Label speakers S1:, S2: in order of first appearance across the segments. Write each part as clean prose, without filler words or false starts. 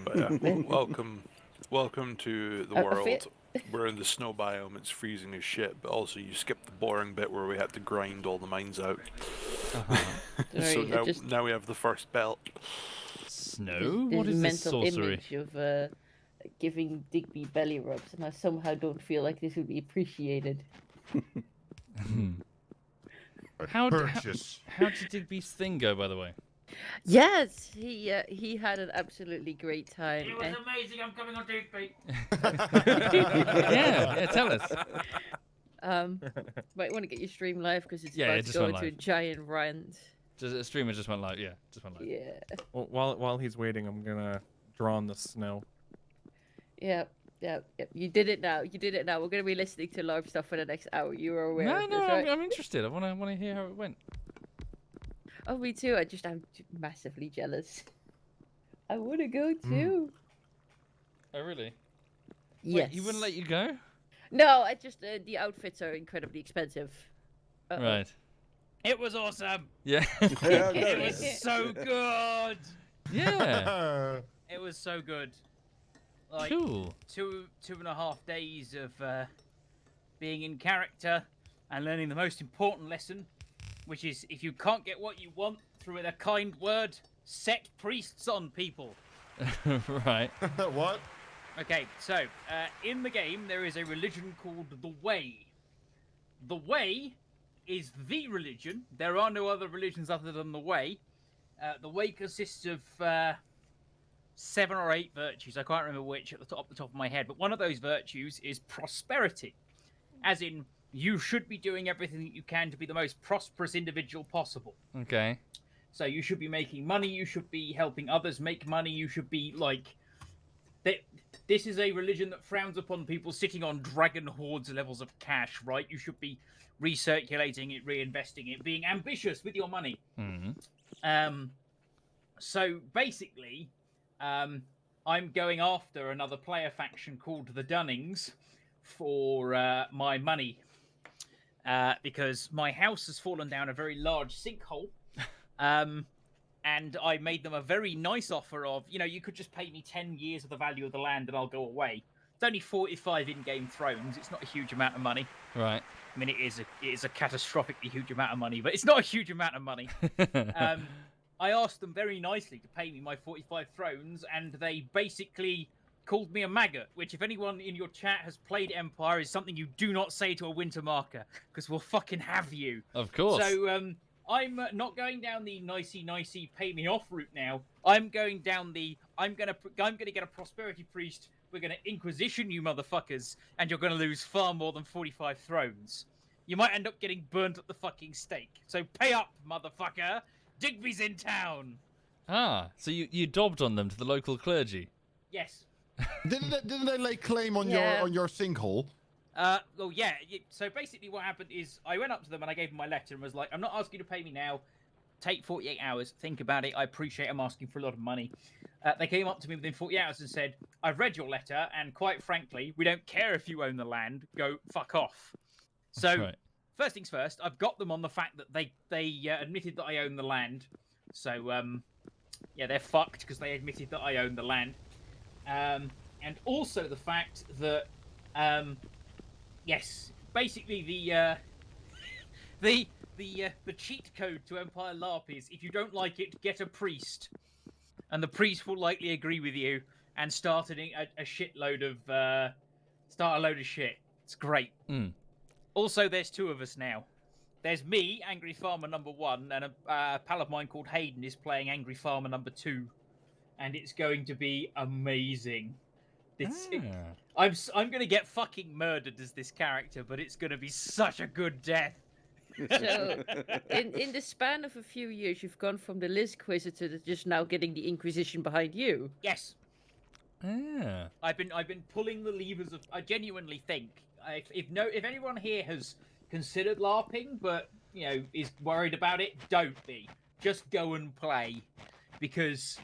S1: But welcome to the world. We're in the snow biome. It's freezing as shit, but also you skipped the boring bit where we had to grind all the mines out. So now we have the first belt.
S2: Snow? What is this
S3: mental
S2: sorcery?
S3: image of giving Digby belly rubs, and I somehow don't feel like this would be appreciated.
S2: How did Digby's thing go, by the way?
S3: Yes, he had an absolutely great time.
S4: It was amazing. I'm coming on Digby.
S2: yeah, tell us.
S3: Might want to get your stream live because it's
S2: Yeah,
S3: about
S2: it
S3: to
S2: just
S3: go
S2: went
S3: into a
S2: live.
S3: giant rant.
S2: The streamer just went live. Yeah,
S3: Yeah.
S5: Well, while he's waiting, I'm gonna draw on the snow.
S3: Yep. You did it now. We're gonna be listening to live stuff for the next hour. You are aware of this,
S2: No,
S3: right?
S2: I'm interested. I want to hear how it went.
S3: Oh, me too. I'm massively jealous. I want to go too.
S2: Oh, really?
S3: Yes.
S2: Wait, he wouldn't let you go?
S3: No, I just the outfits are incredibly expensive.
S2: Right.
S4: It was awesome.
S2: Yeah.
S4: It was so good.
S2: Yeah.
S4: It was so good. Like
S2: Cool.
S4: 2.5 days of being in character and learning the most important lesson, which is if you can't get what you want through a kind word, set priests on people.
S2: Right.
S6: What?
S4: Okay, so in the game there is a religion called the Way. The Way is the religion. There are no other religions other than the Way. The Way consists of 7 or 8 virtues. I can't remember which at the top of my head, but one of those virtues is prosperity. As in, you should be doing everything that you can to be the most prosperous individual possible.
S2: Okay.
S4: So you should be making money, you should be helping others make money, you should be like... This is a religion that frowns upon people sitting on dragon hordes levels of cash, right? You should be recirculating it, reinvesting it, being ambitious with your money.
S2: Mm-hmm.
S4: So basically, I'm going after another player faction called the Dunnings for my money. Because my house has fallen down a very large sinkhole. And I made them a very nice offer of, you could just pay me 10 years of the value of the land and I'll go away. It's only 45 in-game thrones. It's not a huge amount of money.
S2: Right.
S4: I mean, it is a catastrophically huge amount of money, but it's not a huge amount of money. I asked them very nicely to pay me my 45 thrones, and they basically called me a maggot, which if anyone in your chat has played Empire is something you do not say to a winter marker, because we'll fucking have you.
S2: Of course.
S4: So, I'm not going down the nicey pay me off route now. I'm going down the I'm gonna get a prosperity priest. We're gonna inquisition you motherfuckers, and you're gonna lose far more than 45 thrones. You might end up getting burnt at the fucking stake. So pay up, motherfucker. Digby's in town.
S2: Ah, so you dobbed on them to the local clergy?
S4: Yes.
S6: Didn't they lay claim on your sinkhole?
S4: Well, yeah. So basically what happened is I went up to them and I gave them my letter and was like, I'm not asking you to pay me now. Take 48 hours. Think about it. I appreciate I'm asking for a lot of money. They came up to me within 48 hours and said, I've read your letter and quite frankly, we don't care if you own the land. Go fuck off. So
S2: right.
S4: First things first, I've got them on the fact that they admitted that I own the land. So, yeah, they're fucked because they admitted that I own the land. And also the fact that... Yes, basically the cheat code to Empire LARP is if you don't like it, get a priest, and the priest will likely agree with you and start a shitload of start a load of shit. It's great.
S2: Mm.
S4: Also, there's 2 of us now. There's me, Angry Farmer number 1, and a pal of mine called Hayden is playing Angry Farmer number 2, and it's going to be amazing. I'm gonna get fucking murdered as this character, but it's gonna be such a good death.
S3: So, in the span of a few years, you've gone from the Lizquisitor to just now getting the Inquisition behind you.
S4: Yes.
S2: Yeah.
S4: I've been pulling the levers of. I genuinely think if anyone here has considered LARPing, but is worried about it, don't be. Just go and play, because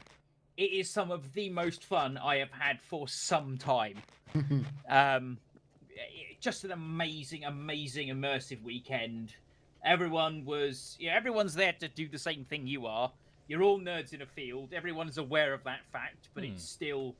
S4: it is some of the most fun I have had for some time. Just an amazing immersive weekend. Everyone's there to do the same thing you are. You're all nerds in a field. Everyone's aware of that fact, but it's still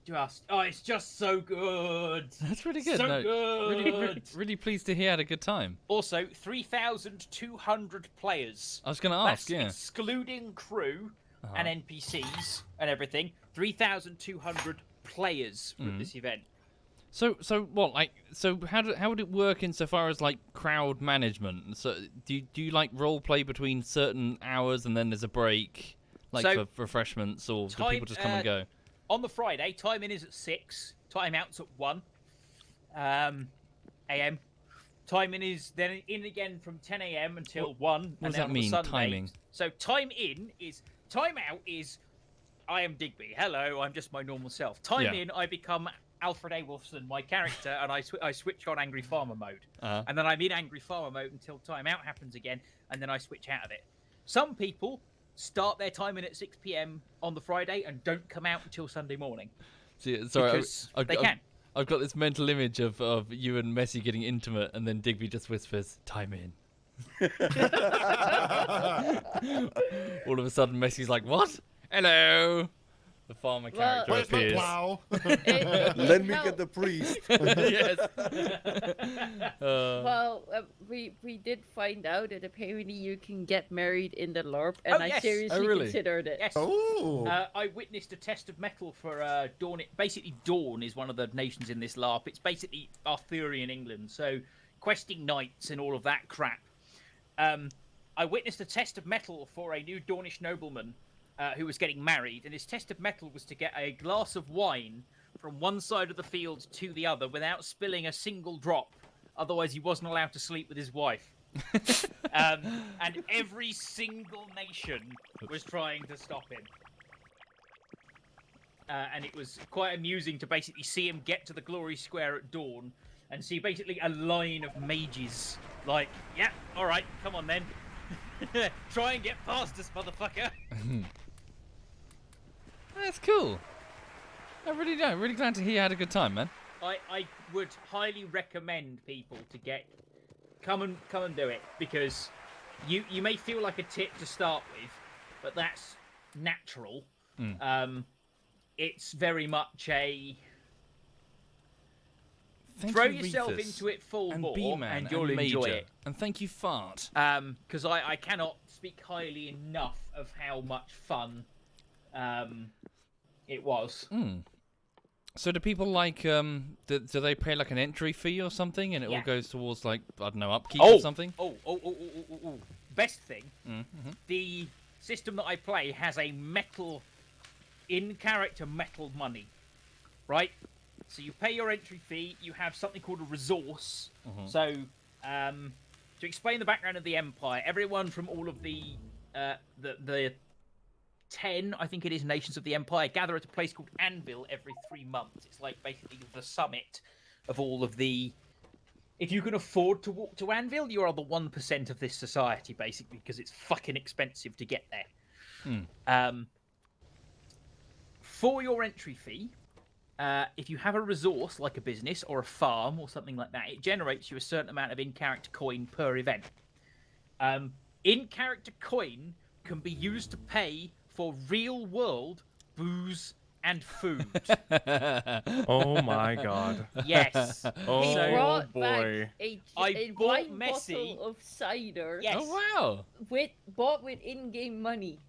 S4: it's just so good.
S2: That's really good.
S4: So
S2: No,
S4: good.
S2: really pleased to hear you had a good time.
S4: Also, 3,200 players.
S2: I was going to ask,
S4: That's excluding crew and NPCs and everything. 3,200 players for this event.
S2: So what? How would it work insofar as like crowd management? So do you like role play between certain hours and then there's a break, like for refreshments, or do people just come and go?
S4: On the Friday, time in is at 6, time out's at 1 a.m. Time in is then in again from 10 a.m. until 1.
S2: What does that mean, timing?
S4: So time out is I am Digby. Hello, I'm just my normal self. Time in, I become Alfred A. Wolfson, my character, and I switch on Angry Farmer mode. And then I'm in Angry Farmer mode until time out happens again, and then I switch out of it. Some people start their time in at 6 p.m. on the Friday and don't come out until Sunday morning.
S2: Sorry,
S4: because they can.
S2: I've got this mental image of you and Messi getting intimate, and then Digby just whispers, "Time in." All of a sudden, Messi's like, "What? Hello." The farmer character
S6: Where's my
S2: appears.
S6: plow?
S7: Let me get the priest.
S2: Yes.
S3: Well, we did find out that apparently you can get married in the LARP, and I
S4: yes.
S3: seriously
S2: really?
S3: considered it.
S4: Yes.
S6: Oh.
S4: I witnessed a test of metal for Dawn. Basically, Dawn is one of the nations in this LARP. It's basically Arthurian England, so questing knights and all of that crap. I witnessed a test of metal for a new Dornish nobleman who was getting married, and his test of metal was to get a glass of wine from one side of the field to the other without spilling a single drop. Otherwise, he wasn't allowed to sleep with his wife. And every single nation was trying to stop him. And it was quite amusing to basically see him get to the glory square at dawn and see basically a line of mages like, yeah, all right, come on then. Try and get past us, motherfucker.
S2: That's cool. Really glad to hear you had a good time, man.
S4: I would highly recommend people to come and do it, because you may feel like a tit to start with, but that's natural. It's very much a throw yourself into it full bore and you'll enjoy it.
S2: And thank you, Fart.
S4: Because I cannot speak highly enough of how much fun it was.
S2: So do people like do they pay like an entry fee or something, and it all goes towards like, I don't know, upkeep or something?
S4: Best thing, the system that I play has a in-character metal money, right? So you pay your entry fee, you have something called a resource. So to explain the background of the Empire, everyone from all of the 10, I think it is, nations of the Empire gather at a place called Anvil every 3 months. It's like basically the summit of all of the... If you can afford to walk to Anvil, you are the 1% of this society, basically, because it's fucking expensive to get there. For your entry fee, if you have a resource like a business or a farm or something like that, it generates you a certain amount of in-character coin per event. In-character coin can be used to pay for real-world booze and food.
S5: Oh my god.
S4: Yes.
S5: Oh
S3: He brought
S5: boy.
S3: back
S4: I
S3: a
S4: bought
S3: wine
S4: Messi-
S3: bottle of cider.
S4: Yes.
S2: Oh wow.
S3: Bought with in-game money.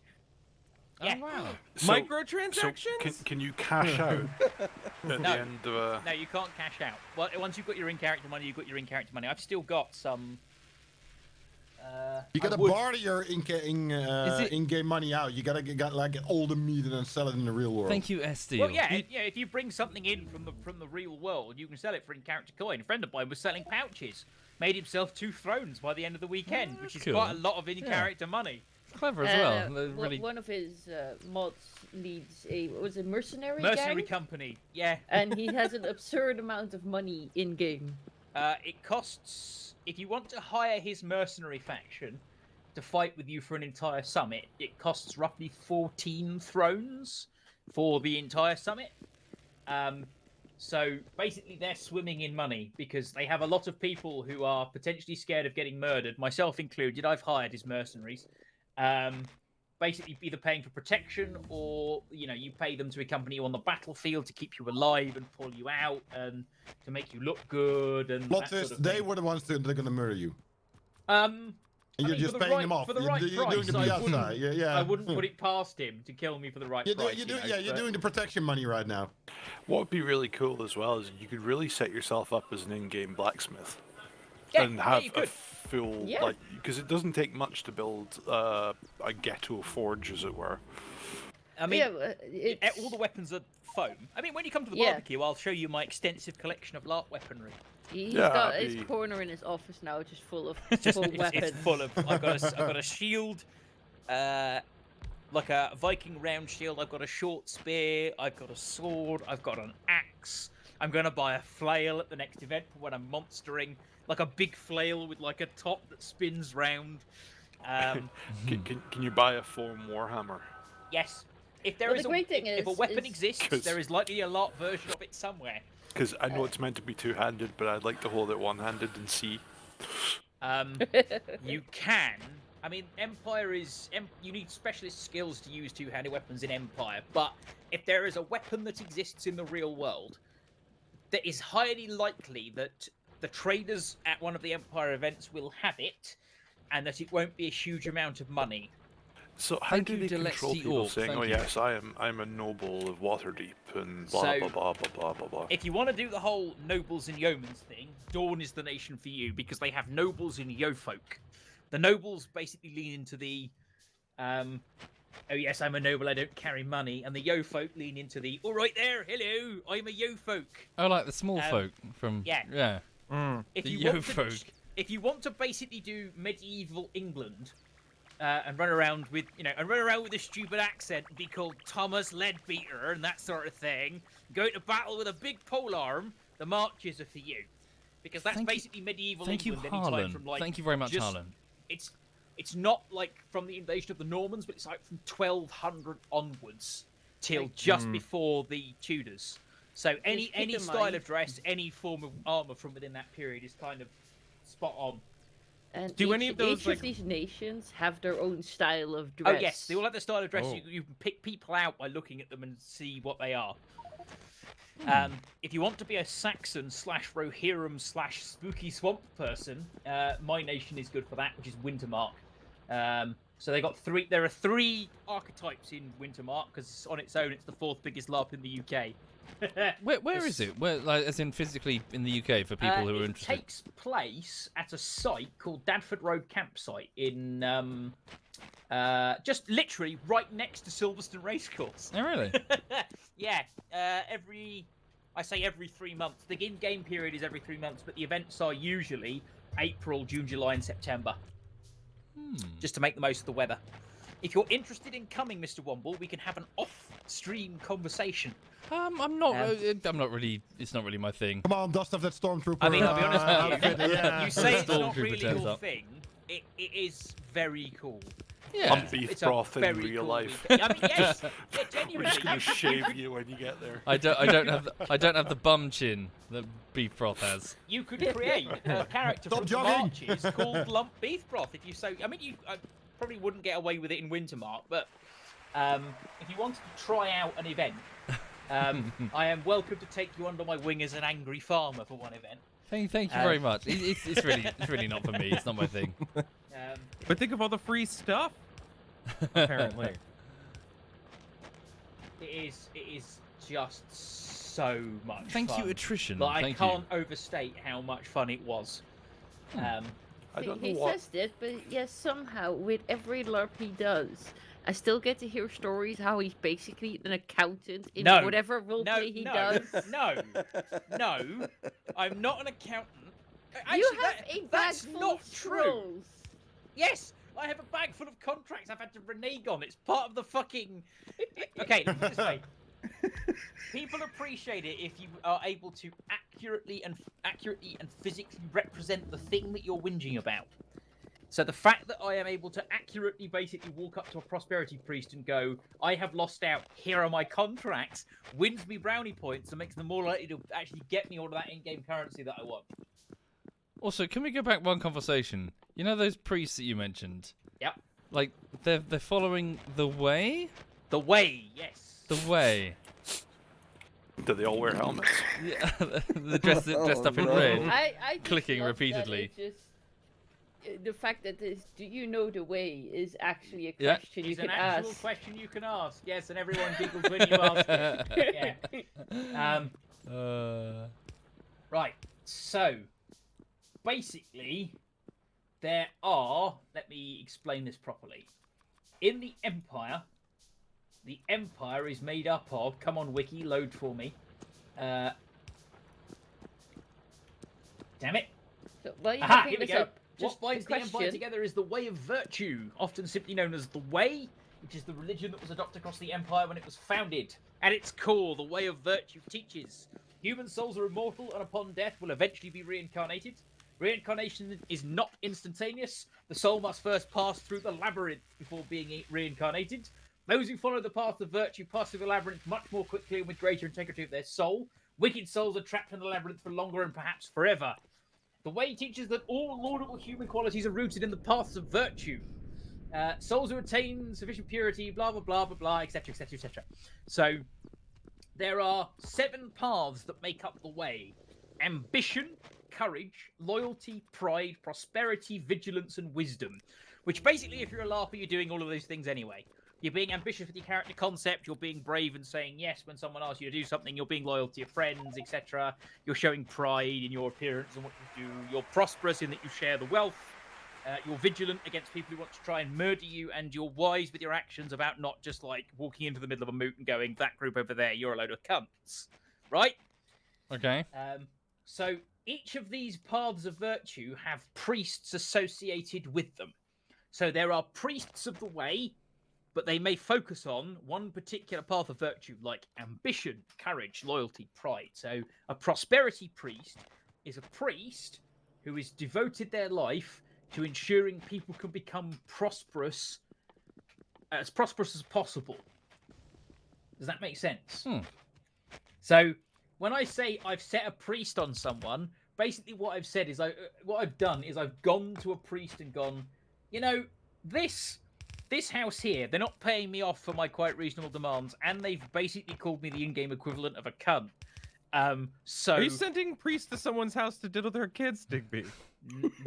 S4: Yeah.
S2: Oh wow.
S1: So,
S7: Microtransactions?
S1: can you cash out at the end of a...
S4: No, you can't cash out. Well, once you've got your in-character money, you've got your in-character money. I've still got some...
S6: You gotta barter your in-game money out. You gotta get all the meat and then sell it in the real world.
S2: Thank you, Esteel.
S4: Well, yeah, if you bring something in from the real world, you can sell it for in-character coin. A friend of mine was selling pouches. Made himself 2 thrones by the end of the weekend, which is
S2: cool.
S4: quite a lot of in-character money.
S2: Clever as well. They're really...
S3: One of his mods leads a mercenary
S4: Mercenary
S3: gang,
S4: company, yeah.
S3: and he has an absurd amount of money in-game.
S4: It costs... If you want to hire his mercenary faction to fight with you for an entire summit, it costs roughly 14 thrones for the entire summit. So basically they're swimming in money because they have a lot of people who are potentially scared of getting murdered, myself included. I've hired his mercenaries. basically either paying for protection or you pay them to accompany you on the battlefield to keep you alive and pull you out and to make you look good and
S6: Plot
S4: that sort
S6: twist,
S4: of
S6: they
S4: thing.
S6: were the ones that are gonna murder you.
S4: And
S6: you're just paying them off.
S4: For the right
S6: you're doing
S4: price,
S6: the Piazza.
S4: I wouldn't put it past him to kill me for the right price.
S6: You're doing the protection money right now.
S1: What would be really cool as well is you could really set yourself up as an in-game blacksmith.
S4: Yeah,
S1: and have
S4: you
S1: a
S4: could.
S1: full, because it doesn't take much to build a ghetto forge, as it were.
S4: I mean, all the weapons are foam. I mean, when you come to the barbecue, I'll show you my extensive collection of LARP weaponry.
S3: He's got his corner in his office now, just full of weapons.
S4: It's full of. I've got a shield, like a Viking round shield. I've got a short spear. I've got a sword. I've got an axe. I'm gonna buy a flail at the next event for when I'm monstering, like a big flail with like a top that spins round.
S1: Can you buy a foam warhammer?
S4: Yes. If there is if a weapon exists, there is likely a LARP version of it somewhere.
S1: Because I know it's meant to be two-handed, but I'd like to hold it one-handed and see.
S4: You can. I mean, Empire is... you need specialist skills to use two-handed weapons in Empire, but if there is a weapon that exists in the real world, that is highly likely that the traders at one of the Empire events will have it, and that it won't be a huge amount of money.
S1: So how do they control people saying, "Oh yes, I'm a noble of Waterdeep," and blah blah blah blah blah blah blah?
S4: If you want to do the whole nobles and yeomans thing, Dawn is the nation for you because they have nobles and yeofolk. The nobles basically lean into the, oh yes, I'm a noble, I don't carry money, and the yeofolk lean into the, all right there, hello, I'm a yeofolk.
S2: Oh, like the small folk from
S4: yeah.
S2: The yeofolk.
S4: If you want to basically do medieval England. And run around with, a stupid accent and be called Thomas Leadbeater and that sort of thing. Go to battle with a big polearm. The marches are for you, because that's basically medieval England.
S2: Thank you, Harlan. Thank you very much, Harlan.
S4: It's not like from the invasion of the Normans, but it's like from 1200 onwards till just before the Tudors. So any style of dress, any form of armor from within that period is kind of spot on.
S3: And
S5: do any of those
S3: each of these nations have their own style of dress?
S4: Oh yes, they all have their style of dress. You can pick people out by looking at them and see what they are. If you want to be a Saxon / Rohirrim / spooky swamp person, my nation is good for that, which is Wintermark. So they got three. There are 3 archetypes in Wintermark because on its own, it's the 4th biggest LARP in the UK.
S2: Where is it? Where, like, as in physically in the UK for people who are interested?
S4: It takes place at a site called Dadford Road Campsite in just literally right next to Silverstone Racecourse.
S2: Oh, really?
S4: Yeah. Every 3 months. The in-game period is every 3 months, but the events are usually April, June, July, and September. Just to make the most of the weather. If you're interested in coming, Mr. Womble, we can have an off-stream conversation.
S2: I'm not really. It's not really my thing.
S6: Come on, dust off that stormtrooper.
S4: I mean, I'll be honest with you. You say it's not
S2: Stormtrooper
S4: really
S2: turns
S4: your
S2: up.
S4: thing. It is very cool.
S2: Yeah.
S1: I'm beef broth in real life.
S4: I mean, yes, yeah,
S1: We're
S4: genuinely.
S1: just gonna shave you when you get there.
S2: I don't have the bum chin that beef broth has.
S4: You could create a character from the Marches called Lump Beef Broth if you so. I mean, I probably wouldn't get away with it in Wintermark, but if you wanted to try out an event, I am welcome to take you under my wing as an angry farmer for one event.
S2: Thank you very much. It's really not for me. It's not my thing.
S5: But think of all the free stuff. Apparently,
S4: it is just so much.
S2: Thank
S4: fun.
S2: you, attrition.
S4: But I
S2: Thank
S4: can't overstate how much fun it was.
S1: I don't know
S3: he
S1: what.
S3: says this, but yes, somehow with every LARP he does, I still get to hear stories how he's basically an accountant in whatever roleplay he does.
S4: No, I'm not an accountant. Actually,
S3: You have a bag
S4: that's
S3: full
S4: not
S3: of
S4: true.
S3: scrolls.
S4: Yes, I have a bag full of contracts I've had to renege on. It's part of the fucking... Okay, let me put it this way. People appreciate it if you are able to accurately and physically represent the thing that you're whinging about. So the fact that I am able to accurately basically walk up to a prosperity priest and go, I have lost out, here are my contracts, wins me brownie points and makes them more likely to actually get me all of that in-game currency that I want.
S2: Also, can we go back one conversation? You know those priests that you mentioned?
S4: Yep.
S2: Like they're following the way.
S4: The way, yes.
S2: The way.
S1: Do they all wear helmets?
S2: Yeah, they're dressed up in
S7: no.
S2: red.
S3: I just
S2: Clicking
S3: love
S2: repeatedly.
S3: That it's just, the fact that this "do you know the way" is actually a
S2: Yeah.
S3: question you
S4: It's
S3: can
S4: an actual
S3: ask.
S4: question you can ask. Yes, and everyone giggles when you ask it. Yeah. Right. So, basically, there are. Let me explain this properly. In the Empire is made up of. Come on, Wiki, load for me. Damn it.
S3: So, while you're
S4: Aha,
S3: looking
S4: here we
S3: this
S4: go.
S3: up,
S4: What
S3: just
S4: binds
S3: a
S4: the Empire
S3: question.
S4: together is the way of virtue, often simply known as the Way, which is the religion that was adopted across the Empire when it was founded. At its core, the Way of Virtue teaches human souls are immortal and upon death will eventually be reincarnated. Reincarnation is not instantaneous. The soul must first pass through the labyrinth before being reincarnated. Those who follow the path of virtue pass through the labyrinth much more quickly and with greater integrity of their soul. Wicked souls are trapped in the labyrinth for longer and perhaps forever. The Way teaches that all laudable human qualities are rooted in the paths of virtue. Souls who attain sufficient purity, blah, blah, blah, blah, blah, etc., etc., etc. So, there are 7 paths that make up the Way. Ambition, courage, loyalty, pride, prosperity, vigilance, and wisdom. Which basically, if you're a LARPer, you're doing all of those things anyway. You're being ambitious with your character concept, you're being brave and saying yes when someone asks you to do something, you're being loyal to your friends, etc. You're showing pride in your appearance and what you do. You're prosperous in that you share the wealth. You're vigilant against people who want to try and murder you, and you're wise with your actions about not just like walking into the middle of a moot and going, that group over there, you're a load of cunts. Right?
S2: Okay.
S4: So each of these paths of virtue have priests associated with them. So there are priests of the Way, but they may focus on one particular path of virtue, like ambition, courage, loyalty, pride. So a prosperity priest is a priest who has devoted their life to ensuring people can become prosperous as possible. Does that make sense? So when I say I've set a priest on someone, basically what I've said is what I've done is I've gone to a priest and gone, you know, this house here, they're not paying me off for my quite reasonable demands, and they've basically called me the in-game equivalent of a cunt. So
S5: are you sending priests to someone's house to diddle their kids, Digby?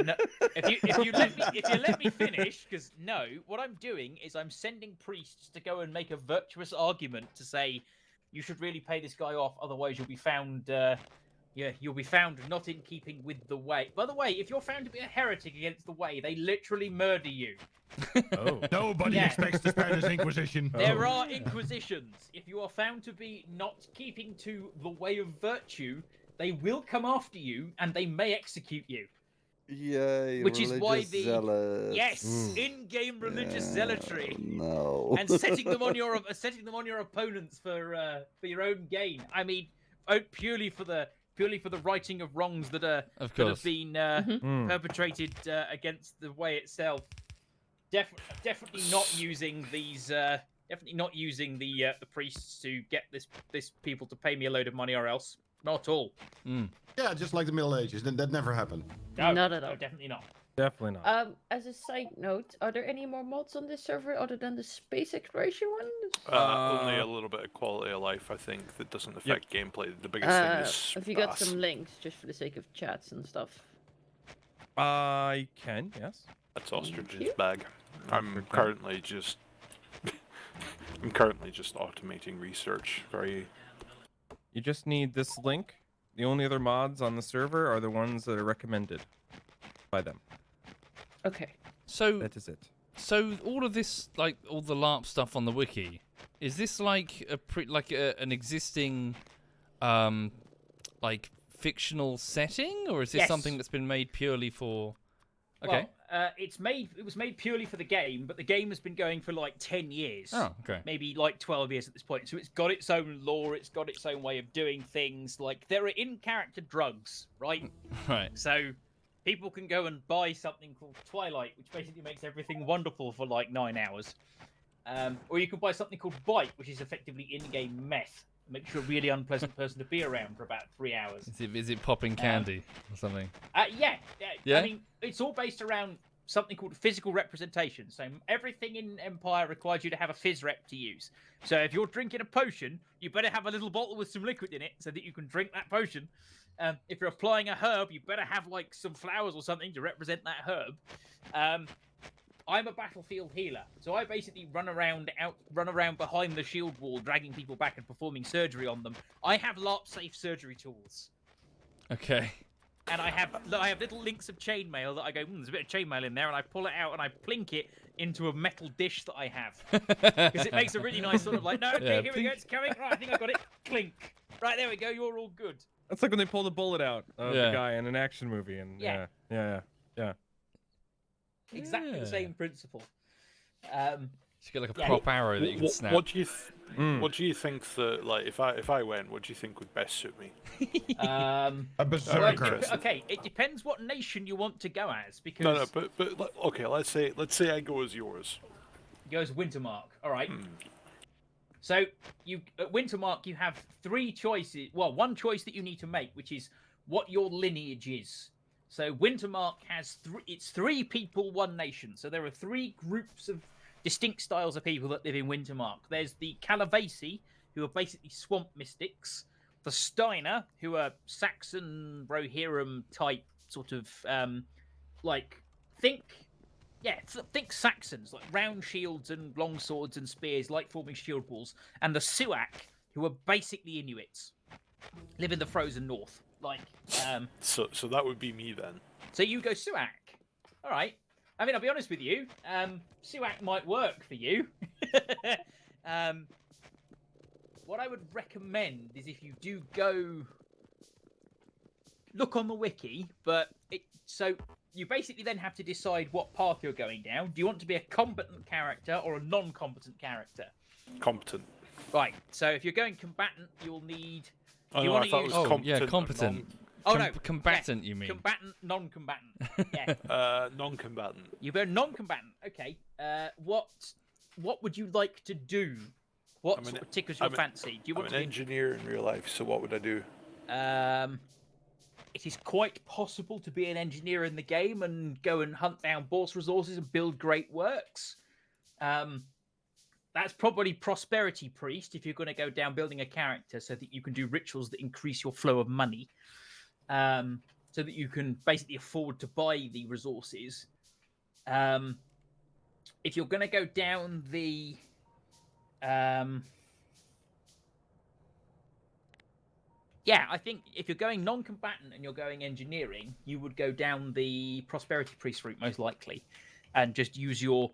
S4: No, if you let me finish, because no, what I'm doing is I'm sending priests to go and make a virtuous argument to say you should really pay this guy off, otherwise you'll be found. You'll be found not in keeping with the Way. By the way, if you're found to be a heretic against the Way, they literally murder you.
S5: Oh.
S6: Nobody expects to spare this Inquisition.
S4: There are inquisitions. If you are found to be not keeping to the Way of virtue, they will come after you and they may execute you.
S7: Yay,
S4: which is why the
S7: zealots.
S4: in-game religious zealotry.
S7: No.
S4: And setting them on your opponents for your own gain. I mean, purely for the righting of wrongs that have been perpetrated against the Way itself. Definitely not using these. Definitely not using the priests to get this people to pay me a load of money or else. Not at all.
S6: Yeah, just like the Middle Ages. That never happened.
S4: No,
S3: not at all.
S4: No, definitely not.
S5: Definitely not.
S3: As a side note, are there any more mods on this server other than the space exploration one?
S1: Only a little bit of quality of life, I think, that doesn't affect gameplay. The biggest thing is
S3: have you got some links just for the sake of chats and stuff?
S5: I can, yes.
S1: That's Ostrich's bag. I'm currently just automating research.
S5: You just need this link. The only other mods on the server are the ones that are recommended by them.
S3: Okay.
S2: So
S5: that is it.
S2: So all of this, like all the LARP stuff on the wiki, is this like an existing, like fictional setting, or is this something that's been made purely for? Okay.
S4: Well, it was made purely for the game, but the game has been going for like 10 years.
S2: Oh, okay.
S4: Maybe like 12 years at this point. So it's got its own lore, it's got its own way of doing things. Like, there are in-character drugs, right?
S2: Right.
S4: So people can go and buy something called Twilight, which basically makes everything wonderful for like 9 hours. Or you can buy something called Bite, which is effectively in-game meth. Makes you a really unpleasant person to be around for about 3 hours.
S2: Is it popping candy or something?
S4: Yeah. I mean, it's all based around something called physical representation. So everything in Empire requires you to have a phys rep to use. So if you're drinking a potion, you better have a little bottle with some liquid in it so that you can drink that potion. If you're applying a herb, you better have like some flowers or something to represent that herb. I'm a battlefield healer, so I basically run around behind the shield wall, dragging people back and performing surgery on them. I have LARP-safe surgery tools.
S2: Okay.
S4: And I have little links of chainmail that I go, there's a bit of chainmail in there, and I pull it out and I plink it into a metal dish that I have. Because it makes a really nice sort of like, no, okay, here we go, it's coming. Right, I think I got it. Clink. Right, there we go, you're all good.
S5: That's like when they pull the bullet out of the guy in an action movie. And yeah.
S4: Exactly the same principle.
S2: Just get like a prop arrow that you can snap.
S1: What do you think that, like, if I went, what do you think would best suit me?
S6: A berserker.
S4: Okay, it depends what nation you want to go as, because
S1: No, but okay, let's say I go as yours.
S4: Go as Wintermark. All right. So at Wintermark you have three choices. Well, one choice that you need to make, which is what your lineage is. So Wintermark has it's 3 people, 1 nation. So there are 3 groups of distinct styles of people that live in Wintermark. There's the Calavesi, who are basically swamp mystics. The Steiner, who are Saxon Rohirrim type sort of think Saxons, like round shields and long swords and spears, like forming shield walls. And the Suak, who are basically Inuits, live in the frozen north. So
S1: that would be me then.
S4: So you go Suak. All right. I mean, I'll be honest with you. Suak might work for you. What I would recommend is if you do go look on the wiki, so you basically then have to decide what path you're going down. Do you want to be a combatant character or a non-combatant character?
S1: Competent.
S4: Right. So if you're going combatant, you'll need.
S1: I thought it was competent.
S2: Competent. Combatant, you mean?
S4: Combatant, non-combatant. Yeah.
S1: Non-combatant.
S4: You go non-combatant. Okay. What would you like to do? What sort of tickles your fancy? Do you want
S1: I'm an engineer in real life, so what would I do?
S4: It is quite possible to be an engineer in the game and go and hunt down boss resources and build great works. That's probably Prosperity Priest if you're going to go down building a character so that you can do rituals that increase your flow of money. So that you can basically afford to buy the resources. If you're going to go down the... I think if you're going non-combatant and you're going engineering, you would go down the Prosperity Priest route most likely, and just use your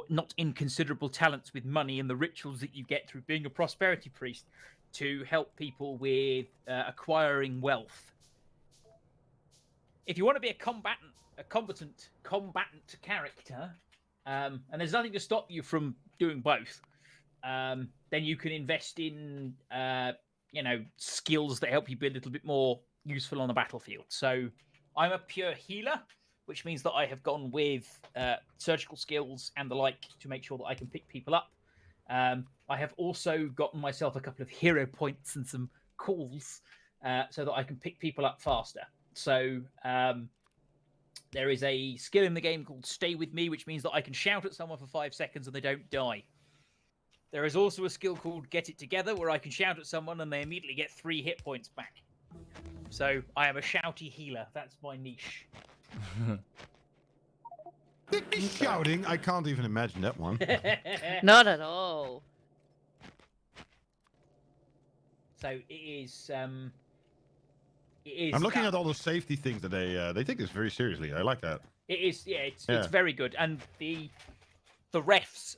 S4: not inconsiderable talents with money and the rituals that you get through being a Prosperity Priest to help people with acquiring wealth. If you want to be a combatant character, and there's nothing to stop you from doing both, then you can invest in skills that help you be a little bit more useful on the battlefield. So I'm a pure healer, which means that I have gone with surgical skills and the like to make sure that I can pick people up. I have also gotten myself a couple of hero points and some calls so that I can pick people up faster. So there is a skill in the game called Stay With Me, which means that I can shout at someone for 5 seconds and they don't die. There is also a skill called Get It Together, where I can shout at someone and they immediately get 3 hit points back. So I am a shouty healer. That's my niche.
S6: Shouting? I can't even imagine that one.
S3: Not at all.
S4: So it is.
S6: I'm looking at all the safety things that they take this very seriously. I like that.
S4: It is. Yeah, it's very good, and the refs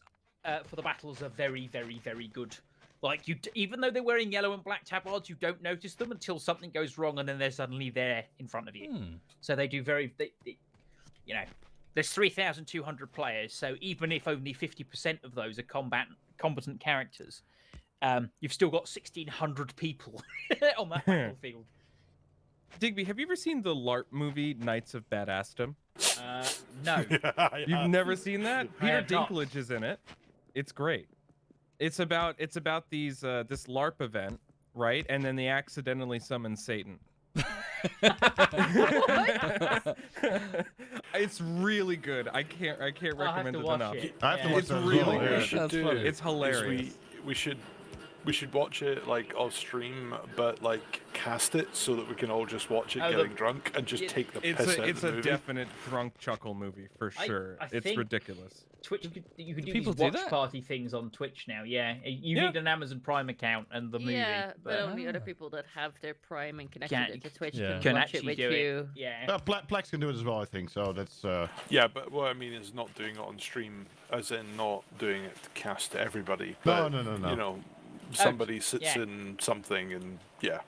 S4: for the battles are very, very, very good. Like even though they're wearing yellow and black tabards, you don't notice them until something goes wrong, and then they're suddenly there in front of you. So they do there's 3,200 players, so even if only 50% of those are combatant characters, you've still got 1,600 people on that battlefield.
S5: Digby, have you ever seen the LARP movie Knights of Badassdom?
S4: No.
S5: You've never seen that? Peter
S4: not.
S5: Dinklage is in it. It's great. It's about these this LARP event, right? And then they accidentally summon Satan. It's really good. I can't recommend it
S4: watch
S5: enough.
S4: it.
S6: I have to
S4: Yeah.
S6: watch
S5: It's
S6: that as
S5: really
S6: well,
S5: good.
S6: yeah.
S1: we should
S2: That's
S1: do
S2: funny.
S5: It's
S1: is
S5: hilarious.
S1: we should watch it like off stream, but like cast it so that we can all just watch it
S4: Oh,
S1: getting drunk and just
S4: yeah,
S1: take the
S5: It's
S1: piss
S5: a
S1: out
S5: it's
S1: of the
S5: a
S1: movie.
S5: definite drunk chuckle movie for sure.
S4: I
S5: It's
S4: think-
S5: ridiculous.
S4: Twitch, you could do
S2: people
S4: these
S2: do
S4: watch
S2: that?
S4: party things on Twitch now. Yeah, you
S5: Yeah.
S4: need an Amazon Prime account and the movie.
S3: Yeah, but
S4: but
S3: only other
S2: Ah.
S3: people that have their Prime and connected
S4: Can-
S3: it to Twitch
S2: Yeah.
S4: can
S3: watch it
S4: actually
S3: with
S4: do
S3: you.
S4: it. Yeah.
S6: Plex can do it as well, I think. So that's.
S1: Yeah, but what I mean is not doing it on stream, as in not doing it to cast to everybody.
S6: No,
S1: But,
S6: no.
S1: You know, somebody sits
S4: yeah.
S1: in something and yeah.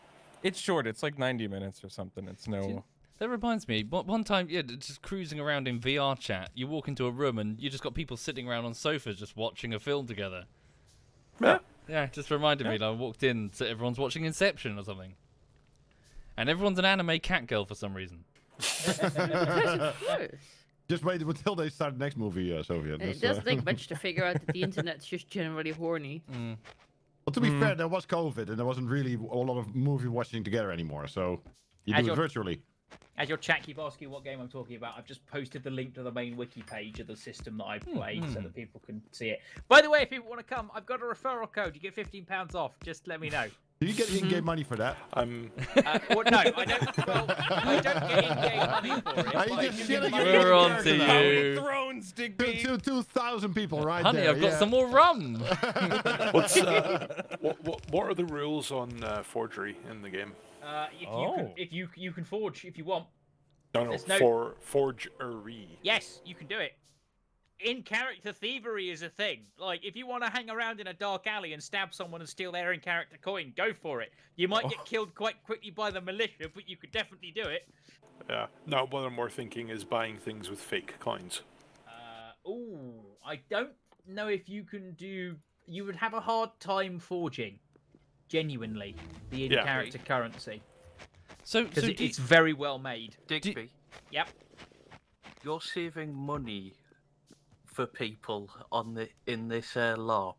S5: It's short. It's like 90 minutes or something. It's no.
S2: That reminds me, one time, just cruising around in VR chat, you walk into a room and you just got people sitting around on sofas just watching a film together.
S1: Yeah.
S2: Yeah, it just reminded me, like, I walked in, so everyone's watching Inception or something. And everyone's an anime cat girl for some reason.
S3: Yes, of course.
S6: Just wait until they start the next movie, Soviet.
S3: It doesn't take much to figure out that the internet's just generally horny.
S6: Well, to be fair, there was COVID, and there wasn't really a lot of movie watching together anymore. So you
S4: As
S6: do it
S4: your-
S6: virtually.
S4: As your chat keep asking what game I'm talking about, I've just posted the link to the main wiki page of the system that I play so that people can see it. By the way, if people want to come, I've got a referral code. You get £15 off. Just let me know.
S6: Do you get in-game money for that?
S4: Well, no, I don't. Well, I don't get in-game money for it.
S6: Are you
S4: but I
S6: just
S4: do get
S6: shitting
S4: money.
S6: on
S2: We're
S6: your
S2: on
S6: character
S2: to
S6: now?
S2: you.
S5: Thrones, Digby.
S6: 2,000 people right
S2: Honey,
S6: there.
S2: I've got
S6: yeah.
S2: some more rum.
S1: What's what are the rules on forgery in the game?
S4: If you can forge if you want.
S1: No,
S4: There's no-
S1: for forgery.
S4: Yes, you can do it. In-character thievery is a thing. Like, if you want to hang around in a dark alley and stab someone and steal their in-character coin, go for it. You might get killed quite quickly by the militia, but you could definitely do it.
S1: Yeah. No, what I'm more thinking is buying things with fake coins.
S4: I don't know if you can do... You would have a hard time forging, genuinely, the
S1: Yeah.
S4: in-character currency.
S2: So
S4: Because
S2: do
S4: it's very well made.
S8: Digby,
S4: Yep.
S8: you're saving money for people in this LARP.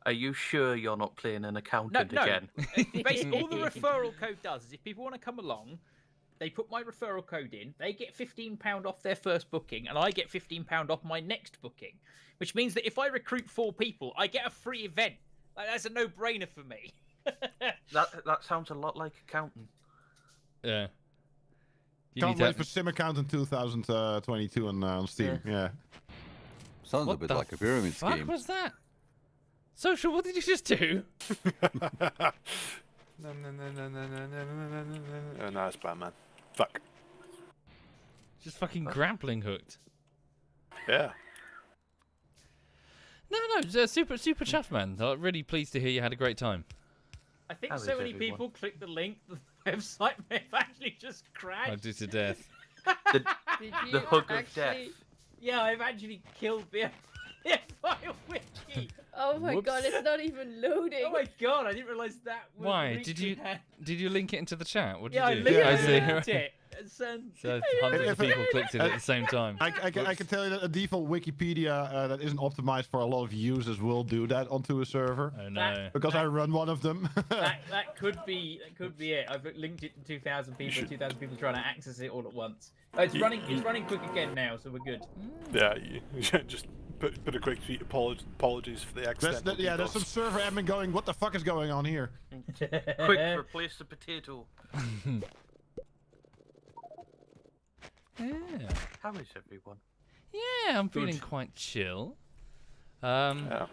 S8: Are you sure you're not playing an accountant again?
S4: Basically, all the referral code does is if people want to come along, they put my referral code in, they get £15 off their first booking, and I get £15 off my next booking. Which means that if I recruit 4 people, I get a free event. Like, that's a no-brainer for me.
S8: That sounds a lot like accountant.
S2: Yeah. You
S6: Can't
S2: need
S6: wait
S2: to-
S6: for Sim Accountant 2022 on Steam. Yeah.
S7: Sounds
S2: What
S7: a bit
S2: the
S7: like a pyramid
S2: fuck
S7: scheme.
S2: was that? Social, what did you just do?
S1: Oh, no, it's Batman. Fuck.
S2: Just fucking grappling hooked.
S1: Yeah.
S2: No, super chuffed, man. I'm really pleased to hear you had a great time.
S4: I think
S8: How
S4: so
S8: is
S4: many
S8: everyone?
S4: people click the link, the website may have actually just
S2: I
S4: crashed.
S2: do to death.
S3: Did you
S8: The hug of
S3: actually...
S8: death.
S4: Yeah, I've actually killed the file wiki.
S3: Oh my god,
S2: Whoops.
S3: it's not even loading.
S4: Oh my god, I didn't realise that was
S2: Why?
S4: reaching
S2: Did you
S4: out.
S2: did you link it into the chat? What did
S4: Yeah, I
S2: you do?
S4: literally
S2: I see.
S4: linked it. And sent...
S2: So hundreds of people clicked it at the same time.
S6: I can tell you that a default Wikipedia that isn't optimized for a lot of users will do that onto a server.
S2: Oh no.
S6: Because I run one of them.
S4: that could be it. I've linked it to 2,000 people. 2,000 people trying to access it all at once. Oh, it's running quick again now, so we're good.
S1: Yeah, you just put a quick tweet. Apologies for the accident.
S6: There's some server admin going, what the fuck is going on here?
S8: Quick, replace the potato.
S2: Yeah.
S8: How is everyone?
S2: Yeah, I'm feeling quite chill.
S1: Yeah.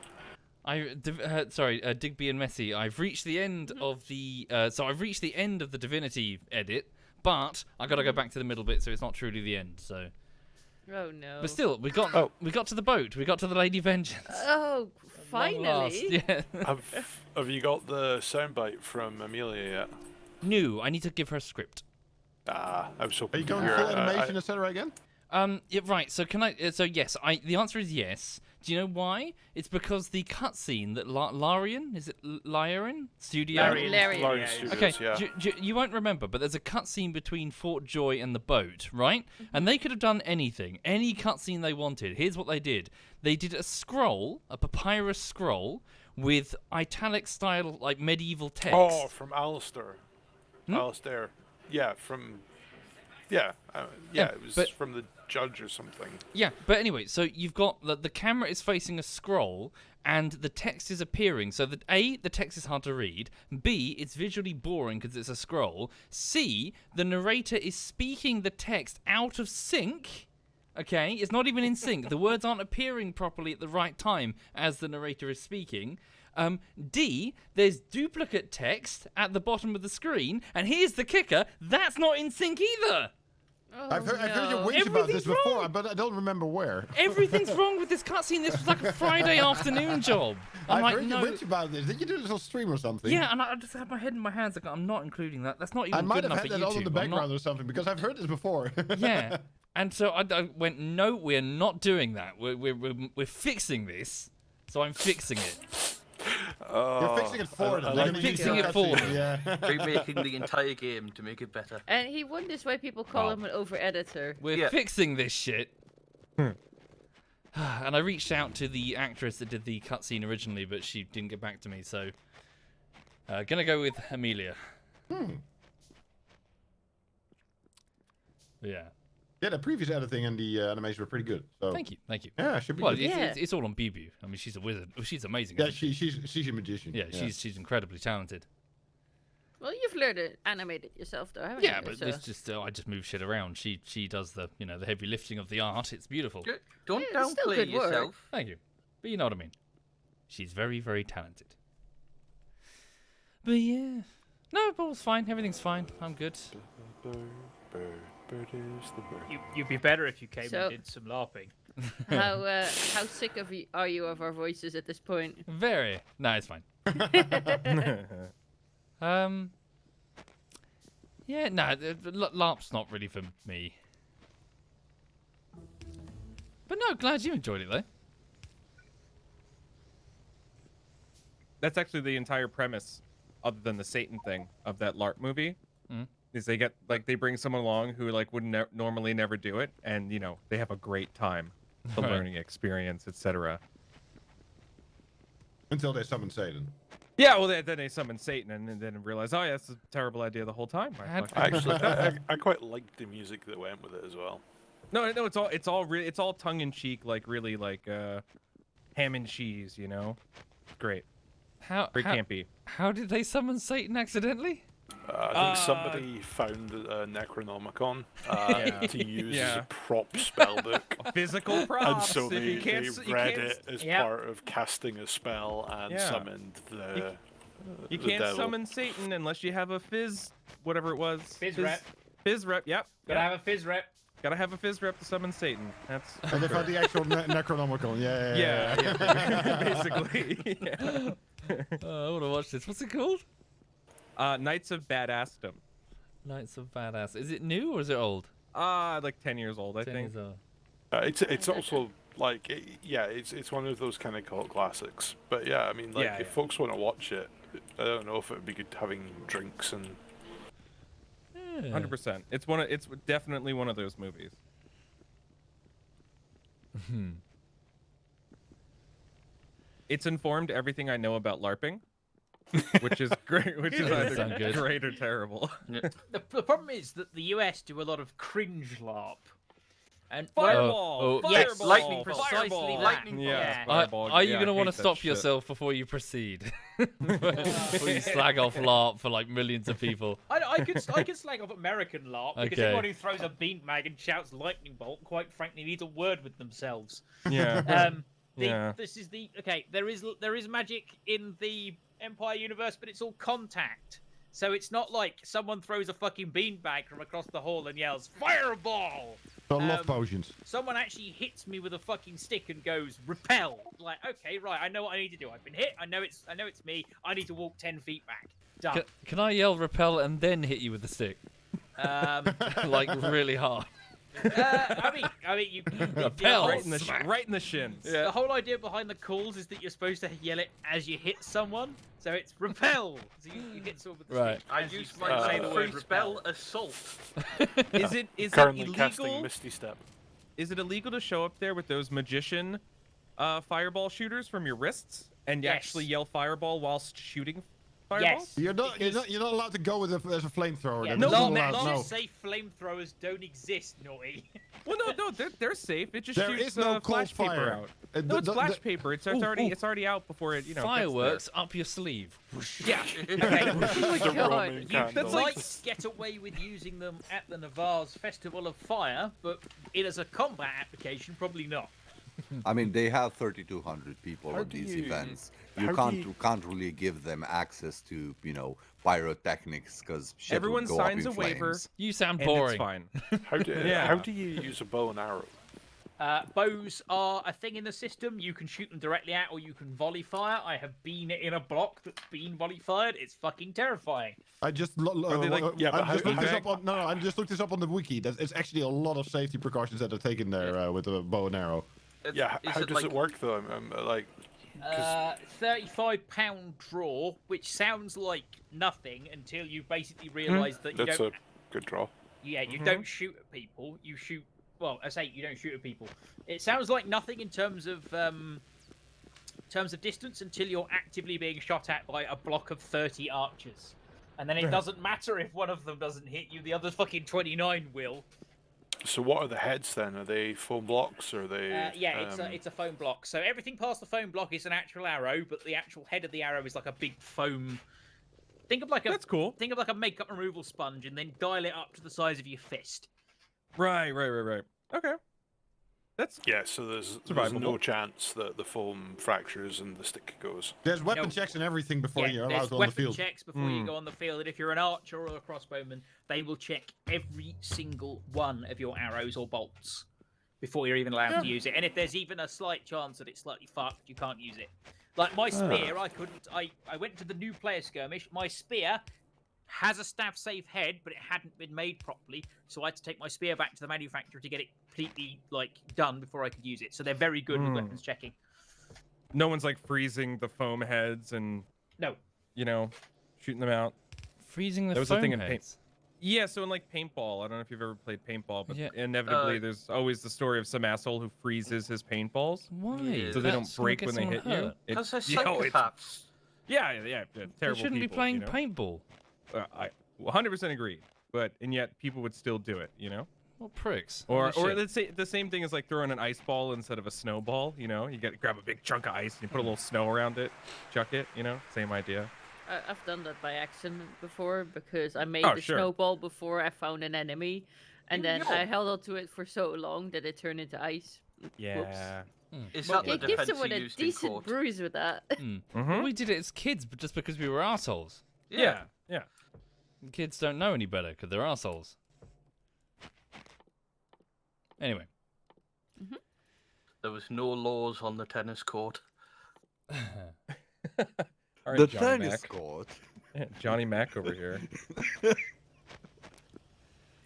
S2: Digby and Messi. I've reached the end of the. I've reached the end of the Divinity edit, but I got to go back to the middle bit, so it's not truly the end. So.
S3: Oh no.
S2: But still, we got to the boat. We got to the Lady Vengeance.
S3: Oh,
S2: Long last.
S3: finally.
S2: Yeah.
S1: Have you got the soundbite from Amelia yet?
S2: No, I need to give her a script.
S1: I was
S6: Are
S1: hoping
S6: you going
S1: to hear
S6: full
S1: it.
S6: animation, etc. again?
S2: Yeah, right. So can I? So yes, the answer is yes. Do you know why? It's because the cutscene that Larian, is it Larian Studio?
S3: Larian.
S1: Larian
S3: Yeah,
S1: Studios,
S2: Okay,
S1: yeah.
S2: you won't remember, but there's a cutscene between Fort Joy and the boat, right? And they could have done anything, any cutscene they wanted. Here's what they did: they did a scroll, a papyrus scroll, with italic style, like medieval text.
S1: Oh, from Alistair. Alistair. yeah, it was from the judge or something.
S2: Yeah, but anyway, so you've got the camera is facing a scroll, and the text is appearing. So that A, the text is hard to read. B, it's visually boring because it's a scroll. C, the narrator is speaking the text out of sync. Okay, it's not even in sync. The words aren't appearing properly at the right time as the narrator is speaking. D, there's duplicate text at the bottom of the screen, and here's the kicker: that's not in sync either.
S3: Oh,
S6: I've heard you whinge about this
S2: Everything's
S6: before,
S2: wrong.
S6: but I don't remember where.
S2: Everything's wrong with this cutscene. This was like a Friday afternoon job. I'm
S6: I've
S2: like,
S6: heard
S2: no.
S6: you whinge about this. Did you do this on stream or something?
S2: Yeah, and I just had my head in my hands. Like, I'm not including that. That's not even
S6: I might
S2: good
S6: have
S2: enough
S6: had
S2: for
S6: that on
S2: YouTube.
S6: in the
S2: I'm
S6: background
S2: not-
S6: or something because I've heard this before.
S2: Yeah, and so I went, no, we're not doing that. We're fixing this. So I'm fixing it.
S6: You're fixing it for them.
S2: I'm fixing it for them.
S6: Yeah.
S8: Remaking the entire game to make it better.
S3: And he wonders why people call him an over-editor.
S2: We're fixing this shit. And I reached out to the actress that did the cutscene originally, but she didn't get back to me. So, gonna go with Amelia. Yeah.
S6: Yeah, the previous editing and the animation were pretty good. So.
S2: Thank you.
S6: Yeah, should be
S2: Well,
S6: good.
S2: it's all on BB. I mean, she's a wizard. Oh, she's amazing.
S6: Yeah,
S2: isn't she?
S6: she's a magician.
S2: Yeah, she's incredibly talented.
S3: Well, you've learned to animate it yourself, though, haven't
S2: Yeah,
S3: you?
S2: but
S3: So-
S2: it's just I just move shit around. She does the the heavy lifting of the art. It's beautiful.
S8: Don't
S3: Yeah, it's still
S8: downplay
S3: good work.
S8: yourself.
S2: Thank you. But you know what I mean. She's very, very talented. But yeah. No, but it's fine. Everything's fine. I'm good.
S4: You'd be better if you came
S3: So-
S4: and did some LARPing.
S3: How sick are you of our voices at this point?
S2: Very. No, it's fine. Yeah, no, LARP's not really for me. But no, glad you enjoyed it though.
S5: That's actually the entire premise, other than the Satan thing of that LARP movie. Is they get they bring someone along who would normally never do it, and they have a great time, the learning experience, etc.
S6: Until they summon Satan.
S5: Yeah, well, then they summon Satan and then realize, oh yeah, that's a terrible idea the whole time.
S1: Actually, I quite liked the music that went with it as well.
S5: No, it's all tongue in cheek, really ham and cheese, Great. Very campy.
S2: How did they summon Satan accidentally?
S1: I think somebody found a Necronomicon to use as a prop spellbook.
S5: Physical props.
S1: And so they read
S5: can't,
S1: it as part of casting a spell and summoned the
S5: You
S1: the
S5: can't
S1: devil.
S5: summon Satan unless you have a fizz, whatever it was.
S4: Fizz rep.
S5: Fizz rep, yep.
S4: Gotta have a fizz rep.
S5: Gotta have a fizz rep to summon Satan. That's.
S6: And they found the actual Necronomicon.
S5: Yeah. Basically. Yeah.
S2: I want to watch this. What's it called?
S5: Knights of Badassdom.
S2: Knights of Badass. Is it new or is it old?
S5: Like 10 years old, I
S2: 10
S5: think.
S2: years old.
S1: It's also it's one of those kind of cult classics. But yeah, I mean, if folks want to watch it, I don't know if it would be good having drinks and.
S5: 100%. It's definitely one of those movies. It's informed everything I know about LARPing, which is great. Which is either great or terrible.
S4: The problem is that the US do a lot of cringe LARP. And
S5: Fireball!
S4: Yes,
S5: Fireball!
S4: lightning, precisely
S5: Fireball!
S4: that.
S8: Lightning
S5: Yeah.
S8: bolt.
S5: Fireball,
S2: Are you
S5: yeah,
S2: going to
S5: I
S2: want to
S5: hate that
S2: stop
S5: shit.
S2: yourself before you proceed? Before you slag off LARP for like millions of people.
S4: I could slag off American LARP because
S2: Okay.
S4: anyone who throws a beanbag and shouts lightning bolt, quite frankly, needs a word with themselves.
S5: Yeah.
S4: This is there is magic in the Empire universe, but it's all contact. So it's not like someone throws a fucking beanbag from across the hall and yells fireball.
S6: So love potions.
S4: Someone actually hits me with a fucking stick and goes repel. Like, okay, right, I know what I need to do. I've been hit. I know it's me. I need to walk 10 feet back. Done.
S2: Can I yell repel and then hit you with the stick? Like really hard.
S4: I mean, you
S2: Repel.
S5: Right in the shins.
S2: Yeah.
S4: The whole idea behind the calls is that you're supposed to yell it as you hit someone. So it's repel. So you hit someone with the
S2: Right.
S4: stick.
S8: I
S4: as you
S8: used
S4: say
S8: my
S4: the
S8: free
S4: word
S8: spell
S4: repel.
S8: assault.
S5: Is it
S1: Currently
S5: illegal?
S1: casting Misty Step.
S5: Is it illegal to show up there with those magician fireball shooters from your wrists and
S4: Yes.
S5: actually yell fireball whilst shooting
S4: Yes.
S6: You're not allowed to go with it as a flamethrower.
S4: Yeah,
S6: That's not allowed.
S4: LARPs
S6: No.
S4: say flamethrowers don't exist, naughty.
S5: Well, no, they're safe. It just
S6: There
S5: shoots
S6: is no
S5: flash
S6: cold
S5: paper
S6: fire.
S5: out. No, it's flash paper. It's already out before it.
S2: Fireworks up your sleeve.
S4: Yeah.
S3: Oh my god.
S1: Roman
S4: You
S1: candle.
S4: might get away with using them at the Navarre's Festival of Fire, but it as a combat application, probably not.
S7: I mean, they have 3,200 people
S1: How
S7: on
S1: do
S7: these
S1: you-
S7: events.
S1: how
S7: You
S1: do
S7: can't really give them access to pyrotechnics because shit
S5: Everyone
S7: would go
S5: signs
S7: up in
S5: a waiver.
S7: flames.
S2: You sound
S5: And
S2: boring.
S5: it's fine.
S1: How do
S5: Yeah.
S1: how do you use a bow and arrow?
S4: Bows are a thing in the system. You can shoot them directly at, or you can volley fire. I have been in a block that's been volley fired. It's fucking terrifying.
S6: I just
S5: they like-
S1: yeah, but
S6: I just
S1: how-
S6: looked this
S1: how-
S6: up on I just looked this up on the wiki. It's actually a lot of safety precautions that are taken there with the bow and arrow.
S1: Yeah,
S8: Is
S1: how
S8: it
S1: does
S8: like-
S1: it work though? I'm like,
S4: 35-pound draw, which sounds like nothing until you basically realise that you
S1: that's
S4: don't.
S1: a good draw.
S4: Yeah, you don't shoot at people. You shoot. Well, I say you don't shoot at people. It sounds like nothing in terms of distance until you're actively being shot at by a block of 30 archers, and then it doesn't matter if one of them doesn't hit you; the other fucking 29 will.
S1: So what are the heads then? Are they foam blocks? Or are they?
S4: Yeah, it's a foam block. So everything past the foam block is an actual arrow, but the actual head of the arrow is like a big foam. Think of like a
S5: That's cool.
S4: Think of like a makeup removal sponge, and then dial it up to the size of your fist.
S5: Right. Okay. That's
S1: Yeah, so there's
S5: Survivable.
S1: no chance that the foam fractures and the stick goes.
S6: There's weapon
S4: No.
S6: checks and everything before you're allowed
S4: there's
S6: on the
S4: weapon
S6: field.
S4: checks before you go on the field, and if you're an archer or a crossbowman, they will check every single one of your arrows or bolts before you're even allowed to use it. And if there's even a slight chance that it's slightly fucked, you can't use it. Like my spear, I couldn't. I went to the new player skirmish. My spear has a staff safe head, but it hadn't been made properly, so I had to take my spear back to the manufacturer to get it completely done before I could use it. So they're very good with weapons checking.
S5: no one's like freezing the foam heads and
S4: No.
S5: shooting them out.
S2: Freezing the
S5: That was the
S2: foam
S5: thing in paint.
S2: heads.
S5: Yeah, so in like paintball, I don't know if you've ever played paintball, but
S2: Yeah.
S5: inevitably there's always the story of some asshole who freezes his paintballs
S2: Why?
S8: Yeah.
S5: so they don't
S2: That's gonna
S5: break
S2: get
S5: when they
S2: someone
S5: hit you.
S2: hurt.
S8: Because they're
S5: Yeah, it's-
S8: psychopaths.
S5: yeah,
S2: They
S5: terrible
S2: shouldn't be
S5: people,
S2: playing paintball.
S5: I 100% agree, and yet people would still do it,
S2: What pricks?
S5: Or
S2: Holy shit.
S5: let's say the same thing as like throwing an ice ball instead of a snowball. You grab a big chunk of ice and you put a little snow around it, chuck it. Same idea.
S3: I've done that by accident before because I made
S5: Oh,
S3: the
S5: sure.
S3: snowball before I found an enemy, and then
S5: Yeah.
S3: I held on to it for so long that it turned into ice.
S5: Yeah.
S8: Is
S3: Well,
S8: that the
S3: it gives
S8: defense
S3: someone
S8: you
S3: a
S8: used in
S3: decent
S8: court?
S3: bruise with that.
S5: Mm-hmm.
S2: We did it as kids, but just because we were assholes.
S5: Yeah.
S2: Kids don't know any better because they're assholes. Anyway.
S8: There was no laws on the tennis court.
S5: All right,
S7: The
S5: Johnny
S7: tennis
S5: Mac.
S7: court.
S5: Yeah, Johnny Mac over here.
S8: It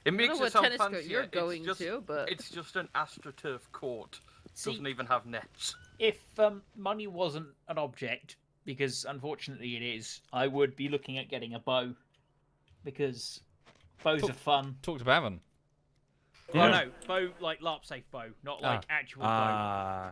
S3: I
S8: makes
S3: don't know
S8: it
S3: what
S8: sound
S3: tennis court
S8: fancier.
S3: you're
S8: It's
S3: going
S8: just-
S3: to, but
S8: It's just an astroturf court.
S4: See,
S8: Doesn't even have nets.
S4: if money wasn't an object, because unfortunately it is, I would be looking at getting a bow, because bows are fun.
S2: Talk to Bavin.
S4: Well, no, bow like LARP safe bow, not like actual bow.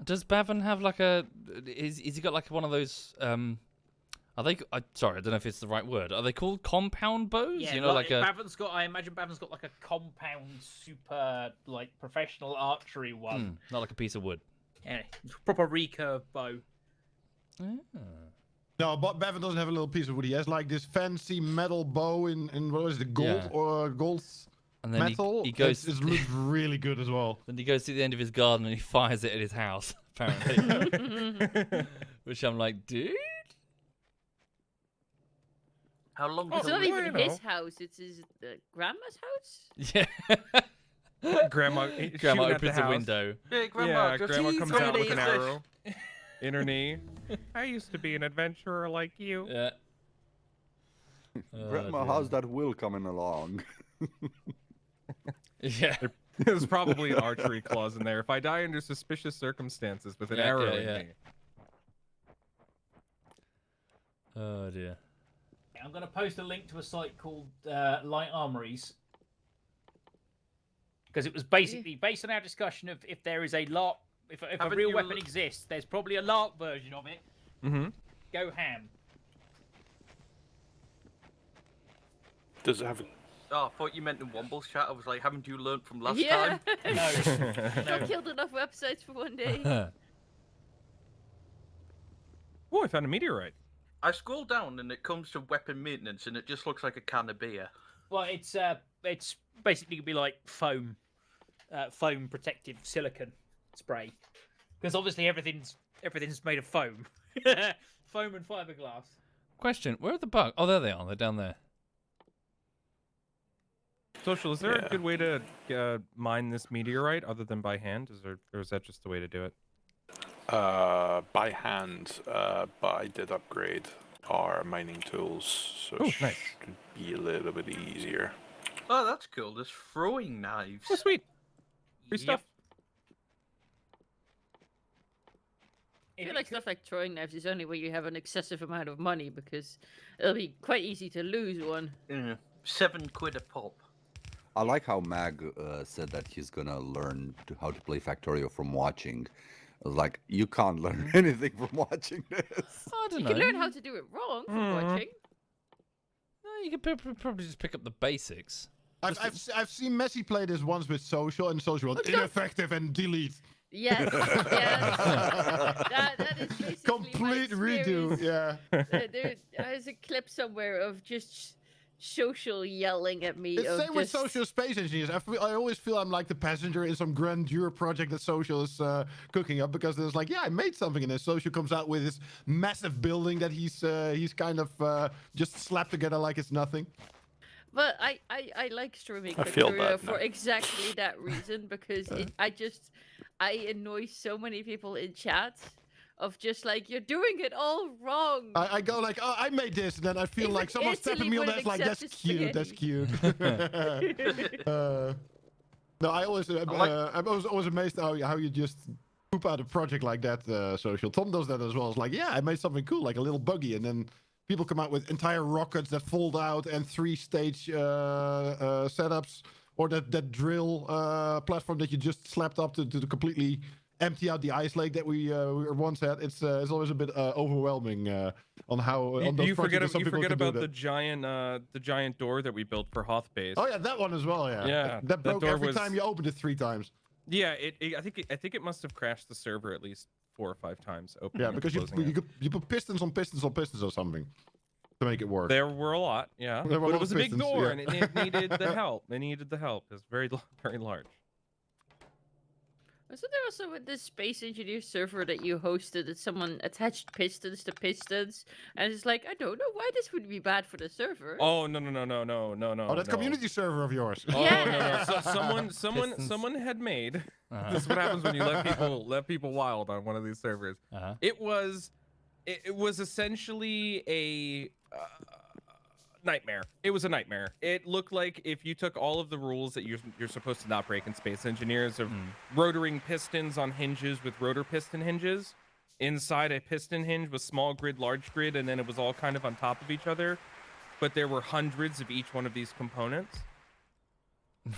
S2: Does Bavin have like a? Is he got like one of those? Are they? Sorry, I don't know if it's the right word. Are they called compound bows?
S4: Yeah,
S2: You know, like a.
S4: Bavin's got. I imagine Bavin's got like a compound, super professional archery one.
S2: Not like a piece of wood.
S4: Yeah, proper recurve bow.
S6: No, but Bevan doesn't have a little piece of wood. He has like this fancy metal bow in what is it, gold
S2: Yeah.
S6: or gold
S2: And then
S6: metal.
S2: he goes.
S6: It looks really good as well.
S2: Then he goes to the end of his garden and he fires it at his house. Apparently, which I'm like, dude.
S8: How long
S3: it's
S8: till
S3: not
S8: we-
S3: even his house. It's his grandma's house.
S2: Yeah.
S5: Grandma
S2: Grandma
S5: shooting at
S2: opens
S5: the
S2: a
S5: house.
S2: window.
S8: Hey, Grandma,
S5: Yeah,
S8: just
S5: Grandma
S8: eat
S5: comes
S8: some
S5: out
S8: of
S5: with an
S8: these.
S5: arrow in her knee. I used to be an adventurer like you.
S2: Yeah.
S7: Grandma,
S2: dear.
S7: how's that will coming along?
S2: Yeah.
S5: There's probably an archery clause in there. If I die under suspicious circumstances with an
S2: Yeah,
S5: arrow
S2: yeah,
S5: in
S2: yeah.
S5: me.
S2: Oh dear.
S4: I'm going to post a link to a site called Light Armories. Because it was basically based on our discussion of if there is a LARP, if a
S8: Haven't
S4: real
S8: you
S4: weapon exists, there's probably a LARP version of it.
S5: Mm-hmm.
S4: Go ham.
S1: Does it have a...
S8: Oh, I thought you meant in Womble's chat. I was like, haven't you learnt from last
S3: Yeah.
S8: time?
S3: Not killed enough websites for one day.
S5: Oh, I found a meteorite.
S8: I scroll down and it comes to weapon maintenance and it just looks like a can of beer.
S4: Well, it's basically gonna be like foam protective silicon spray, because obviously everything's made of foam, foam and fiberglass.
S2: Question: where are the bugs? Oh, there they are. They're down there.
S5: Social, is there a good way to mine this meteorite other than by hand? Or is that just the way to do it?
S1: By hand, but I did upgrade our mining tools, so it
S5: nice.
S1: should be a little bit easier.
S8: Oh, that's cool. There's throwing knives.
S5: Oh, sweet. Free stuff.
S3: I feel like stuff like throwing knives is only where you have an excessive amount of money, because it'll be quite easy to lose one.
S8: Yeah. £7 a pop.
S7: I like how Mag said that he's gonna learn how to play Factorio from watching. I was like, you can't learn anything from watching this.
S2: I don't
S3: You
S2: know.
S3: can learn how to do it wrong from watching.
S2: No, you could probably just pick up the basics.
S6: I've seen Messi play this once with Social, and Social was ineffective and delete.
S3: Yes, yes. that is basically
S6: Complete
S3: my
S6: redo.
S3: experience.
S6: Yeah.
S3: There's a clip somewhere of just Social yelling at me.
S6: It's same with Social Space Engineers. I always feel I'm like the passenger in some grandeur project that Social is cooking up, because there's like, yeah, I made something, and then Social comes out with this massive building that he's kind of just slapped together like it's nothing.
S3: But I like streaming
S1: I feel
S3: Factorio
S1: that
S3: for
S1: now.
S3: exactly that reason, because I annoy so many people in chat of just like, you're doing it all wrong.
S6: I go like, oh, I made this, and then I feel
S3: Even
S6: like someone's
S3: Italy
S6: tapping me on
S3: wouldn't
S6: that, like, that's
S3: accept
S6: cute, that's cute. No, I always, I'm always amazed how you just poop out a project like that, Social. Tom does that as well. It's like, yeah, I made something cool, like a little buggy, and then people come out with entire rockets that fold out and 3-stage setups, or that drill platform that you just slapped up to completely empty out the ice lake that we once had. It's always a bit overwhelming on how on those
S5: you forget
S6: projects that some people can do
S5: about
S6: that.
S5: the giant door that we built for Hoth Base.
S6: Oh yeah, that one as well. Yeah.
S5: Yeah,
S6: That broke
S5: door
S6: every
S5: was-
S6: time you opened it 3 times.
S5: Yeah, I think it must have crashed the server at least 4 or 5 times. Opening
S6: Yeah,
S5: and
S6: because
S5: closing it.
S6: you put pistons on pistons on pistons or something to make it work.
S5: There were a lot, yeah.
S6: There were a
S5: But
S6: lot
S5: it was
S6: of
S5: a big
S6: pistons,
S5: door,
S6: yeah.
S5: and it needed the help. It needed the help. It was very large.
S3: Wasn't there also with this Space Engineer server that you hosted that someone attached pistons to pistons? And it's like, I don't know why this would be bad for the server.
S5: Oh no!
S6: Oh, that community server of yours.
S5: Oh
S3: Yeah.
S5: no! So, someone had made. This is what happens when you let people wild on one of these servers. It was essentially a nightmare. It was a nightmare. It looked like if you took all of the rules that you're supposed to not break in Space Engineers of rotoring pistons on hinges with rotor piston hinges, inside a piston hinge with small grid, large grid, and then it was all kind of on top of each other, but there were hundreds of each one of these components.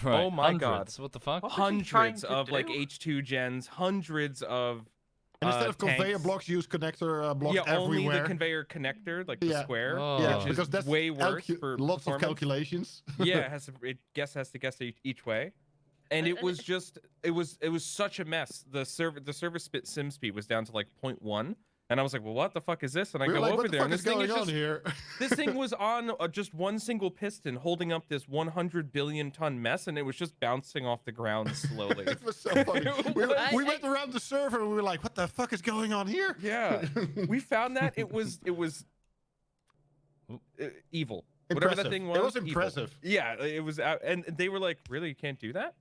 S2: Right.
S5: Oh my
S2: Hundreds.
S5: god!
S2: What the fuck?
S5: Hundreds
S8: to
S5: of like
S8: do?
S5: H2 gens, hundreds of.
S6: And instead of conveyor
S5: tanks.
S6: blocks, use connector blocks
S5: Yeah, only
S6: everywhere.
S5: the conveyor connector, like the
S6: Yeah.
S5: square.
S2: Oh.
S6: Yeah,
S5: which is
S6: because that's
S5: way worse for
S6: lots of
S5: performance.
S6: calculations.
S5: Yeah, it has to guess each way, and it was just it was such a mess. The server sim speed was down to like 0.1, and I was like, well, what the fuck is this? And I
S6: We were
S5: go
S6: like,
S5: over
S6: what the
S5: there, and
S6: fuck
S5: this
S6: is
S5: thing
S6: going
S5: is
S6: on
S5: just
S6: here?
S5: this thing was on just one single piston holding up this 100 billion ton mess, and it was just bouncing off the ground slowly.
S6: It was so funny. We went around the server and we were like, what the fuck is going on here?
S5: Yeah, we found that it was evil. Whatever that
S6: Impressive.
S5: thing was.
S6: It was
S5: evil.
S6: impressive.
S5: Yeah, it was, and they were like, "Really, you can't do that?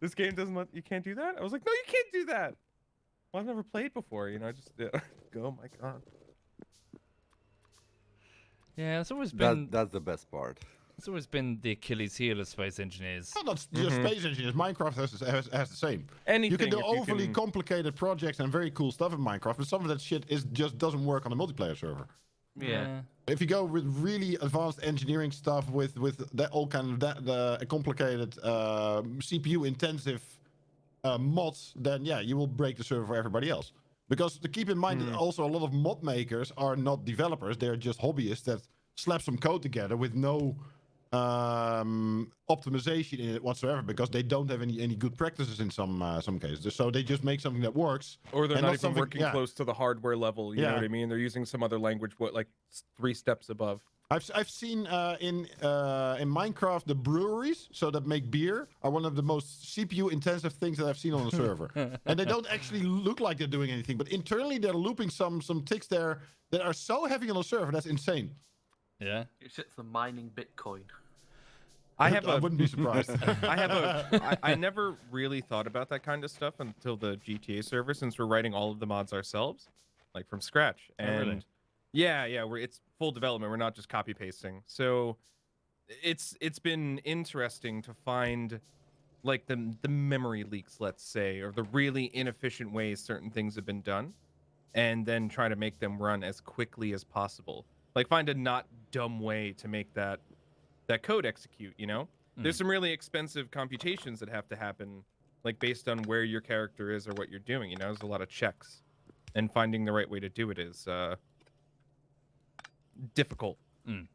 S5: This game doesn't let you can't do that." I was like, "No, you can't do that." Well, I've never played before, you know. Just go, my god.
S2: Yeah, it's always been
S7: That's the best part.
S2: it's always been the Achilles heel of Space Engineers.
S6: Well, not just Space Engineers. Minecraft has the same.
S5: Anything
S6: You can do
S5: if you
S6: overly
S5: can-
S6: complicated projects and very cool stuff in Minecraft, but some of that shit just doesn't work on a multiplayer server.
S2: Yeah.
S6: If you go with really advanced engineering stuff with that all kind of the complicated CPU intensive mods, then yeah, you will break the server for everybody else. Because to keep in mind that also a lot of mod makers are not developers; they're just hobbyists that slap some code together with no optimization in it whatsoever, because they don't have any good practices in some cases. So they just make something that works,
S5: or they're
S6: and
S5: not even
S6: something-
S5: working close to the hardware level. You know what I mean? They're using some other language, like 3 steps above.
S6: I've seen in Minecraft the breweries, so that make beer, are one of the most CPU intensive things that I've seen on a server. And they don't actually look like they're doing anything, but internally they're looping some ticks there that are so heavy on a server that's insane.
S2: Yeah.
S8: It's the mining Bitcoin.
S6: I wouldn't be surprised.
S5: I never really thought about that kind of stuff until the GTA server, since we're writing all of the mods ourselves, like from scratch. And
S2: really?
S5: yeah, it's full development. We're not just copy pasting. So it's been interesting to find like the memory leaks, let's say, or the really inefficient ways certain things have been done, and then try to make them run as quickly as possible. Like find a not dumb way to make that code execute, you know? There's some really expensive computations that have to happen, like based on where your character is or what you're doing, you know? There's a lot of checks, and finding the right way to do it is difficult.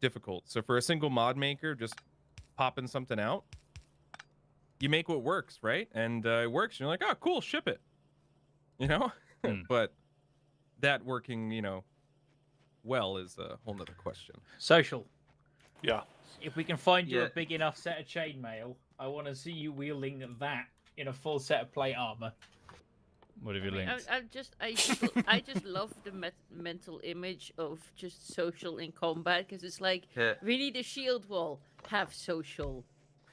S5: Difficult. So for a single mod maker, just popping something out, you make what works, right? And it works, and you're like, oh, cool, ship it. You know? But that working, you know, well is a whole nother question.
S4: Social.
S1: Yeah.
S4: If we can find you a big enough set of chainmail, I want to see you wielding that in a full set of plate armor.
S2: What have you linked?
S3: I just love the mental image of just social in combat, because it's like, we need a shield wall, have social.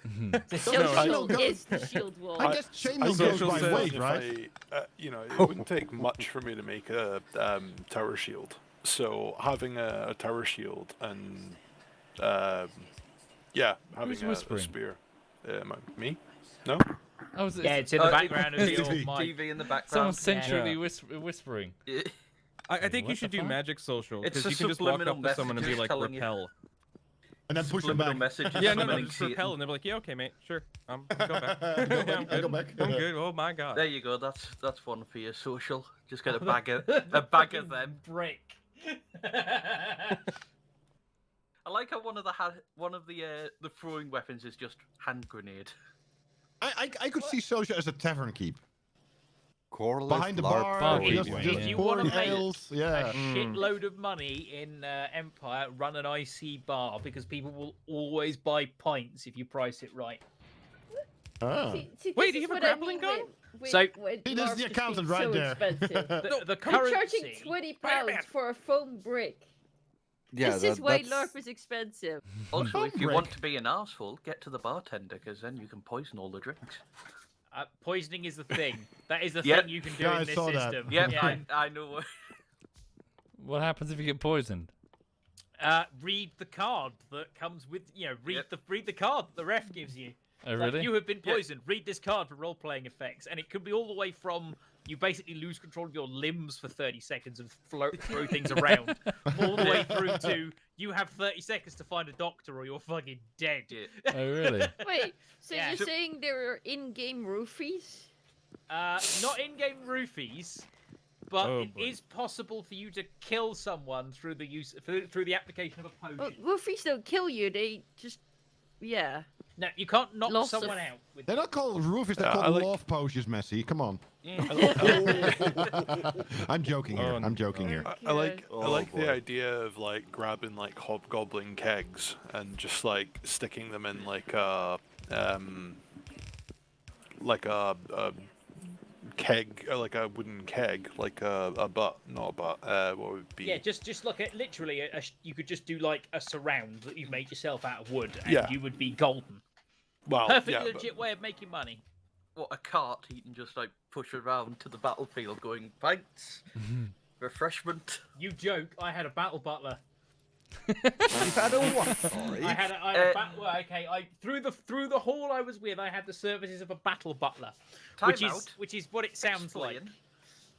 S3: The social is the shield wall.
S6: I guess chainmail goes by weight, right?
S1: You know, it wouldn't take much for me to make a tower shield. So having a tower shield and having a spear. Me? No?
S2: Oh,
S4: it's in the background of the old mic.
S8: TV in the background.
S2: Someone's sensually whispering.
S5: I think you should do magic social, because
S8: It's
S5: you can just walk
S8: subliminal
S5: up to someone and be
S8: messages
S5: like,
S8: telling you.
S5: repel.
S6: And then push them back.
S8: Messages
S5: Yeah, no,
S8: summoning
S5: just
S8: Satan.
S5: repel, and they'll be like, yeah, okay, mate, sure. Go back.
S6: Go back.
S5: I'm good. Oh my god.
S8: There you go. That's one for your social. Just get a bag of them.
S4: Brick.
S8: I like how one of the throwing weapons is just hand grenade.
S6: I could see social as a tavern keep.
S7: Corliss,
S6: Behind the
S7: LARP,
S6: bar,
S2: keep,
S6: just
S2: yeah.
S4: If you want
S6: pouring
S4: to make
S6: ales,
S4: a shitload of money in Empire, run an IC bar, because people will always buy pints if you price it right.
S3: See,
S5: Wait,
S3: this
S5: do you
S3: is
S5: have a
S3: what
S5: grappling
S3: I
S5: gun?
S3: mean with
S4: So-
S6: See, this is the
S3: LARP
S6: accountant
S3: being
S6: right
S3: so
S6: there.
S3: expensive.
S4: The
S3: I'm
S4: currency.
S3: charging £20 for a foam brick.
S7: Yeah,
S3: This is why
S7: that's-
S3: LARP is expensive.
S8: Also, if you
S6: break.
S8: want to be an arsehole, get to the bartender, because then you can poison all the drinks.
S4: Poisoning is the thing. That is the
S8: Yep.
S4: thing you can do
S6: Yeah, I
S4: in this
S6: saw that.
S4: system.
S8: Yeah, I know.
S2: What happens if you get poisoned?
S4: Read the card that comes with, read the card that the ref gives you.
S2: Oh,
S4: Like,
S2: really?
S4: you have been poisoned. Read this card for role-playing effects, and it could be all the way from you basically lose control of your limbs for 30 seconds and throw things around, all the way through to you have 30 seconds to find a doctor or you're fucking dead.
S2: Oh, really?
S3: Wait, so
S4: Yeah.
S3: you're saying there are in-game roofies?
S4: Not in-game roofies, but
S5: Oh,
S4: it
S5: boy.
S4: is possible for you to kill someone through the application of a potion.
S3: Well, roofies don't kill you, they just... Yeah.
S4: No, you can't knock
S3: Lots of-
S4: someone out with
S6: They're not called roofies, they're
S1: Yeah,
S6: called
S1: I like-
S6: love potions, Messi. Come on. I'm joking here.
S5: Oh,
S6: I'm joking here.
S1: I like
S7: Oh,
S1: the
S7: boy.
S1: idea of like grabbing like hobgoblin kegs and just like sticking them in like a keg, like a wooden keg, like a butt, not a butt. What would it be?
S4: Yeah, just look at literally. You could just do like a surround that you've made yourself out of wood, and
S1: Yeah.
S4: you would be golden.
S1: well,
S4: Perfectly
S1: yeah, but-
S4: legit way of making money.
S8: What, a cart you can just like push around to the battlefield going, pints, refreshment.
S4: You joke. I had a battle butler.
S7: You've had a what? Sorry.
S4: I had a battle. Okay, through the hall I was with, I had the services of a battle butler, which is what it sounds like.
S8: Explain.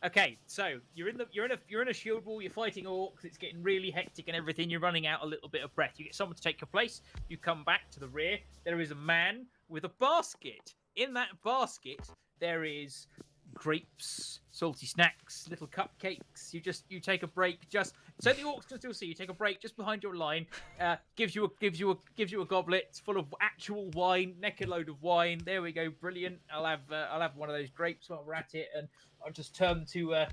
S4: Okay, so you're in a shield wall. You're fighting orcs. It's getting really hectic and everything. You're running out a little bit of breath. You get someone to take your place. You come back to the rear. There is a man with a basket. In that basket, there is grapes, salty snacks, little cupcakes. You take a break just so the orcs can still see you. Take a break just behind your line. Gives you a goblet. It's full of actual wine. Neck a load of wine. There we go. Brilliant. I'll have one of those grapes while we're at it, and I'll just turn to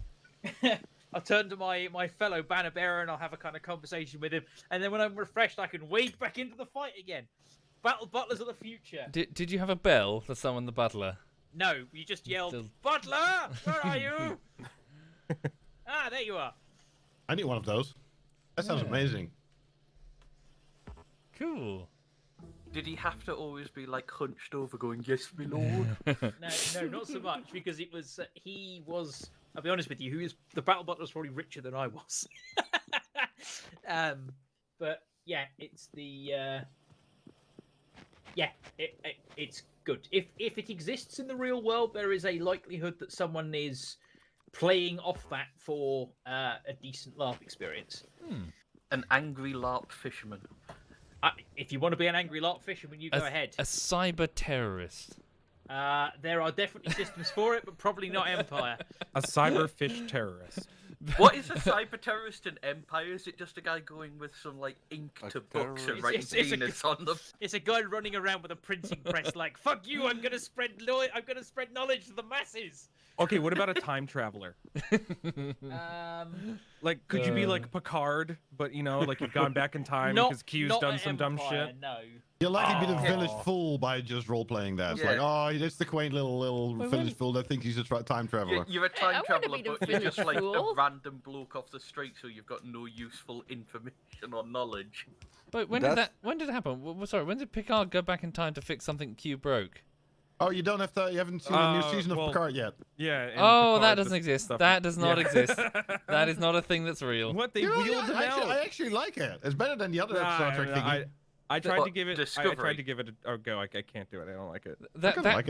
S4: I'll turn to my fellow banner bearer, and I'll have a kind of conversation with him. And then when I'm refreshed, I can wade back into the fight again. Butlers of the future.
S2: Did you have a bell to summon the butler?
S4: No, you just yelled, Butler, where are you? There you are.
S6: I need one of those. That sounds amazing.
S2: Cool.
S8: Did he have to always be like hunched over going, yes, my lord?
S4: No, not so much, because it was, he was, I'll be honest with you, the battle butler was probably richer than I was. But yeah, it's the, it's good. If it exists in the real world, there is a likelihood that someone is playing off that for a decent LARP experience.
S8: An angry LARP fisherman.
S4: If you want to be an angry LARP fisherman, you go ahead.
S2: A cyber terrorist.
S4: There are definitely systems for it, but probably not Empire.
S5: A cyber fish terrorist.
S8: What is a cyber terrorist in Empire? Is it just a guy going with some like ink to books and writing penis on them?
S4: It's a guy running around with a printing press, like "Fuck you! I'm gonna spread knowledge to the masses."
S5: Okay, what about a time traveler? Like, could you be like Picard, but you know, like you've gone back in time because Q's done some dumb shit?
S4: No.
S6: You'll likely be the village fool by just role-playing that. It's like, oh, it's the quaint little village fool that thinks he's a time traveler.
S8: You're a time traveler, but you're just like
S3: fool.
S8: a random bloke off the street, so you've got no useful information or knowledge.
S2: But when did it happen? Sorry, when did Picard go back in time to fix something Q broke?
S6: Oh, you haven't seen the new season of Picard yet.
S5: Yeah.
S2: Oh, that doesn't exist. That does not exist. That is not a thing that's real.
S5: What they wheeled him out.
S6: I actually like it. It's better than the other Star Trek thingy.
S5: I tried to give it.
S8: Discovery.
S5: I tried to give it a go. I can't do it. I don't like it.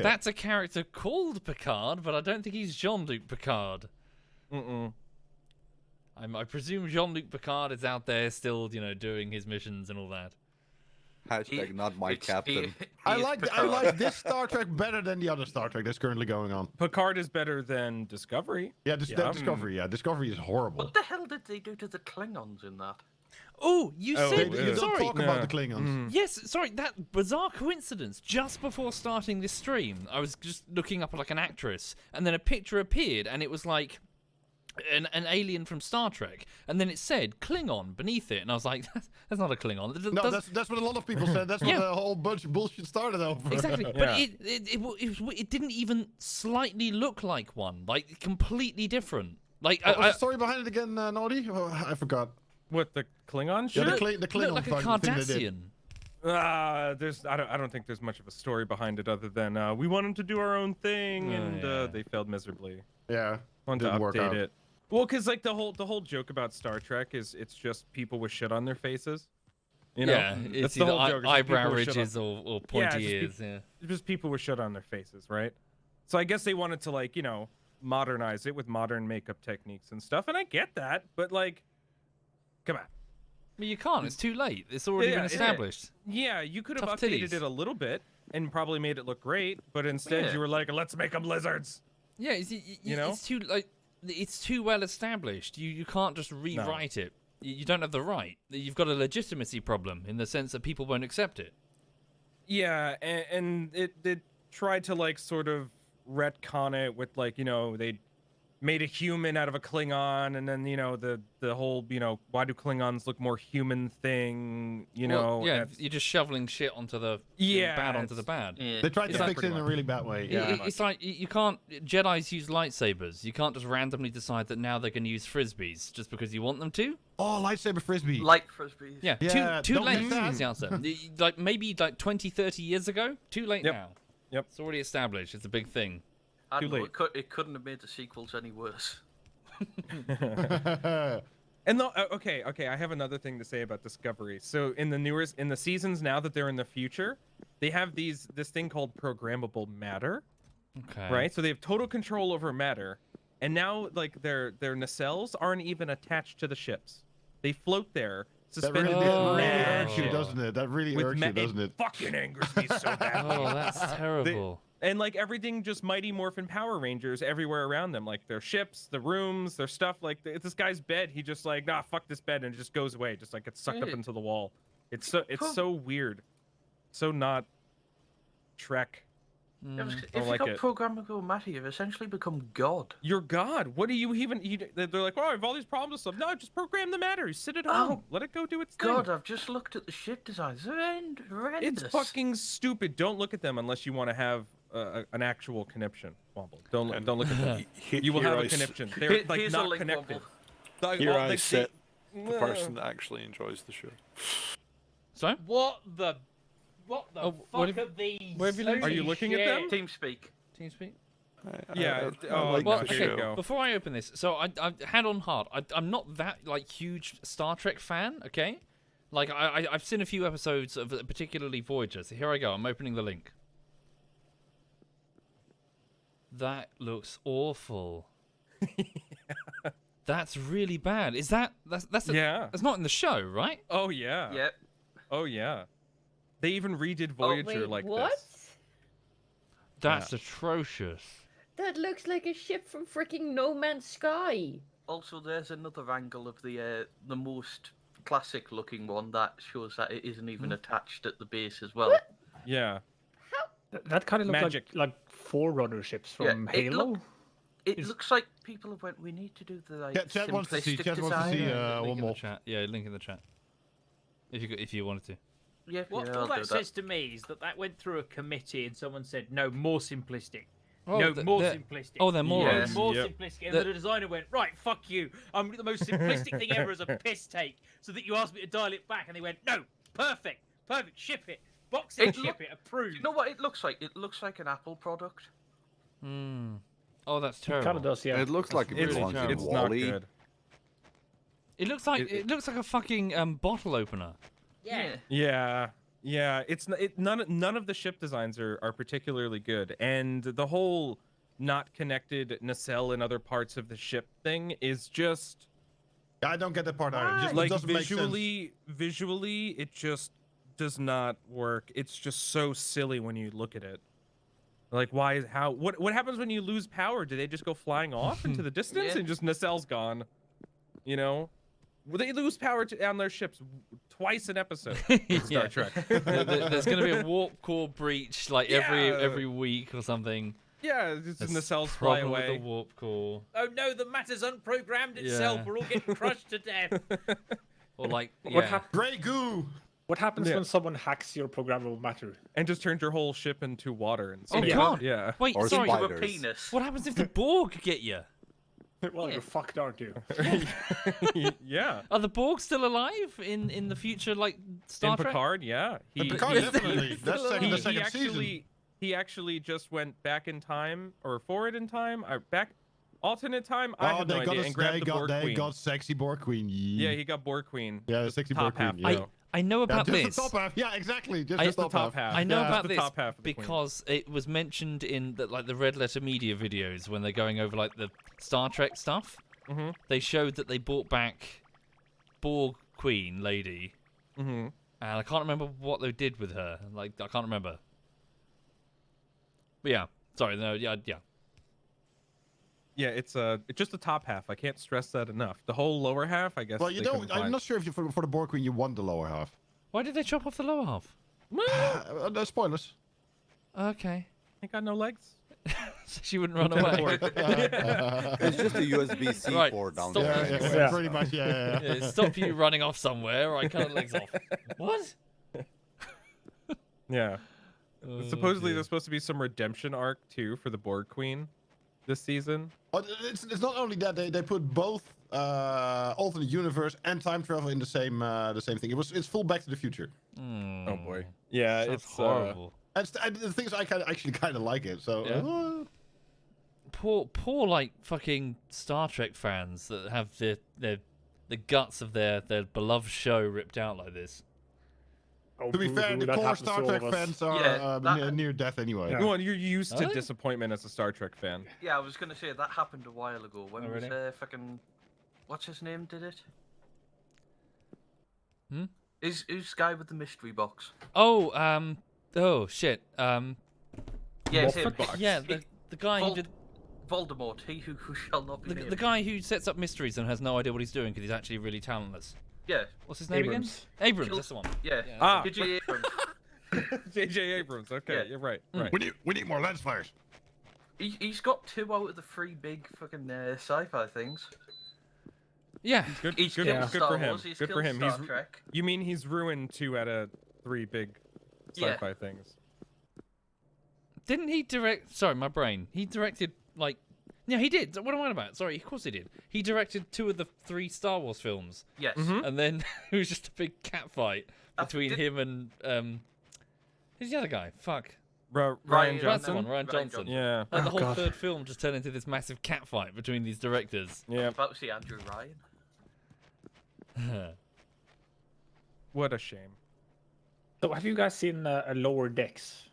S2: That's a character called Picard, but I don't think he's Jean-Luc Picard. I presume Jean-Luc Picard is out there still, doing his missions and all that.
S7: Hashtag not my captain.
S6: I like this Star Trek better than the other Star Trek that's currently going on.
S5: Picard is better than Discovery.
S6: Yeah, Discovery. Yeah, Discovery is horrible.
S8: What the hell did they do to the Klingons in that?
S2: Oh, you said
S6: you don't
S2: sorry.
S6: talk about the Klingons.
S2: Yes, sorry. That bizarre coincidence. Just before starting this stream, I was just looking up like an actress, and then a picture appeared, and it was like an alien from Star Trek, and then it said Klingon beneath it, and I was like, that's not a Klingon.
S6: No, that's what a lot of people said. That's what the whole bunch of bullshit started over.
S2: Exactly, but it didn't even slightly look like one. Like completely different. Like
S6: what's the story behind it again, Naughty? Oh, I forgot.
S5: What, the Klingon shit?
S6: Yeah, the Klingon
S2: looked like a
S6: Cardassian.
S5: I don't think there's much of a story behind it other than we wanted to do our own thing and they failed miserably.
S6: Yeah,
S5: wanted to update it. Well, because like the whole joke about Star Trek is it's just people with shit on their faces. You know?
S2: Yeah, it's
S5: the whole joke.
S2: Eyebrow ridges or pointy ears.
S5: Just people with shit on their faces, right? So I guess they wanted to like modernize it with modern makeup techniques and stuff, and I get that, but like, come on.
S2: I mean, you can't. It's too late. It's already been established.
S5: Yeah, you could have
S2: Tough
S5: updated
S2: titties.
S5: it a little bit and probably made it look great, but instead you were like, let's make them lizards.
S2: Yeah, it's too well established. You can't just rewrite it. You don't have the right. You've got a legitimacy problem in the sense that people won't accept it.
S5: Yeah, and it tried to like sort of retcon it with like they made a human out of a Klingon, and then the whole why do Klingons look more human thing,
S2: you're just shoveling shit onto the bad onto the bad.
S8: Yeah.
S6: They tried to fix it in a really bad way. Yeah,
S2: it's like you can't. Jedis use lightsabers. You can't just randomly decide that now they're going to use frisbees just because you want them to.
S6: Oh, lightsaber frisbee.
S8: Light frisbees.
S2: Yeah, too late is the answer. Like maybe 20, 30 years ago. Too late now.
S5: Yep.
S2: It's already established. It's a big thing.
S5: Too late.
S8: It couldn't have made the sequels any worse.
S5: And okay, I have another thing to say about Discovery. So in the seasons now that they're in the future, they have this thing called programmable matter.
S2: Okay.
S5: Right? So they have total control over matter, and now like their nacelles aren't even attached to the ships. They float there.
S6: That really irks you, doesn't it? That really irks you, doesn't it?
S5: Fucking angers me so badly.
S2: Oh, that's terrible.
S5: And like everything, just Mighty Morphin Power Rangers everywhere around them, like their ships, the rooms, their stuff. Like this guy's bed, he just like, nah, fuck this bed, and it just goes away, just like gets sucked up into the wall. It's so weird, so not Trek.
S8: If you got programmable matter, you've essentially become God.
S5: You're God. What do you even? They're like, oh, I have all these problems and stuff. No, just program the matter. Sit at home. Let it go do its thing.
S8: God, I've just looked at the ship designs. They're horrendous.
S5: It's fucking stupid. Don't look at them unless you want to have an actual conniption. Womble. Don't look at them. You will have a conniption. They're like not connected.
S1: Here I sit, the person that actually enjoys the show.
S2: Sorry?
S4: What the fuck are these?
S2: Where have you looked?
S5: Are you looking at them?
S8: TeamSpeak.
S2: TeamSpeak?
S5: Yeah.
S1: like
S2: well,
S1: the
S2: okay,
S1: show.
S2: before I open this, so I hand on heart, I'm not that like huge Star Trek fan, okay? Like I've seen a few episodes of particularly Voyager. So here I go. I'm opening the link. That looks awful. That's really bad. Is that's
S5: yeah?
S2: That's not in the show, right?
S5: Oh yeah.
S8: Yep.
S5: Oh yeah. They even redid Voyager
S3: wait,
S5: like
S3: what?
S5: this.
S2: That's atrocious.
S3: That looks like a ship from freaking No Man's Sky.
S8: Also, there's another angle of the most classic-looking one that shows that it isn't even attached at the base as well.
S3: What?
S5: Yeah.
S9: That kind of looks
S5: Magic.
S9: like Forerunner ships from Halo.
S8: It looks like people have went, we need to do the like
S6: Chat wants to see.
S8: simplistic
S6: Chat wants to see
S8: design.
S2: Link
S6: one
S2: in the
S6: more.
S2: chat. Yeah, link in the chat. If you wanted to.
S8: Yeah,
S4: What
S8: yeah,
S4: all
S8: I'll
S4: that
S8: do
S4: says to me is that went through a committee and someone said, no, more simplistic.
S2: Oh,
S4: No, more
S2: they're-
S4: simplistic.
S2: Oh, they're
S8: Yeah.
S2: morons.
S4: More
S5: Yep.
S4: simplistic. And
S2: The-
S4: the designer went, right, fuck you. I'm the most simplistic thing ever as a piss take. So that you asked me to dial it back. And they went, no, perfect, ship it. Box it, ship it, approved.
S8: You know what it looks like? It looks like an Apple product.
S2: Oh, that's terrible.
S9: Kind of does, yeah.
S7: It looks like it
S2: really
S7: belongs in
S5: It's not
S7: Wall-E.
S5: good.
S2: It looks like it looks like a fucking bottle opener.
S4: Yeah.
S5: Yeah. It's none of the ship designs are particularly good, and the whole not connected nacelle and other parts of the ship thing is just
S6: I don't get that part either. Just
S5: like
S6: it doesn't make sense.
S5: visually it just does not work. It's just so silly when you look at it. Like what happens when you lose power? Do they just go flying off into the distance
S8: Yeah.
S5: and just nacelle's gone? You know? Well, they lose power on their ships twice an episode in Star
S2: Yeah.
S5: Trek.
S2: There's going to be a warp core breach like
S5: Yeah.
S2: every week or something.
S5: Yeah, just the
S2: That's
S5: nacelles fly
S2: problem with
S5: away.
S2: the warp core.
S4: Oh no, the matter's unprogrammed itself.
S2: Yeah.
S4: We're all getting crushed to death.
S2: Or like,
S9: What
S2: yeah.
S6: Grey goo.
S9: What happens
S5: Yeah.
S9: when someone hacks your programmable matter?
S5: And just turns your whole ship into water and
S2: Oh
S5: space.
S2: God!
S5: Yeah.
S2: Wait,
S7: Or
S2: sorry.
S8: Into a
S7: spiders.
S8: penis.
S2: What happens if the Borg get you?
S9: Well, you're fucked, aren't you?
S5: Yeah.
S2: Are the Borg still alive in the future, like Star
S5: In
S2: Trek?
S5: Picard, yeah.
S6: Picard,
S2: Yes,
S6: definitely.
S2: he's
S6: That's
S2: still
S6: second, the
S2: alive.
S6: second season.
S5: He actually just went back in time or forward in time or back alternate time. I
S6: Oh,
S5: have no idea. And grabbed the Borg
S6: they
S5: Queen.
S6: got sexy Borg Queen.
S5: Yeah, he got Borg Queen.
S6: Yeah,
S5: Just
S6: sexy
S5: top
S6: Borg Queen,
S5: half,
S6: yeah.
S5: you know.
S2: I know
S6: Yeah,
S2: about
S6: just
S2: this.
S6: the top half. Yeah, exactly. Just
S2: Just
S6: the
S5: the
S6: top
S5: top half.
S2: I know
S6: Yeah.
S2: about
S5: the
S2: this
S5: top half of the Queen.
S2: because it was mentioned in the Red Letter Media videos when they're going over like the Star Trek stuff.
S5: Mm-hmm.
S2: They showed that they brought back Borg Queen lady,
S5: Mm-hmm.
S2: and I can't remember what they did with her. Like I can't remember. But yeah, sorry, no, yeah.
S5: Yeah, it's just the top half. I can't stress that enough. The whole lower half, I guess.
S6: Well, you
S5: they
S6: don't.
S5: couldn't
S6: I'm
S5: find.
S6: not sure if you for the Borg Queen you want the lower half.
S2: Why did they chop off the lower half?
S6: No spoilers.
S2: Okay,
S5: Ain't got no legs.
S2: so she wouldn't run away.
S7: It's just a USB-C
S2: Right,
S7: port down
S2: stop
S7: there.
S2: it.
S6: Yeah, pretty much. Yeah.
S2: Yeah, stop you running off somewhere, or I cut her legs off. What?
S5: Yeah.
S2: Oh,
S5: Supposedly
S2: dear.
S5: there's supposed to be some redemption arc too for the Borg Queen this season.
S6: Oh, it's not only that they put both alternate universe and time travel in the same thing. It's full Back to the Future.
S5: Oh boy. Yeah,
S2: Sounds
S5: it's
S2: horrible.
S6: And the things I actually kind of like it. So
S2: Yeah. Poor like fucking Star Trek fans that have the guts of their beloved show ripped out like this.
S9: Oh,
S6: to be fair,
S9: boo-hoo,
S6: the
S9: that
S6: core
S9: happens to
S6: Star
S9: all
S6: Trek
S9: of us.
S6: fans are
S8: Yeah, that-
S6: near death anyway.
S9: Yeah.
S5: Go on, you're used
S2: Are
S5: to
S2: they?
S5: disappointment as a Star Trek fan.
S8: Yeah, I was gonna say that happened a while ago. When
S2: Oh,
S8: was
S2: really?
S8: fucking what's his name did it?
S2: Hmm?
S8: Who's guy with the mystery box?
S2: Oh, oh shit.
S8: Yeah, it's
S9: Moffat?
S8: him.
S2: Yeah, the guy who did
S8: Voldemort, he who shall not be named.
S2: the guy who sets up mysteries and has no idea what he's doing because he's actually really talentless.
S8: Yeah.
S2: What's his name
S9: Abrams.
S2: again? Abrams, that's the one.
S8: Yeah.
S2: Yeah,
S8: J.J. Abrams.
S5: J.J. Abrams. Okay,
S8: Yeah.
S5: you're right.
S2: Mm.
S5: Right.
S6: We need more lens flares.
S8: He's got 2 out of the 3 big fucking sci-fi things.
S2: Yeah.
S5: Good.
S8: He's
S5: Good,
S8: killed
S5: good
S8: Star
S5: for him.
S8: Wars, he's
S5: Good for
S8: killed
S5: him.
S8: Star Trek.
S5: You mean he's ruined 2 out of 3 big
S8: Yeah.
S5: sci-fi things?
S2: Didn't he direct? Sorry, my brain. He directed like. Yeah, he did. What am I on about? Sorry, of course he did. He directed 2 of the 3 Star Wars films,
S8: Yes.
S2: and then it was just a big cat fight between him and who's the other guy? Fuck.
S5: Ryan
S8: Ryan
S2: That's the
S5: Johnson.
S2: one, Ryan Johnson.
S5: Yeah.
S2: Like the
S9: Oh,
S2: whole
S9: God.
S2: 3rd film just turned into this massive cat fight between these directors.
S5: Yeah.
S8: About to see Andrew Ryan.
S5: What a shame.
S9: So have you guys seen a Lower Decks?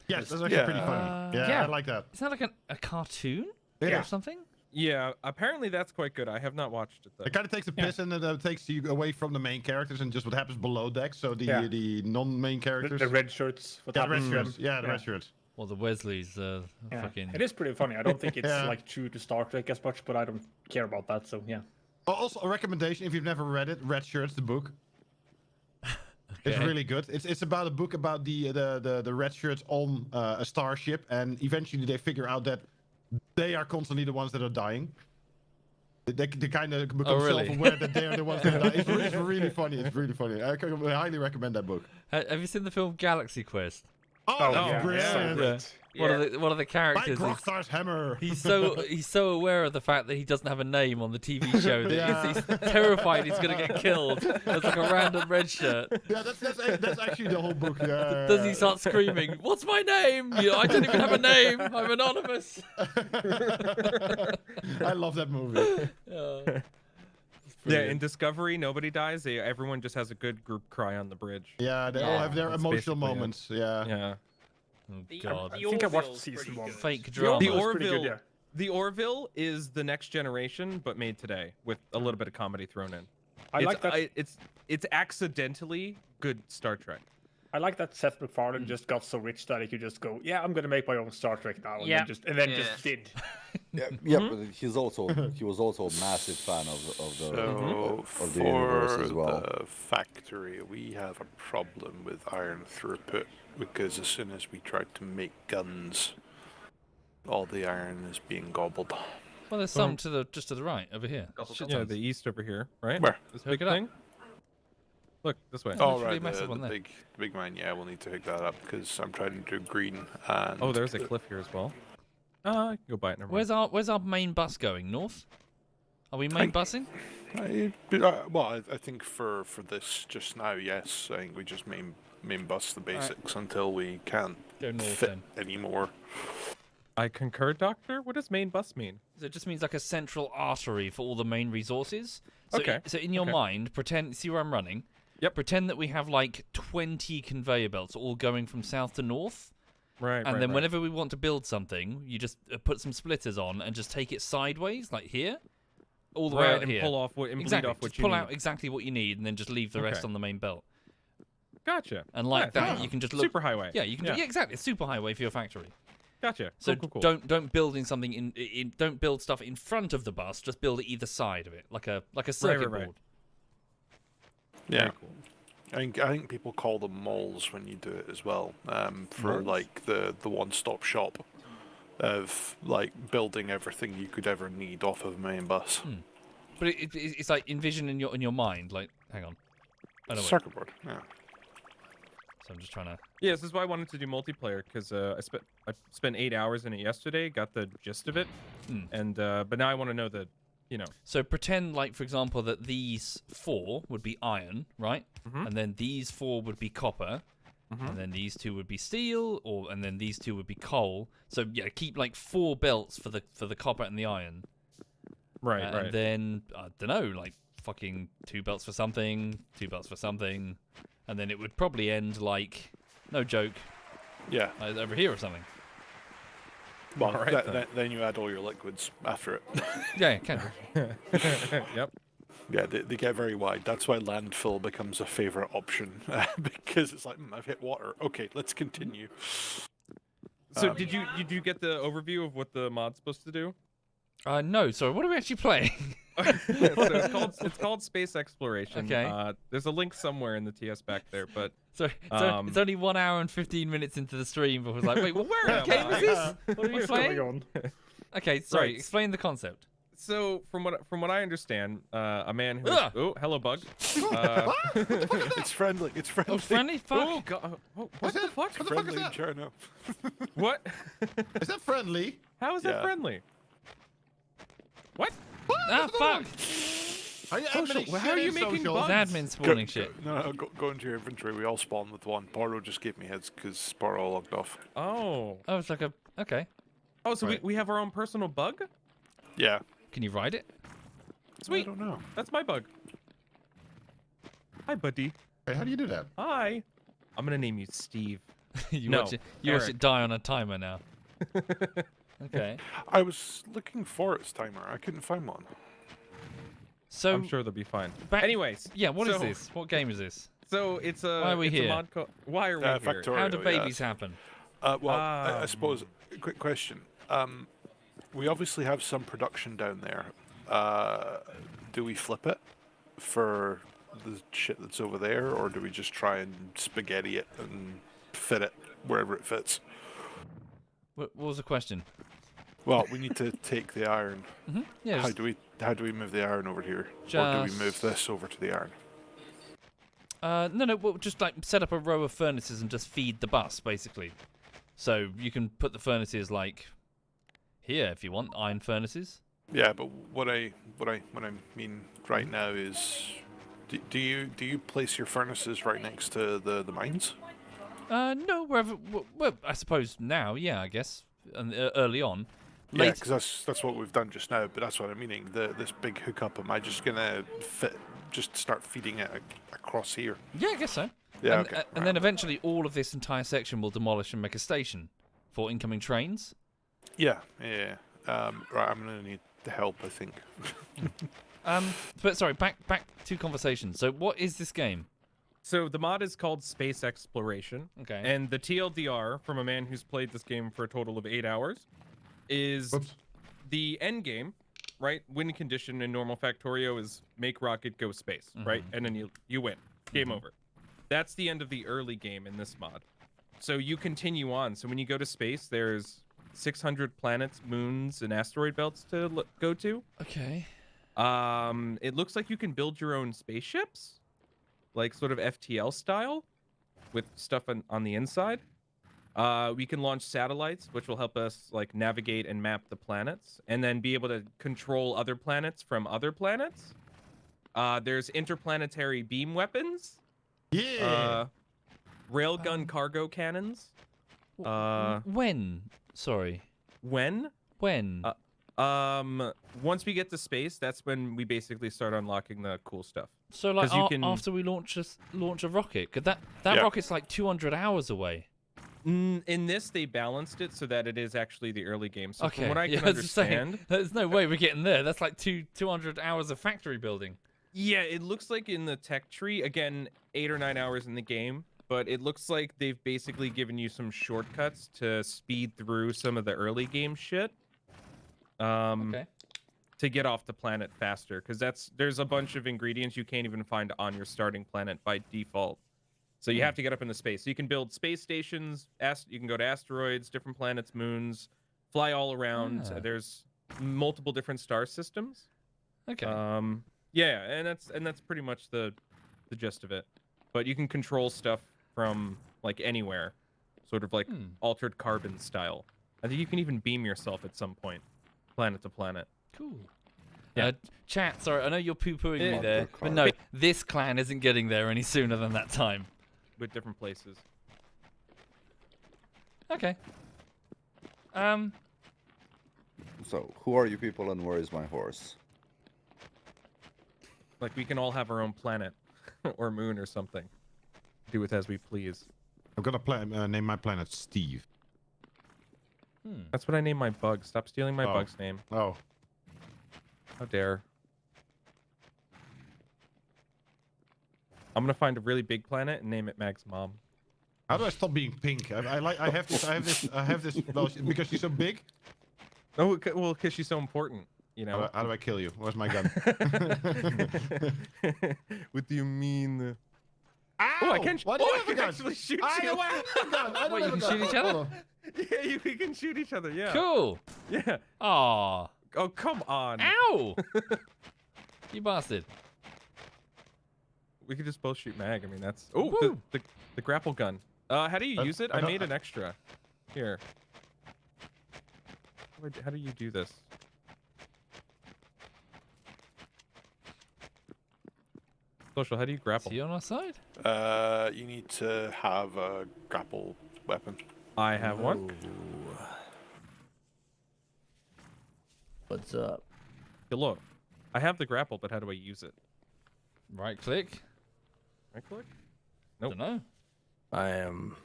S6: Yes, that's actually pretty funny. Yeah,
S9: Yeah.
S6: I like that.
S2: Is that like a cartoon
S6: Yeah.
S2: or something?
S5: Yeah. Apparently that's quite good. I have not watched it though.
S6: It kind of takes a piss and it takes you away from the main characters and just what happens below deck. So the non-main characters.
S9: The red shirts. What
S6: yeah, the red
S9: happens to them.
S6: shirts. Yeah, the red shirts.
S2: Well, the Wesleys,
S9: Yeah.
S2: fucking.
S9: It is pretty funny. I don't think it's
S6: Yeah.
S9: like true to Star Trek as much, but I don't care about that. So yeah.
S6: Also, a recommendation if you've never read it: Red Shirts, the book. It's
S2: Okay.
S6: really good. It's about a book about the red shirts on a starship, and eventually they figure out that they are constantly the ones that are dying. They kind of become
S2: really?
S6: self-aware that they are the ones that are dying. It's really funny. It's really funny. I highly recommend that book.
S2: Have you seen the film Galaxy Quest?
S6: Oh,
S9: yeah.
S6: brilliant!
S2: Yeah. One of the
S6: Mike
S2: characters.
S6: Rockstar's hammer.
S2: He's so aware of the fact that he doesn't have a name on the TV show that he's terrified he's gonna get killed. It's like a random red shirt.
S6: Yeah, that's actually the whole book. Yeah.
S2: Does he start screaming, "What's my name? I don't even have a name. I'm anonymous."
S6: I love that movie.
S5: Yeah, in Discovery, nobody dies. Everyone just has a good group cry on the bridge.
S6: Yeah, they all have their
S5: That's
S6: emotional
S5: basically it.
S6: moments. Yeah.
S5: Yeah.
S2: Oh
S4: The,
S2: God.
S4: the
S9: I think I watched
S4: Orville's
S9: season
S4: pretty
S9: 1.
S4: good.
S2: Fake
S9: The
S2: drama.
S5: The
S9: Orville's pretty good,
S5: Orville,
S9: yeah.
S5: the Orville is the next generation, but made today with a little bit of comedy thrown in.
S9: I like that.
S5: It's accidentally good Star Trek.
S9: I like that Seth MacFarlane just got so rich that he could just go, yeah, I'm gonna make my own Star Trek now, and
S4: Yeah.
S9: then just did.
S7: Yeah, but he was also a massive fan of
S1: So
S7: the universe
S1: for
S7: as well.
S1: the factory, we have a problem with iron throughput because as soon as we try to make guns, all the iron is being gobbled.
S2: Well, there's some just to the right over here.
S5: Yeah, the east over here, right?
S1: Where?
S5: This
S2: Hook
S5: big
S2: it up.
S5: thing. Look this way.
S2: Oh,
S1: Oh
S2: it's really
S1: right,
S2: massive
S1: the
S2: one there.
S1: big mine. Yeah, we'll need to hook that up because I'm trying to do green. And
S5: Oh, there's a cliff here as well. I can go buy it. Never mind.
S2: Where's our main bus going? North? Are we main busing?
S1: I think for this just now, yes. I think we just main bus the basics until we can't
S2: Go north
S1: fit
S2: then.
S1: anymore.
S5: I concur, Doctor. What does main bus mean?
S2: So it just means like a central artery for all the main resources. So,
S5: Okay,
S2: So in your
S5: okay.
S2: mind, see where I'm running?
S5: Yep.
S2: Pretend that we have like 20 conveyor belts all going from south to north.
S5: Right.
S2: And then whenever we want to build something, you just put some splitters on and just take it sideways, like here, all the way out
S5: and
S2: here.
S5: pull off what and
S2: exactly.
S5: bleed off what
S2: Just
S5: you
S2: pull
S5: need.
S2: out exactly what you need, and then just leave the rest
S5: Okay.
S2: on the main belt.
S5: Gotcha.
S2: And like
S5: Yeah,
S2: that,
S5: yeah.
S2: you can just look.
S5: Superhighway.
S2: Yeah, you can. Yeah, exactly. It's super highway for your factory.
S5: Gotcha.
S2: So
S5: Cool.
S2: don't build in something in don't build stuff in front of the bus. Just build it either side of it, like a circuit
S5: right.
S2: board.
S1: Yeah.
S5: Very cool.
S1: I think people call them malls when you do it as well. For
S5: Malls?
S1: like the one-stop shop of like building everything you could ever need off of a main bus.
S2: But it's like envision in your mind. Like, hang on. I know.
S1: Circuit board. Yeah.
S2: So I'm just trying to.
S5: Yeah, this is why I wanted to do multiplayer because I spent 8 hours in it yesterday, got the gist of it, and but now I want to know the,
S2: So pretend, like, for example, that these 4 would be iron, right? And then these 4 would be copper, and then these 2 would be steel, and then these 2 would be coal. So yeah, keep like 4 belts for the copper and the iron.
S5: right.
S2: And then I don't know, like fucking 2 belts for something, 2 belts for something, and then it would probably end like, no joke,
S1: Yeah.
S2: over here or something.
S1: Well,
S5: Alright,
S1: then you add all your liquids after it.
S2: Yeah, kind of.
S5: Yep.
S1: Yeah, they get very wide. That's why landfill becomes a favorite option because it's like I've hit water. Okay, let's continue.
S5: So did you get the overview of what the mod's supposed to do?
S2: No. Sorry, what are we actually playing?
S5: So it's called space exploration.
S2: Okay.
S5: There's a link somewhere in the TS back there, but
S2: So it's only 1 hour and 15 minutes into the stream, but I was like, wait, what game is this? What are we playing? Okay, sorry.
S5: Right.
S2: Explain the concept.
S5: So from what I understand, a man who oh, hello bug.
S1: It's friendly. It's friendly.
S2: Oh, friendly? Fuck.
S5: Oh god. What the fuck?
S6: What the fuck is
S1: Friendly in
S6: that?
S1: China.
S5: What?
S6: Is that friendly?
S5: How is that
S1: Yeah.
S5: friendly? What?
S2: Ah, fuck.
S6: Are you
S5: Social-
S6: admitting
S5: how are
S6: shit
S5: you
S6: in
S5: making
S6: social?
S5: bugs?
S2: It's admin spawning shit.
S1: No, go into your inventory. We all spawn with one. Paro just gave me his because Paro logged off.
S5: Oh.
S2: Oh, it's like a... Okay.
S5: Oh, so
S6: Right.
S5: we have our own personal bug?
S1: Yeah.
S2: Can you ride it?
S1: I
S5: Sweet.
S1: don't know.
S5: That's my bug. Hi, buddy.
S6: Hey, how do you do that?
S5: Hi. I'm gonna name you Steve.
S2: you
S5: No,
S2: watch it
S5: Eric.
S2: die on a timer now. Okay.
S1: I was looking for its timer. I couldn't find one.
S2: So...
S5: I'm sure they'll be fine.
S2: back-
S5: Anyways.
S2: Yeah, what is
S5: so-
S2: this? What game is this?
S5: So it's a.
S2: Why are we
S5: it's
S2: here?
S5: A mod why are we here?
S1: Factorio,
S2: How do
S1: yeah.
S2: babies happen?
S1: Well, I suppose. Quick question. We obviously have some production down there. Do we flip it for the shit that's over there, or do we just try and spaghetti it and fit it wherever it fits?
S2: What was the question?
S1: Well, we need to take the iron.
S2: Yeah,
S1: How
S2: just,
S1: do we move the iron over here, or do we move
S2: Just-
S1: this over to the iron?
S2: no, we'll just like set up a row of furnaces and just feed the bus, basically. So you can put the furnaces like here if you want iron furnaces.
S1: Yeah, but what I mean right now is, do you place your furnaces right next to the mines?
S2: No, wherever. Well, I suppose now, yeah, I guess, and early on.
S1: Yeah,
S2: Late-
S1: because that's what we've done just now. But that's what I'm meaning. This big hookup. Am I just gonna just start feeding it across here?
S2: Yeah, I guess so.
S1: Yeah.
S2: And,
S1: Okay.
S2: and then eventually all of this entire section will demolish and make a station for incoming trains.
S1: Yeah. Right. I'm gonna need the help. I think.
S2: But sorry, back to conversation. So what is this game?
S5: So the mod is called Space Exploration.
S2: Okay.
S5: And the TLDR from a man who's played this game for a total of 8 hours is
S6: Whoops.
S5: the end game, right? Win condition in normal Factorio is make rocket go space, right? And then you win. Game over. That's the end of the early game in this mod. So you continue on. So when you go to space, there's 600 planets, moons, and asteroid belts to go to.
S2: Okay.
S5: It looks like you can build your own spaceships, like sort of FTL style, with stuff on the inside. We can launch satellites, which will help us like navigate and map the planets, and then be able to control other planets from other planets. There's interplanetary beam weapons,
S6: Yeah.
S5: railgun cargo cannons.
S2: When? Sorry.
S5: When?
S2: When?
S5: Once we get to space, that's when we basically start unlocking the cool stuff.
S2: So like
S5: 'cause you can-
S2: after we launch a rocket, because that
S1: Yeah.
S2: rocket's like 200 hours away.
S5: In this, they balanced it so that it is actually the early game. So
S2: Okay.
S5: from what I
S2: yeah,
S5: can
S2: I was just saying,
S5: understand,
S2: there's no way we're getting there. That's like 200 hours of factory building.
S5: yeah, it looks like in the tech tree, again, 8 or 9 hours in the game, but it looks like they've basically given you some shortcuts to speed through some of the early game shit.
S2: Okay.
S5: To get off the planet faster, because there's a bunch of ingredients you can't even find on your starting planet by default. So you have to get up into space. So you can build space stations, you can go to asteroids, different planets, moons, fly all around.
S2: Ah.
S5: There's multiple different star systems.
S2: Okay.
S5: Yeah, and that's pretty much the gist of it. But you can control stuff from like anywhere, sort of like altered carbon style. I think you can even beam yourself at some point, planet to planet.
S2: Cool.
S5: Yeah.
S2: Chat, sorry, I know you're poo-pooing me
S7: Yeah.
S2: there, but no, this clan isn't getting there any sooner than that time.
S5: With different places.
S2: Okay.
S7: So, who are you people and where is my horse?
S5: Like we can all have our own planet or moon or something. Do with as we please.
S6: I'm gonna name my planet Steve.
S5: That's what I name my bug. Stop stealing my
S6: Oh.
S5: bug's name.
S6: Oh.
S5: How dare. I'm gonna find a really big planet and name it Mag's mom.
S6: How do I stop being pink? I have this. Well, because she's so big.
S5: Oh, well, because she's so important. You know.
S6: How do I kill you? Where's my gun?
S5: What do you mean?
S6: Ow!
S5: Oh, I can.
S6: Why do you have a
S5: can
S6: gun?
S5: actually shoot
S6: I
S5: you.
S6: don't have a gun. I don't
S2: Wait,
S6: have
S2: you
S6: a
S2: can
S6: gun.
S2: shoot each other?
S6: Hold on.
S5: Yeah, we can shoot each other. Yeah.
S2: Cool.
S5: Yeah.
S2: Aw.
S5: Oh, come on.
S2: Ow! You bastard.
S5: We could just both shoot mag. I mean, that's. Oh,
S2: Woo.
S5: the grapple gun. How do you use it? I
S6: don't-
S5: made an extra. Here. How do you do this? Social, how do you grapple?
S2: Is he on our side?
S1: You need to have a grapple weapon.
S5: I have one.
S10: What's up?
S5: Hey, look, I have the grapple, but how do I use it?
S2: Right click.
S5: Right click? Nope.
S2: Don't know.
S10: I am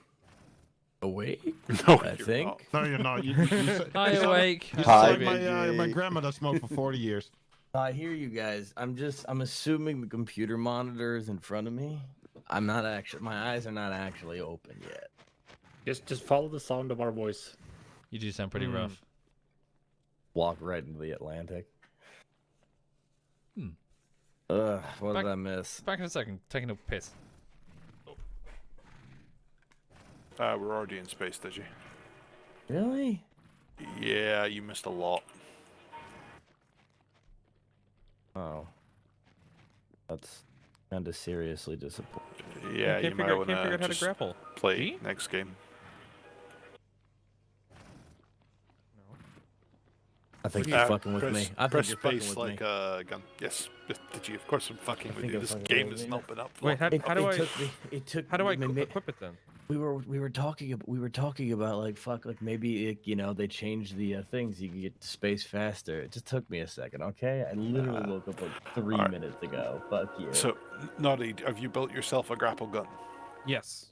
S10: awake.
S1: No,
S10: I
S1: you're
S10: think.
S1: not.
S6: No, you're not. You
S2: Hi,
S6: sound
S2: awake.
S6: You
S7: Hi,
S6: sound like my
S7: baby.
S6: grandmother smoked for 40 years.
S10: I hear you guys. I'm assuming the computer monitor is in front of me. I'm not actually. My eyes are not actually open yet.
S9: Just follow the sound of our voice.
S2: You do sound pretty rough.
S10: Walk right into the Atlantic.
S2: Hmm.
S10: What
S2: Back-
S10: did I miss?
S2: Back in a second. Taking a piss.
S1: We're already in space, did you?
S10: Really?
S1: Yeah, you missed a lot.
S10: Oh. That's kind of seriously disappointing.
S1: Yeah, you might want
S5: can't figure out how to
S1: just
S5: grapple.
S1: play
S5: See?
S1: next game.
S10: I think you're fucking with
S1: press,
S10: me. I think
S1: press
S10: you're fucking
S1: space
S10: with
S1: like
S10: me.
S1: a gun. Yes, did you? Of course I'm fucking with
S10: think
S1: you.
S10: I'm
S1: This
S10: fucking
S1: game
S10: with
S1: has
S10: you.
S1: not been up for
S5: Wait,
S1: long.
S5: how do I?
S10: It took.
S5: How do I
S10: I mean,
S5: equip it then?
S10: we were talking about like maybe they changed the things you could get to space faster. It just took me a second, okay? I literally woke up like 3
S1: alright.
S10: minutes ago. Fuck you.
S1: So, Noddy, have you built yourself a grapple gun?
S5: Yes.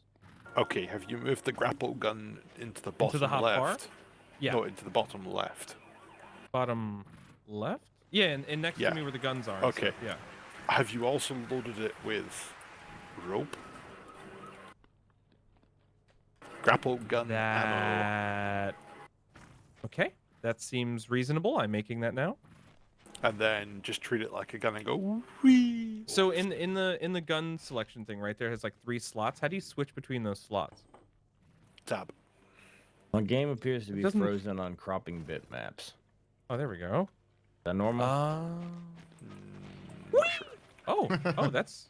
S1: Okay, have you moved the grapple gun into the bottom
S5: the hot bar?
S1: left?
S5: Yeah.
S1: No, into the bottom left.
S5: Bottom left? Yeah, and next
S1: Yeah.
S5: to me where the guns are.
S1: Okay.
S5: So, yeah.
S1: Have you also loaded it with rope? Grapple gun ammo.
S5: That. Okay, that seems reasonable. I'm making that now.
S1: And then just treat it like a gun and go whee.
S5: So in the gun selection thing right there has like 3 slots. How do you switch between those slots?
S1: Tab.
S10: My game appears to be
S5: doesn't-
S10: frozen on cropping bitmaps.
S5: Oh, there we go.
S10: Is that normal?
S1: Not sure.
S5: Oh, that's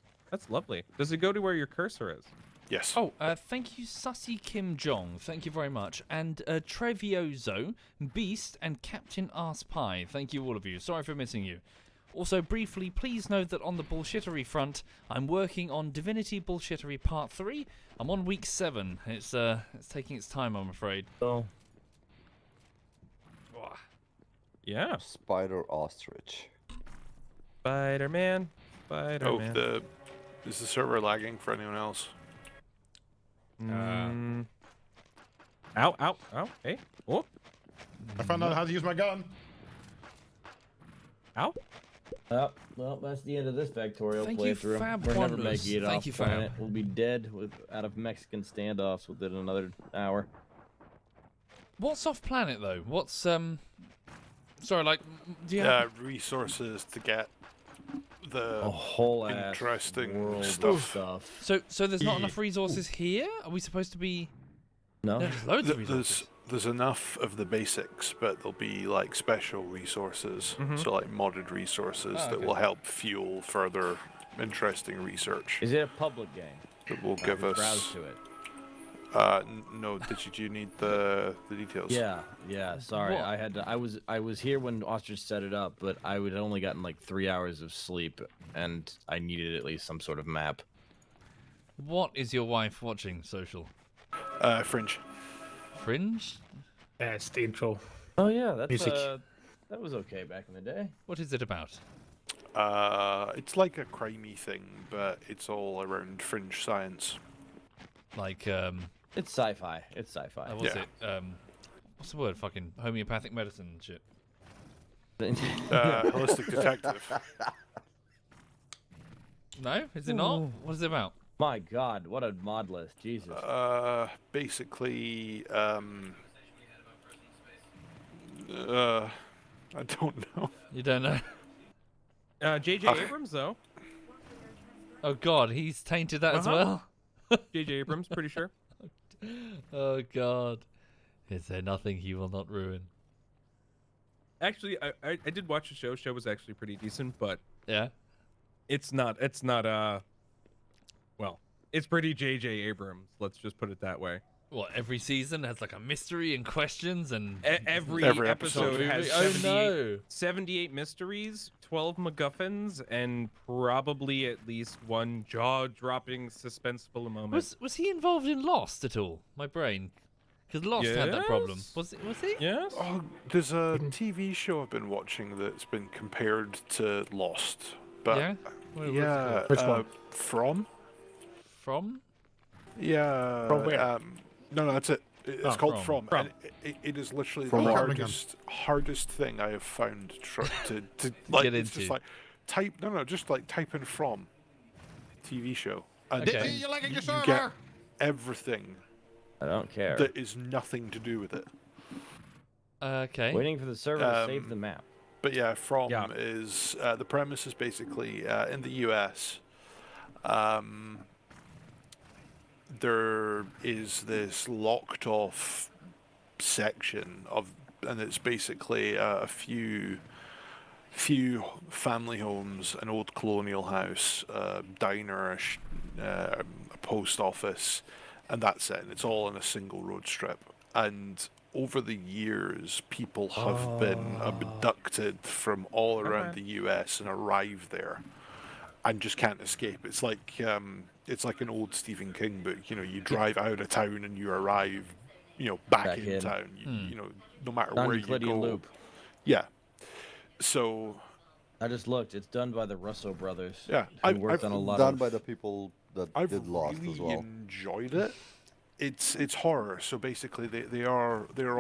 S5: lovely. Does it go to where your cursor is?
S1: Yes.
S2: Oh, thank you, Sussy Kim Jong. Thank you very much. And Treviozo, Beast, and Captain Arse Pie. Thank you, all of you. Sorry for missing you. Also, briefly, please know that on the bullshittery front, I'm working on Divinity Bullshittery Part 3. I'm on week 7. It's taking its time, I'm afraid.
S10: Oh.
S5: Yeah.
S7: Spider ostrich.
S5: Spider-Man.
S1: Oh,
S5: Spider-Man.
S1: is the server lagging for anyone else?
S5: Ow, ow, ow. Hey. Oh.
S6: I found out how to use my gun.
S5: Ow.
S10: Well, that's the end of this Factorio
S2: Thank you,
S10: playthrough.
S2: Fab
S10: We're never
S2: Wonders.
S10: making it
S2: Thank
S10: off
S2: you,
S10: planet.
S2: Fab.
S10: We'll be dead out of Mexican standoffs within another hour.
S2: What's off planet, though? What's, Sorry, like, do you
S1: Yeah,
S2: have...
S1: resources to get the
S10: A whole ass
S1: interesting
S10: world of
S1: stuff.
S2: So there's not enough resources here? Are we supposed to be...
S10: No.
S2: There's loads of resources.
S1: There's enough of the basics, but there'll be like special resources, so like modded resources that
S2: okay.
S1: will help fuel further interesting research.
S10: Is it a public game?
S1: That will
S10: I
S1: give
S10: can browse
S1: us.
S10: to it.
S1: No, do you need the details?
S10: Yeah. Sorry,
S2: What?
S10: I had to. I was here when Ostrich set it up, but I had only gotten like 3 hours of sleep, and I needed at least some sort of map.
S2: What is your wife watching, Social?
S1: Fringe.
S2: Fringe?
S9: Yeah, it's the intro.
S10: Oh yeah, that's
S9: Music.
S10: that was okay back in the day.
S2: What is it about?
S1: It's like a crimey thing, but it's all around fringe science.
S2: Like,
S10: It's sci-fi. It's sci-fi.
S2: what's
S1: Yeah.
S2: it? What's the word? Fucking homeopathic medicine and shit.
S1: Holistic detective.
S2: No? Is it not? What is it about?
S10: My God, what a mod list, Jesus.
S1: Basically, I don't know.
S2: You don't know?
S5: J.J. Abrams, though.
S2: Oh God, he's tainted that as well.
S5: J.J. Abrams, pretty sure.
S2: Oh God, is there nothing he will not ruin?
S5: Actually, I did watch the show. Show was actually pretty decent, but
S2: Yeah.
S5: it's not well, it's pretty J.J. Abrams. Let's just put it that way.
S2: What, every season has like a mystery and questions and
S5: Every episode has 78 mysteries, 12 MacGuffins, and probably at least one jaw-dropping, suspenseful moment.
S2: Was he involved in Lost at all? My brain, because Lost had that problem. Was he?
S5: Yes.
S1: Oh, there's a TV show I've been watching that's been compared to Lost. But
S2: Yeah?
S1: yeah,
S9: Which one?
S2: From?
S1: Yeah.
S9: From where?
S1: No, that's it. It's called From.
S5: From.
S1: And it is literally
S6: From
S1: the
S6: Birmingham.
S1: hardest thing I have found to like.
S2: Get
S1: It's
S2: into.
S1: just like just like type in From TV show, and
S2: Okay.
S6: Did you like your
S1: you
S6: server?
S1: get everything
S10: I don't care.
S1: that is nothing to do with it.
S2: Okay.
S10: Waiting for the server to save the map.
S1: But yeah, From
S5: Yeah.
S1: is the premise is basically in the US. There is this locked off section of, and it's basically a few family homes, an old colonial house, a diner, a post office, and that's it. And it's all in a single road strip. And over the years, people have been abducted from all around the US and arrive there, and just can't escape. It's like an old Stephen King book. You know, you drive out of town and you arrive, back in town. You know, no matter where you
S10: Non-Euclidean
S1: go.
S10: loop.
S1: Yeah. So.
S10: I just looked. It's done by the Russo brothers.
S1: Yeah,
S10: who worked on a lot
S7: Done
S10: of.
S7: by the people that
S1: I've
S7: did Lost
S1: really
S7: as well.
S1: enjoyed it. It's horror. So basically, they're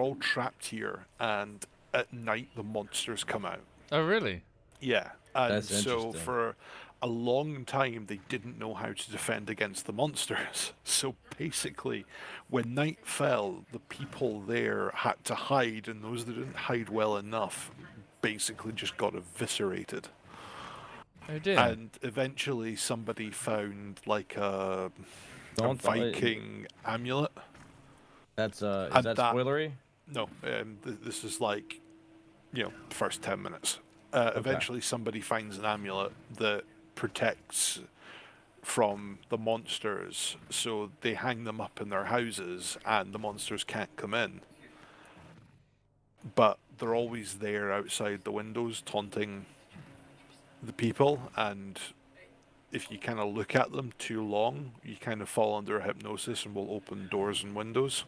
S1: all trapped here, and at night the monsters come out.
S2: Oh really?
S1: Yeah, and
S10: That's
S1: so
S10: interesting.
S1: for a long time they didn't know how to defend against the monsters. So basically, when night fell, the people there had to hide, and those that didn't hide well enough basically just got eviscerated.
S2: Oh dear.
S1: And eventually somebody found like a Viking amulet.
S10: That's is
S1: And
S10: that
S1: that-
S10: spoilery?
S1: No, this is like, first 10 minutes. Eventually somebody finds an amulet that protects from the monsters, so they hang them up in their houses and the monsters can't come in. But they're always there outside the windows taunting the people, and if you kind of look at them too long, you kind of fall under hypnosis and will open doors and windows.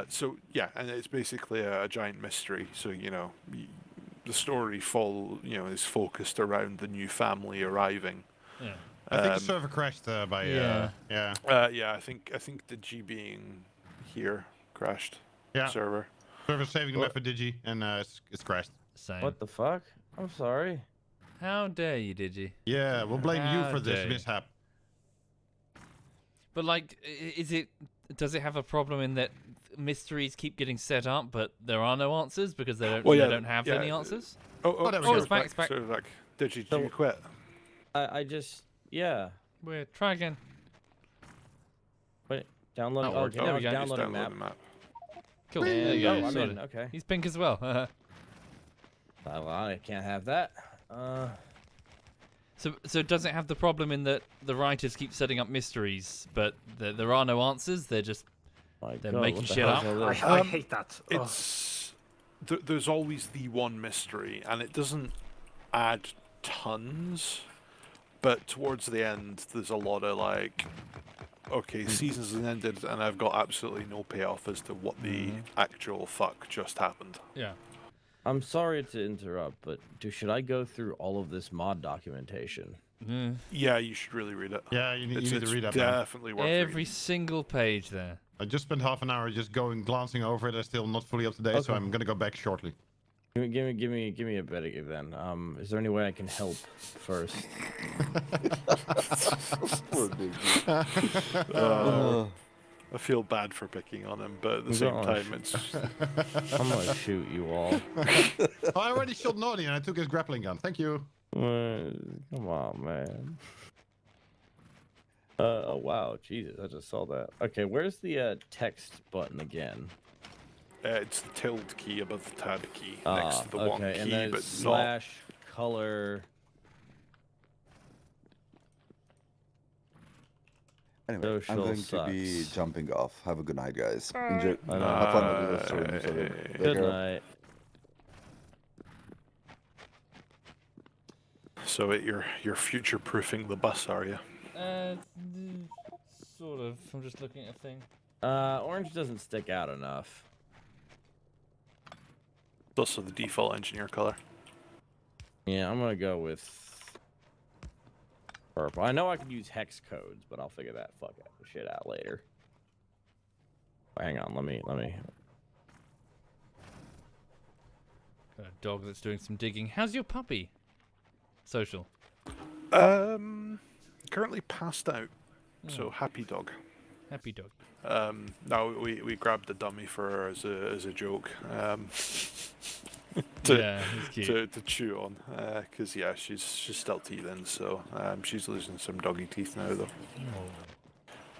S1: So yeah, and it's basically a giant mystery. So the story is focused around the new family arriving.
S2: Yeah.
S6: I think the server crashed by
S2: Yeah.
S1: I think the G being here crashed.
S6: Yeah.
S1: Server.
S6: Server's saving the map for Digi, and it's crashed.
S2: Same.
S10: What the fuck? I'm sorry.
S2: How dare you, Digi?
S6: Yeah, we'll blame you
S2: How
S6: for this
S2: dare you.
S6: mishap.
S2: But like, does it have a problem in that mysteries keep getting set up, but there are no answers because they don't,
S1: Well, yeah,
S2: they don't have
S1: yeah.
S2: any answers?
S1: Oh,
S6: Whatever,
S1: sorry,
S6: it's
S2: back, it's back.
S1: Sorry, Zach. Did you
S10: So-
S1: quit?
S10: I just
S2: We're try again.
S10: wait. Download.
S2: Oh,
S10: Oh,
S2: okay,
S10: now
S2: there we
S10: it's
S2: go.
S1: Just
S10: download a
S1: download
S10: map.
S1: the map.
S2: Cool. There you go.
S10: Oh, I'm
S2: sorted.
S10: in. Okay.
S2: He's pink as well.
S10: Well, I can't have that.
S2: So does it have the problem in that the writers keep setting up mysteries, but there are no answers? They're just
S10: My
S2: They're
S10: God,
S2: making
S10: what the
S2: shit
S10: hell
S2: up.
S10: is all this?
S9: I hate that. Ugh.
S1: It's there's always the one mystery, and it doesn't add tons, but towards the end there's a lot of like, okay, season's ended and I've got absolutely no payoff as to what the actual fuck just happened.
S2: yeah.
S10: I'm sorry to interrupt, but should I go through all of this mod documentation?
S1: Yeah, you should really read it.
S6: Yeah, you need
S1: It's
S6: to read that. Man.
S1: definitely worth
S2: Every
S1: reading.
S2: single page there.
S6: I just spent half an hour just glancing over it. I'm still not fully up to date, so
S10: Okay.
S6: I'm gonna go back shortly.
S10: Give me a better then. Is there any way I can help first?
S7: Poor Diggy.
S1: I feel bad for picking on him, but at the same time, it's.
S10: I'm gonna shoot you all.
S6: I already shot Naughty and I took his grappling gun. Thank you.
S10: Come on, man. Oh wow, Jesus! I just saw that. Okay, where's the text button again?
S1: It's the tilde key above the tab key next to the one
S10: and
S1: key,
S10: then
S1: but
S10: slash color.
S7: Anyway, I'm going to be
S10: sucks.
S7: jumping off. Have a good night, guys. Enjoy. Have fun with the stream. Take
S10: Good
S7: care.
S10: night.
S1: So you're future-proofing the bus, are you?
S2: Sort of. I'm just looking at a thing.
S10: Orange doesn't stick out enough.
S1: It's also the default engineer color.
S10: Yeah, I'm gonna go with purple. I know I can use hex codes, but I'll figure that shit out later. Hang on, let me.
S2: A dog that's doing some digging. How's your puppy? Social.
S1: Currently passed out. So happy dog.
S2: Happy dog.
S1: No, we grabbed a dummy for her as a joke.
S2: Yeah, he's cute.
S1: To chew on, because yeah, she's still teething, so she's losing some doggy teeth now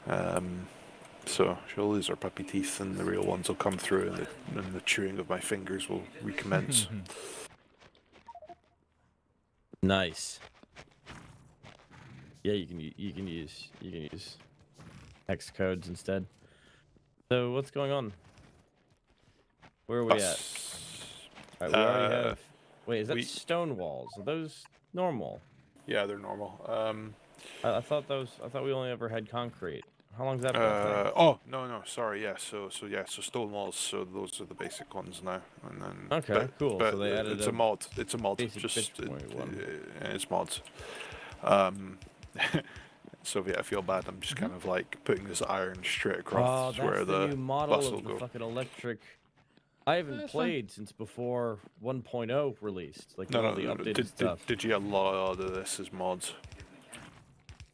S1: though. So she'll lose her puppy teeth, and the real ones will come through, and the chewing of my fingers will recommence.
S10: Nice. Yeah, you can use hex codes instead. So what's going on? Where are we at? Right, we already have. Wait, is that stone walls? Are those normal?
S1: Yeah, they're normal.
S10: I thought we only ever had concrete. How long's that been a thing?
S1: Oh no, sorry. Yeah, so stone walls. So those are the basic ones now. And then
S10: okay, cool.
S1: But
S10: so they added
S1: it's a mod. It's a mod.
S10: Just
S1: it's mods. Soviet, I feel bad. I'm just kind of like putting this iron straight across where the
S10: new model
S1: bus will
S10: of the
S1: go.
S10: fucking electric. I haven't played since before 1.0 released. Like all the updated stuff.
S1: Did you get a lot of this as mods?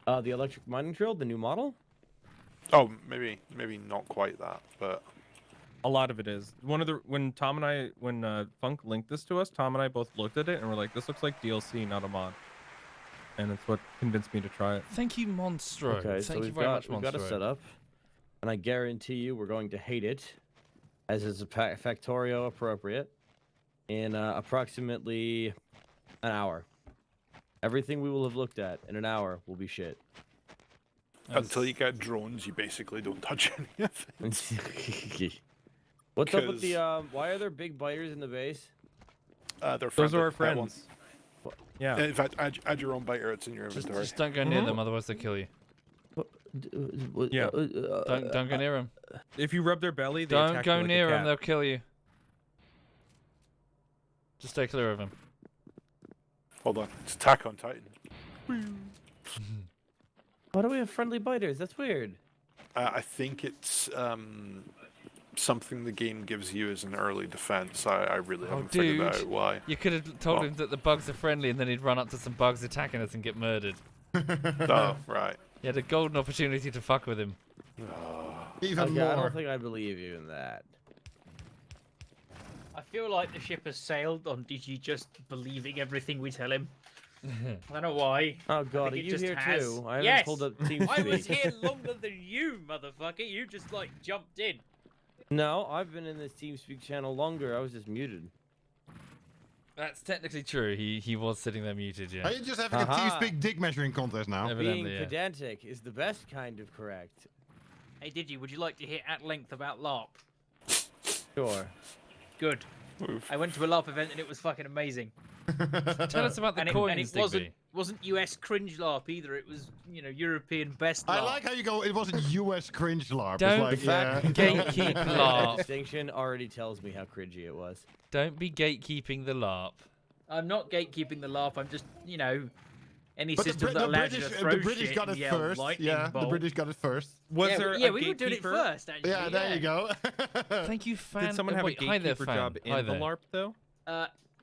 S10: The electric mining drill, the new model.
S1: Oh, maybe not quite that, but
S5: a lot of it is. When Funk linked this to us, Tom and I both looked at it and were like, "This looks like DLC, not a mod." And it's what convinced me to try it.
S2: Thank you, Monstro.
S10: Okay, so we've got a setup, and I guarantee you we're going to hate it, as is a Factorio appropriate, in approximately an hour. Everything we will have looked at in an hour will be shit.
S1: Until you get drones, you basically don't touch anything.
S10: What's up with the why are there big biters in the base?
S5: Those are our friends. Yeah.
S1: In fact, add your own biter. It's in your inventory.
S2: Just don't go near them, otherwise they'll kill you.
S5: Yeah.
S2: Don't go near them.
S5: If you rub their belly, they
S2: don't
S5: attack
S2: go
S5: you like
S2: near
S5: a
S2: them.
S5: cat.
S2: They'll kill you. Just stay clear of them.
S1: Hold on. It's Attack on Titan.
S10: Why do we have friendly biters? That's weird.
S1: I think it's something the game gives you as an early defense. I really haven't figured out why.
S2: You could have told him that the bugs are friendly, and then he'd run up to some bugs attacking us and get murdered.
S1: Oh, right.
S2: You had a golden opportunity to fuck with him.
S6: Even more.
S10: I don't think I believe you in that.
S4: I feel like the ship has sailed on Digi just believing everything we tell him. I don't know why.
S10: Oh god, are you here too? I haven't pulled up TeamSpeak.
S4: I was here longer than you, motherfucker. You just like jumped in.
S10: No, I've been in this TeamSpeak channel longer. I was just muted.
S2: That's technically true. He was sitting there muted, yeah.
S6: Are you just having a TeamSpeak dick measuring contest now?
S2: Evidently,
S10: Being pedantic is the best kind of correct.
S4: Hey, Digi, would you like to hear at length about LARP?
S10: Sure.
S4: Good. I went to a LARP event and it was fucking amazing.
S2: Tell us about the coins,
S4: and it wasn't US cringe LARP either. It was, you know, European best LARP.
S6: I like how you go. It wasn't US cringe LARP.
S2: Don't
S6: it's like,
S2: gatekeep LARP.
S10: Distinction already tells me how cringy it was.
S2: Don't be gatekeeping the LARP.
S4: I'm not gatekeeping the LARP. I'm just, you know, any
S6: But
S4: system that allows you to throw
S6: the British
S4: shit
S6: got it
S4: and yell
S6: first.
S4: lightning
S6: Yeah,
S4: bolt.
S6: the British got it first.
S5: Was there
S4: yeah,
S5: a
S4: we were doing it
S5: gatekeeper?
S4: first. Actually,
S6: Yeah, there you go.
S2: Thank you, fan.
S5: Did someone have
S2: wait,
S5: a
S2: hi there,
S5: gatekeeper
S2: fan.
S5: job in
S2: Hi
S5: the
S2: there.
S5: LARP though?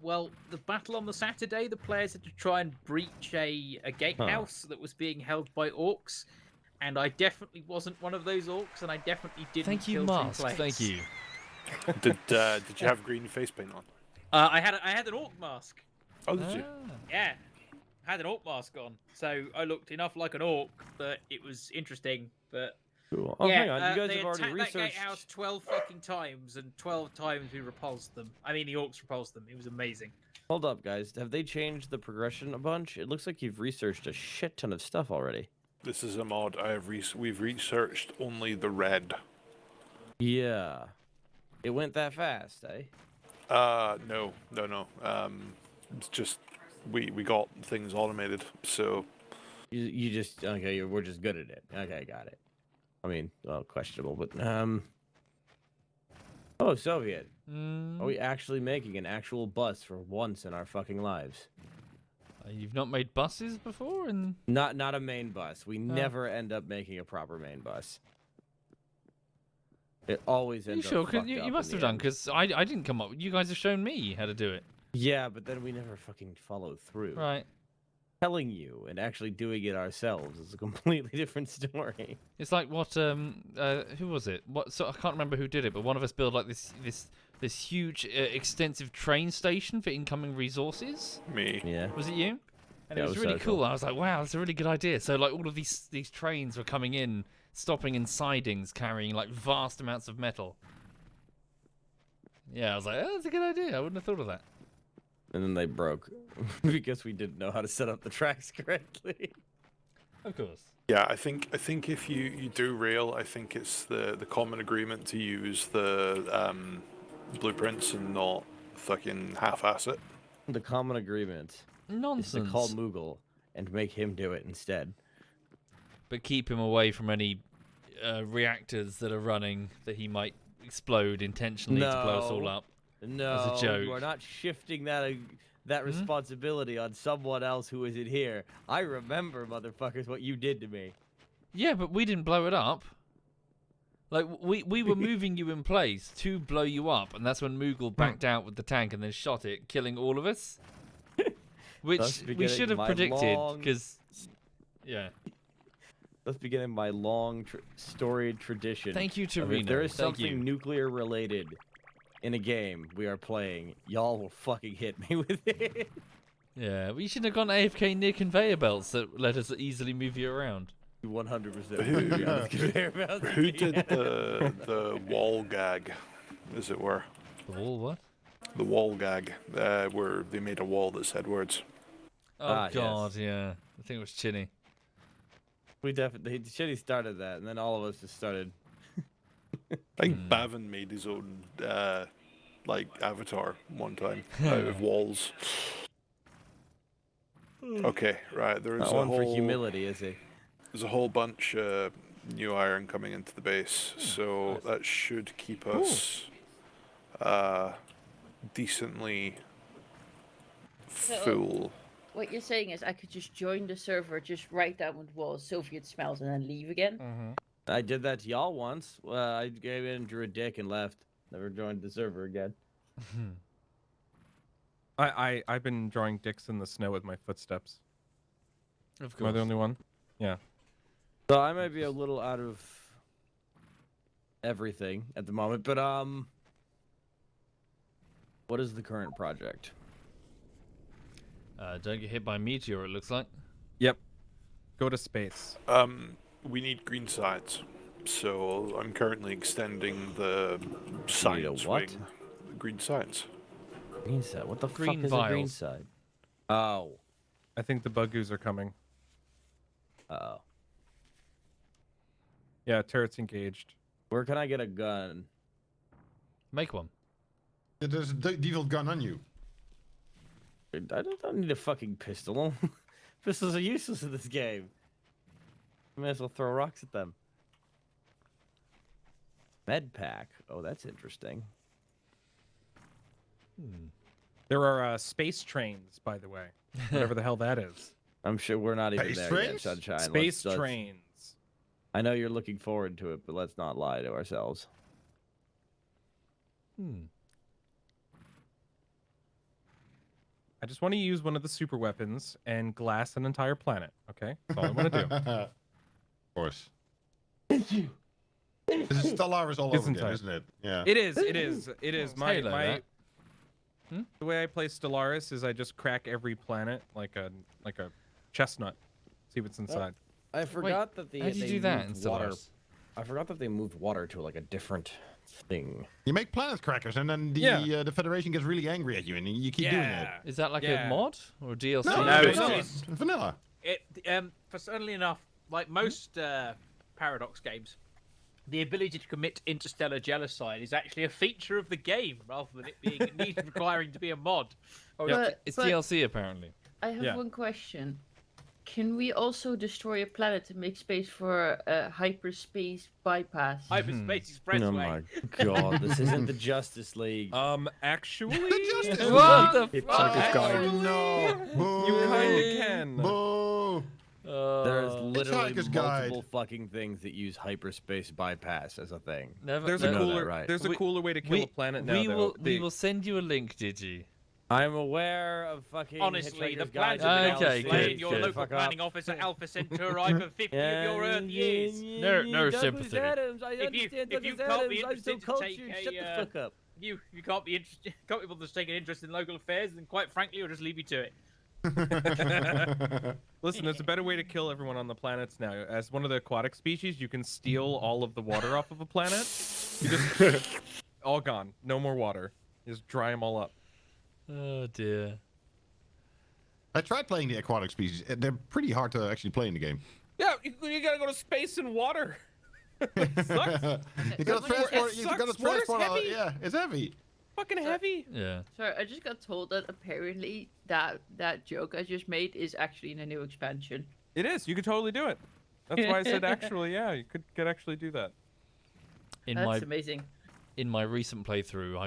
S4: Well, the battle on the Saturday, the players had to try and breach a gatehouse that was being held by orcs, and I definitely wasn't one of those orcs, and I definitely didn't
S2: Thank you,
S4: kill
S2: Mask.
S4: 2 players.
S2: Thank you.
S1: Did you have green face paint on?
S4: I had an orc mask.
S1: Oh, did you?
S4: Yeah, I had an orc mask on, so I looked enough like an orc that it was interesting. But
S10: Cool. Oh,
S4: yeah,
S10: hang on. You guys
S4: they
S10: have already
S4: attacked that
S10: researched.
S4: gatehouse 12 fucking times, and 12 times we repulsed them. I mean, the orcs repulsed them. It was amazing.
S10: Hold up, guys. Have they changed the progression a bunch? It looks like you've researched a shit ton of stuff already.
S1: This is a mod. We've researched only the red.
S10: Yeah. It went that fast, eh?
S1: No. It's just we got things automated, so
S10: You just okay. We're just good at it. Okay, got it. I mean, well, questionable, but Oh, Soviet. Are we actually making an actual bus for once in our fucking lives?
S2: You've not made buses before, and
S10: Not a main bus. We never end up making a proper main bus. It always ends
S2: you
S10: up.
S2: sure? You must have done, because I didn't come up. You guys have shown me how to do it.
S10: Yeah, but then we never fucking followed through.
S2: Right.
S10: Telling you and actually doing it ourselves is a completely different story.
S2: It's like what who was it? So I can't remember who did it, but one of us built like this huge extensive train station for incoming resources.
S1: me.
S10: Yeah.
S2: Was it you? And
S10: Yeah,
S2: it was
S10: it was
S2: really
S10: so
S2: cool.
S10: cool.
S2: I was like, wow, that's a really good idea. So like all of these trains were coming in, stopping in sidings, carrying like vast amounts of metal. Yeah, I was like, oh, that's a good idea. I wouldn't have thought of that.
S10: And then they broke because we didn't know how to set up the tracks correctly.
S2: Of course.
S1: Yeah, I think if you do rail, I think it's the common agreement to use the blueprints and not fucking half-ass it.
S10: The common agreement
S2: Nonsense.
S10: is to call Moogle and make him do it instead.
S2: But keep him away from any reactors that are running that he might explode intentionally to blow us all up.
S10: No,
S2: As a joke.
S10: you are not shifting that responsibility on someone else who isn't here. I remember, motherfuckers, what you did to me.
S2: Yeah, but we didn't blow it up. Like, we were moving you in place to blow you up, and that's when Moogle backed out with the tank and then shot it, killing all of us. Which
S10: Thus
S2: we
S10: beginning
S2: should have
S10: my
S2: predicted,
S10: long-
S2: because... Yeah.
S10: That's beginning my long storied tradition.
S2: Thank you to
S10: If
S2: Reno.
S10: there is
S2: Thank
S10: something
S2: you.
S10: nuclear related in a game we are playing, y'all will fucking hit me with it.
S2: Yeah, we should have gone AFK near conveyor belts that let us easily move you around.
S10: 100%.
S1: Who did the wall gag, as it were?
S2: The wall what?
S1: The wall gag, where they made a wall that said words.
S2: Oh, God, yeah. I think it was Chinny.
S10: We definitely, Shitty started that, and then all of us just started.
S1: I think Bavin made his own, like, avatar one time out of walls. Okay, right, there's
S10: Not
S1: a
S10: one
S1: whole...
S10: for humility, is he?
S1: There's a whole bunch of new iron coming into the base, so that should keep us decently full.
S3: What you're saying is I could just join the server, just write down what was Soviet smells, and then leave again?
S10: I did that to y'all once. I gave in, drew a dick, and left. Never joined the server again.
S5: I've been drawing dicks in the snow with my footsteps.
S2: Of
S5: Am I the
S2: course.
S5: only one? Yeah.
S10: So I might be a little out of everything at the moment, but what is the current project?
S2: Don't get hit by a meteor, it looks like.
S5: Yep. Go to space.
S1: We need green sides, so I'm currently extending the science
S10: what?
S1: wing. The green sides.
S10: Green side? What the
S2: Green
S10: fuck is a green
S2: vials.
S10: side? Oh.
S5: I think the buggoos are coming.
S10: Oh.
S5: Yeah, turret's engaged.
S10: Where can I get a gun?
S2: Make one.
S6: There's a default gun on you.
S10: I don't need a fucking pistol. Pistols are useless in this game. I may as well throw rocks at them. Med pack. Oh, that's interesting.
S5: There are space trains, by the way. Whatever the hell that is.
S10: I'm sure we're not even
S6: Space
S10: there
S6: trains?
S10: yet, Sunshine.
S5: Space
S10: Let's-
S5: trains.
S10: I know you're looking forward to it, but let's not lie to ourselves.
S5: just want to use one of the super weapons and glass an entire planet. Okay, that's all I want to do.
S6: Of course. This is Stellaris all over again, isn't it? Yeah.
S5: It is. It is. It is.
S2: It's Halo, that.
S5: The way I play Stellaris is I just crack every planet like a chestnut. See what's inside.
S10: I forgot that
S2: how did you do that in
S10: water.
S2: Stellaris?
S10: I forgot that they moved water to like a different thing.
S6: You make planet crackers, and then the Federation gets really angry at you, and you keep doing it.
S2: Is that like a mod or DLC?
S6: No,
S4: it's
S6: vanilla.
S4: For certainly enough, like most Paradox games, the ability to commit interstellar genocide is actually a feature of the game rather than it being requiring to be a mod.
S2: It's DLC apparently.
S3: I have one question. Can we also destroy a planet to make space for a hyperspace bypass?
S4: Hyperspace expressway.
S10: Oh my god, this isn't the Justice League.
S5: Actually,
S2: What the
S9: fuck?
S6: No.
S5: You kind of can.
S6: Boo.
S10: There's literally
S6: Hitchhiker's
S10: multiple
S6: Guide.
S10: fucking things that use hyperspace bypass as a thing.
S5: There's
S10: never
S5: a cooler.
S10: that right.
S5: There's a cooler way to kill a planet now.
S2: We will send you a link, Digi.
S10: I'm aware of fucking.
S4: Honestly, the
S10: Hitchhiker's
S4: plans
S10: Guide
S4: have
S10: to
S4: been
S2: Okay,
S4: displayed
S2: good,
S4: in your
S2: good.
S4: local
S10: Fuck
S4: planning
S10: off.
S4: office at Alpha Centauri for 50 of your Earth years.
S2: No sympathy.
S10: Adams, I
S4: If you-
S10: understand
S4: if you
S10: Douglas
S4: can't be
S10: Adams. I'm so
S4: interested to
S10: cultured.
S4: take
S10: Shut
S4: a,
S10: the fuck up.
S4: You can't be interested, can't be bothered to take an interest in local affairs, then quite frankly, I'll just leave you to it.
S5: Listen, there's a better way to kill everyone on the planets now. As one of the aquatic species, you can steal all of the water off of a planet. You just all gone. No more water. You just dry them all up.
S2: Oh dear.
S6: I tried playing the aquatic species. They're pretty hard to actually play in the game.
S5: Yeah, you gotta go to space and water. It sucks.
S6: You gotta transport.
S5: It
S6: You
S5: sucks.
S6: gotta
S5: Water's
S6: transport.
S5: heavy.
S6: Yeah, it's heavy.
S5: Fucking heavy.
S2: Yeah.
S3: Sorry, I just got told that apparently that joke I just made is actually in a new expansion.
S5: It is. You could totally do it. That's why I said actually, yeah, you could actually do that.
S3: That's amazing.
S2: In my recent playthrough,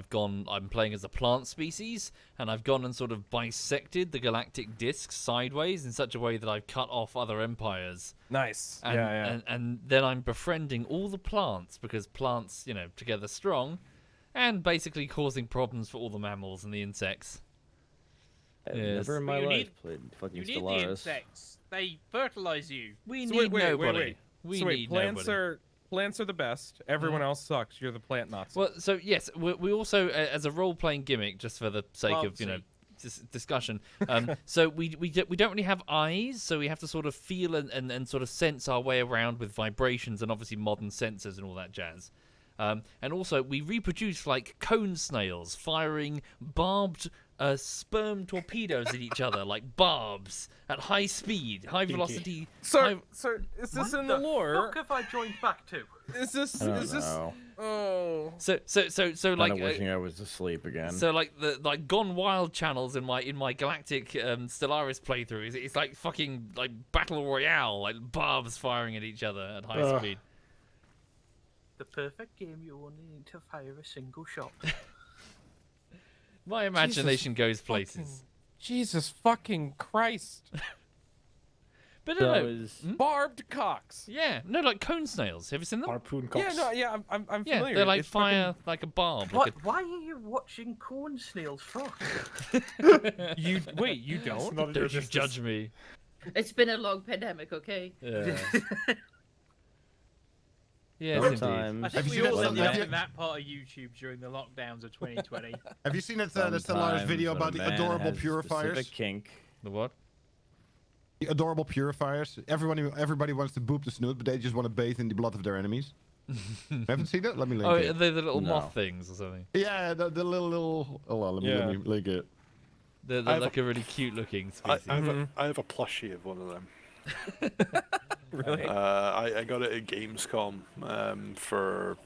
S2: I'm playing as a plant species, and I've gone and sort of bisected the galactic disk sideways in such a way that I've cut off other empires.
S5: Nice.
S2: And, and then I'm befriending all the plants, because plants, together strong, and basically causing problems for all the mammals and the insects.
S10: Never in my
S4: You
S10: life
S4: need-
S10: played fucking
S4: You need the
S10: Stellaris.
S4: insects. They fertilize you.
S2: We
S5: So
S2: need
S5: wait,
S2: nobody. We need
S5: plants
S2: nobody.
S5: plants are the best. Everyone else sucks. You're the plant Nazi.
S2: Well, so yes, we also, as a role-playing gimmick, just for the sake of discussion. So we don't really have eyes, so we have to sort of feel and sort of sense our way around with vibrations and obviously modern sensors and all that jazz. And also we reproduce like cone snails firing barbed sperm torpedoes at each other like barbs at high speed, high velocity.
S5: So is this in the lore?
S8: What have I joined back to?
S5: Is this?
S10: I don't
S5: Is this?
S10: know.
S5: Oh.
S2: So like
S10: Kinda wishing I was asleep again.
S2: So like the Gone Wild channels in my Galactic Stellaris playthrough, it's like fucking like battle royale, like barbs firing at each other at high speed.
S8: The perfect game, you only need to fire a single shot.
S2: My imagination goes places.
S5: Jesus fucking Christ!
S2: But
S10: So
S2: no,
S10: is-
S5: Barbed cocks.
S2: yeah, no, like cone snails. Have you seen them?
S9: Harpoon
S5: Yeah,
S9: cocks.
S5: no, yeah, I'm
S2: Yeah,
S5: familiar.
S2: they're like
S5: It's
S2: fire, like a barb.
S8: What?
S2: Like
S8: Why are you watching corn snails fuck?
S5: You wait, you don't?
S9: Not
S2: a,
S9: your
S2: don't you
S9: business.
S2: judge me.
S3: It's been a long pandemic, okay?
S2: Yeah. Yes, indeed.
S10: Sometimes.
S4: I think
S6: you
S4: we
S6: seen
S4: all
S6: that-
S4: lived
S6: have you-
S4: in that part of YouTube during the lockdowns of 2020.
S6: Have you seen that the Stellaris video about the adorable purifiers?
S10: Specific kink.
S2: The what?
S6: The adorable purifiers. Everybody wants to boop the snoot, but they just want to bathe in the blood of their enemies. Haven't seen that? Let me link
S2: Oh,
S6: it.
S2: they're the little
S10: No.
S2: moth things or something.
S6: Yeah, the little. Hold on, let me link it.
S2: They're like a really cute looking species.
S1: I have a plushie of one of them.
S5: Really?
S1: I got it at Gamescom for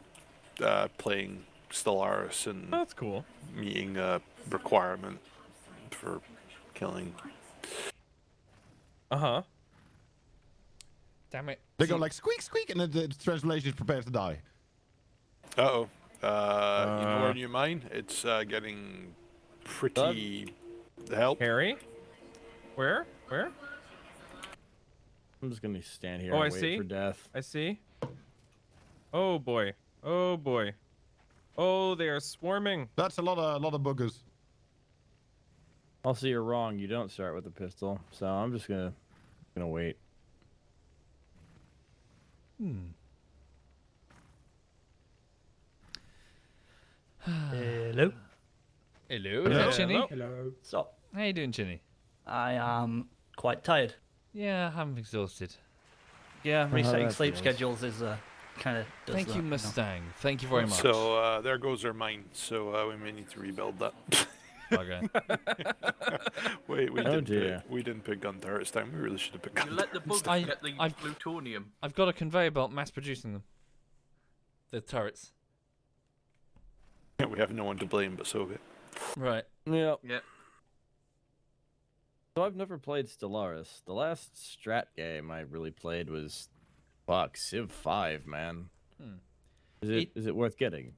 S1: playing Stellaris and
S5: Oh, that's cool.
S1: meeting a requirement for killing.
S5: Uh-huh.
S2: Damn it.
S6: They go like squeak, squeak, and the translation is prepare to die.
S1: Uh-oh. You know where you mine? It's getting pretty... Help?
S5: Harry? Where?
S10: I'm just gonna stand here
S5: Oh,
S10: and
S5: I
S10: wait
S5: see.
S10: for death.
S5: I see. Oh boy. Oh boy. Oh, they are swarming.
S6: That's a lot of boogers.
S10: Also, you're wrong. You don't start with a pistol, so I'm just gonna wait.
S11: Hello.
S2: Hello, is that Chinny?
S9: Hello.
S11: So,
S2: How you doing, Chinny?
S11: I am quite tired.
S2: Yeah, I'm exhausted.
S11: Yeah, resetting
S10: that
S11: sleep
S10: feels.
S11: schedules is kind of.
S2: Thank you, Mustang. Thank you very much.
S1: So there goes our mine. So we may need to rebuild that.
S2: Okay.
S1: Wait, we
S10: Oh,
S1: didn't
S10: dear.
S1: pick, we didn't pick gun turrets time. We really should have picked gun
S8: You let the
S1: turrets.
S8: bugs get the plutonium.
S2: I've got a conveyor belt mass producing them. The turrets.
S1: We have no one to blame but Soviet.
S2: Right.
S10: Yeah.
S8: Yeah.
S10: So I've never played Stellaris. The last strat game I really played was, Civ 5, man. Is it worth getting?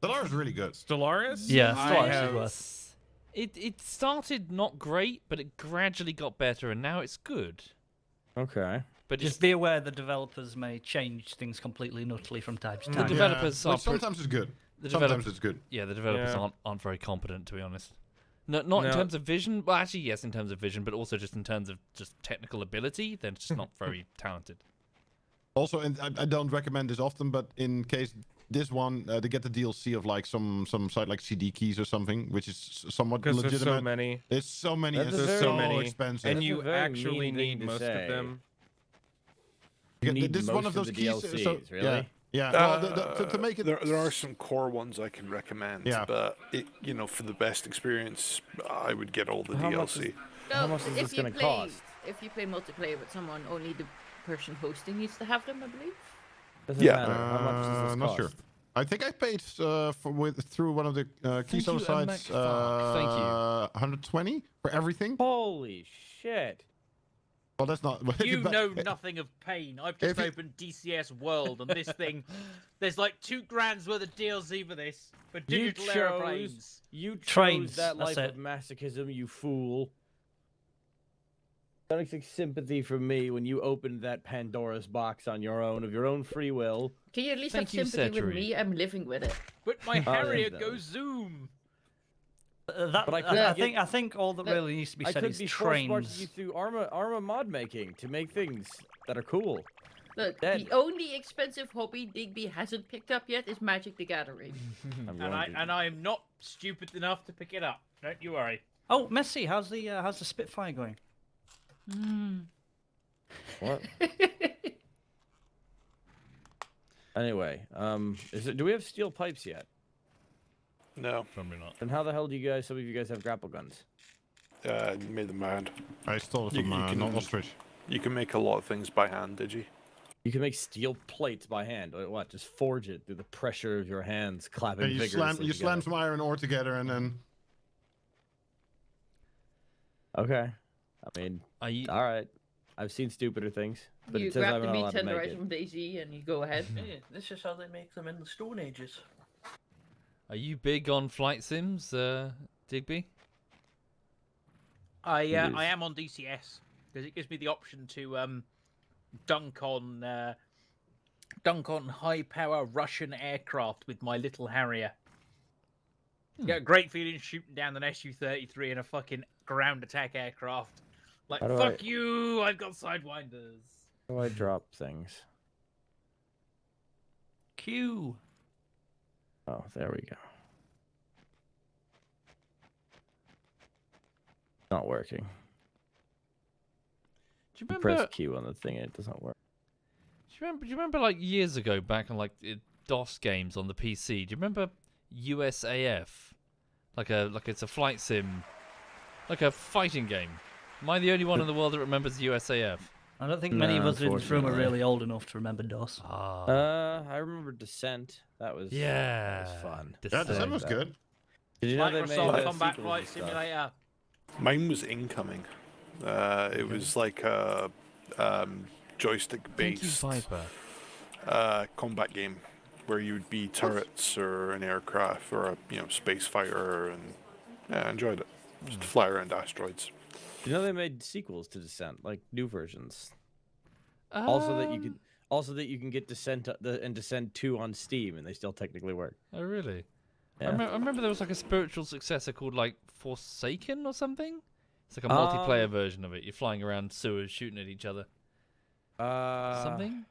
S6: Stellaris is really good.
S5: Stellaris?
S11: Yeah,
S5: I
S11: Stellaris is
S5: have-
S11: worth.
S2: It started not great, but it gradually got better, and now it's good.
S10: Okay.
S2: But
S11: Just be aware the developers may change things completely and utterly from time to
S2: The
S11: time.
S2: developers
S6: yeah,
S2: are
S6: which sometimes it's good.
S2: the
S6: Sometimes it's good.
S2: Yeah, the developers
S5: Yeah.
S2: aren't very competent, to be honest. No, not in
S5: No.
S2: terms of vision. Well, actually, yes, in terms of vision, but also just in terms of just technical ability. They're just not very talented.
S6: Also, and I don't recommend this often, but in case this one, they get the DLC of like some site like CD keys or something, which is somewhat
S5: Because
S6: legitimate.
S5: there's so many.
S6: There's so many.
S10: That's
S6: and
S10: a
S6: they're
S10: very-
S6: so
S5: so many.
S6: expensive.
S5: And
S10: That's
S5: you
S10: a very
S5: actually
S10: mean
S5: need
S10: thing to
S5: most
S10: say.
S5: of them.
S10: You need
S6: this is
S10: most
S6: one of those
S10: the
S6: keys.
S10: DLCs, really?
S6: Yeah. Yeah. Well, to make it.
S1: There are some core ones I can recommend,
S6: Yeah.
S1: but for the best experience, I would get all the
S10: How much
S1: DLC.
S10: How much is this going to cost?
S3: If you play multiplayer with someone, only the person hosting needs to have them, I believe.
S10: Doesn't
S1: Yeah.
S10: matter. How much does this
S6: Not
S10: cost?
S6: sure. I think I paid through one of the Keystone
S2: you,
S6: sites.
S2: Thank you.
S6: 120 for everything.
S10: Holy shit.
S6: Well, that's not.
S4: You
S6: but-
S4: know nothing of pain. I've just
S6: If you-
S4: opened DCS World, and this thing, there's like $2,000 worth of DLC for this for digital airplanes.
S10: You chose
S11: Trains,
S10: that
S11: that's
S10: life of
S11: it.
S10: masochism, you fool. Don't expect sympathy from me when you opened that Pandora's box on your own free will.
S3: Can you at least
S2: Thank
S3: have
S2: you,
S3: sympathy with
S2: Setri.
S3: me? I'm living with it.
S4: But my
S10: Oh,
S4: Harrier
S10: no.
S4: goes zoom.
S10: But
S11: I think all that really needs to be
S10: I
S11: said
S10: could
S11: is
S10: be force-marching
S11: trains.
S10: you through armor mod making to make things that are cool.
S3: Look,
S10: Dead.
S3: the only expensive hobby Digby hasn't picked up yet is Magic the Gathering.
S4: And I am not stupid enough to pick it up. Don't you worry.
S11: Oh, Messi, how's the Spitfire going?
S10: What? Anyway, do we have steel pipes yet?
S1: No,
S2: Probably not.
S10: And how the hell do some of you guys have grapple guns?
S1: made them by hand.
S6: I stole it
S1: You-
S6: from
S1: you can-
S6: Ostrich.
S1: You can make a lot of things by hand, did you?
S10: You can make steel plates by hand. What? Just forge it through the pressure of your hands clapping
S6: You
S10: vigorously
S6: slam
S10: together.
S6: some iron ore together, and then
S10: Okay. I mean,
S2: Are you?
S10: all right. I've seen stupider things, but
S3: You
S10: it says
S3: grab
S10: I'm
S3: the
S10: not
S3: meat
S10: allowed to make
S3: tenderizer
S10: it.
S3: from Daisy and you go ahead.
S8: Yeah, this is how they make them in the Stone Ages.
S2: Are you big on flight sims, Digby?
S4: I
S10: is.
S4: am on DCS because it gives me the option to dunk on high power Russian aircraft with my little Harrier. Get a great feeling shooting down an Su-33 in a fucking ground attack aircraft. Like
S10: How do
S4: fuck you! I've got sidewinders.
S10: How do I drop things?
S11: Q.
S10: Oh, there we go. Not working.
S2: Do you
S10: You
S2: remember?
S10: press Q on the thing and it doesn't work.
S2: Do you remember like years ago, back on like DOS games on the PC? Do you remember USAF? Like it's a flight sim, like a fighting game. Am I the only one in the world that remembers USAF?
S11: I don't think many of
S10: No,
S11: us in this room are
S10: unfortunately.
S11: really old enough to remember DOS.
S2: Ah,
S10: I remember Descent. That was
S2: yeah,
S10: that was fun.
S6: yeah, the sun was
S10: that.
S6: good.
S10: Did you know they made
S4: Microsoft Combat
S10: sequels and
S4: Flight
S10: stuff?
S4: Simulator.
S1: Mine was incoming. It was like a joystick
S2: thank you,
S1: based
S2: Viper.
S1: combat game where you would be turrets or an aircraft or a space fighter, and I enjoyed it. Just fly around asteroids.
S10: You know they made sequels to Descent, like new versions. Also that you can get Descent and Descent 2 on Steam, and they still technically work.
S2: Oh really? Yeah. I remember there was like a spiritual successor called like Forsaken or something. It's like a multiplayer version of it. You're flying around sewers shooting at each other. Something?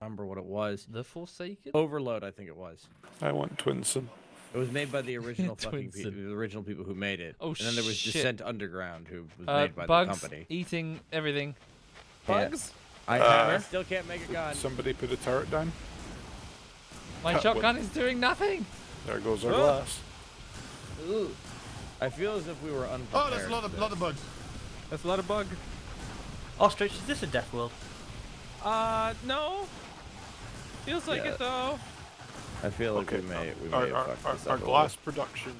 S10: Remember what it was.
S2: The Forsaken?
S10: Overload, I think it was.
S1: I want Twinson.
S10: It was made by the original the original people who made it.
S2: Oh,
S10: and then there was
S2: shit.
S10: Descent Underground, who was made by
S2: bugs,
S10: the company.
S2: Eating everything.
S10: Bugs? I still can't make a gun.
S1: Somebody put a turret down.
S2: My shotgun is doing nothing.
S1: There goes our glass.
S3: Ooh.
S10: I feel as if we were unprepared.
S6: Oh, that's a lot of bugs.
S5: That's a lot of bug.
S11: Ostrich, is this a death world?
S5: No. Feels like it though.
S10: I feel like we may have fucked this up
S1: our
S10: a
S1: glass production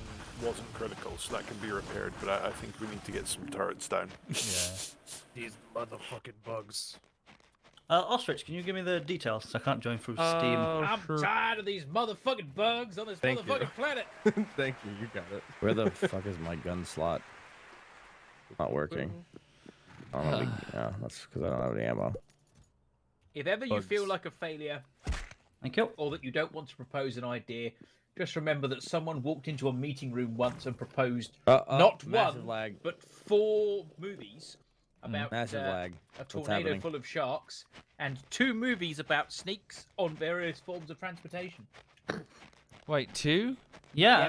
S1: wasn't critical, so that can be repaired. But I think we need to get some turrets down.
S2: Yeah.
S5: These motherfucking bugs.
S11: Ostrich, can you give me the details? I can't join through Steam.
S4: I'm tired of these motherfucking bugs on this motherfucking planet.
S5: Thank you, you got it.
S10: Where the fuck is my gun slot? Not working. I don't have any, that's because I don't have any ammo.
S4: If ever you feel like a failure,
S11: Thank you.
S4: or that you don't want to propose an idea, just remember that someone walked into a meeting room once and proposed not one,
S10: lag.
S4: but 4 movies about
S10: Massive lag.
S4: a
S10: What's
S4: tornado
S10: happening?
S4: full of sharks, and 2 movies about sneaks on various forms of transportation.
S2: Wait, 2?
S11: Yeah,
S4: Yeah.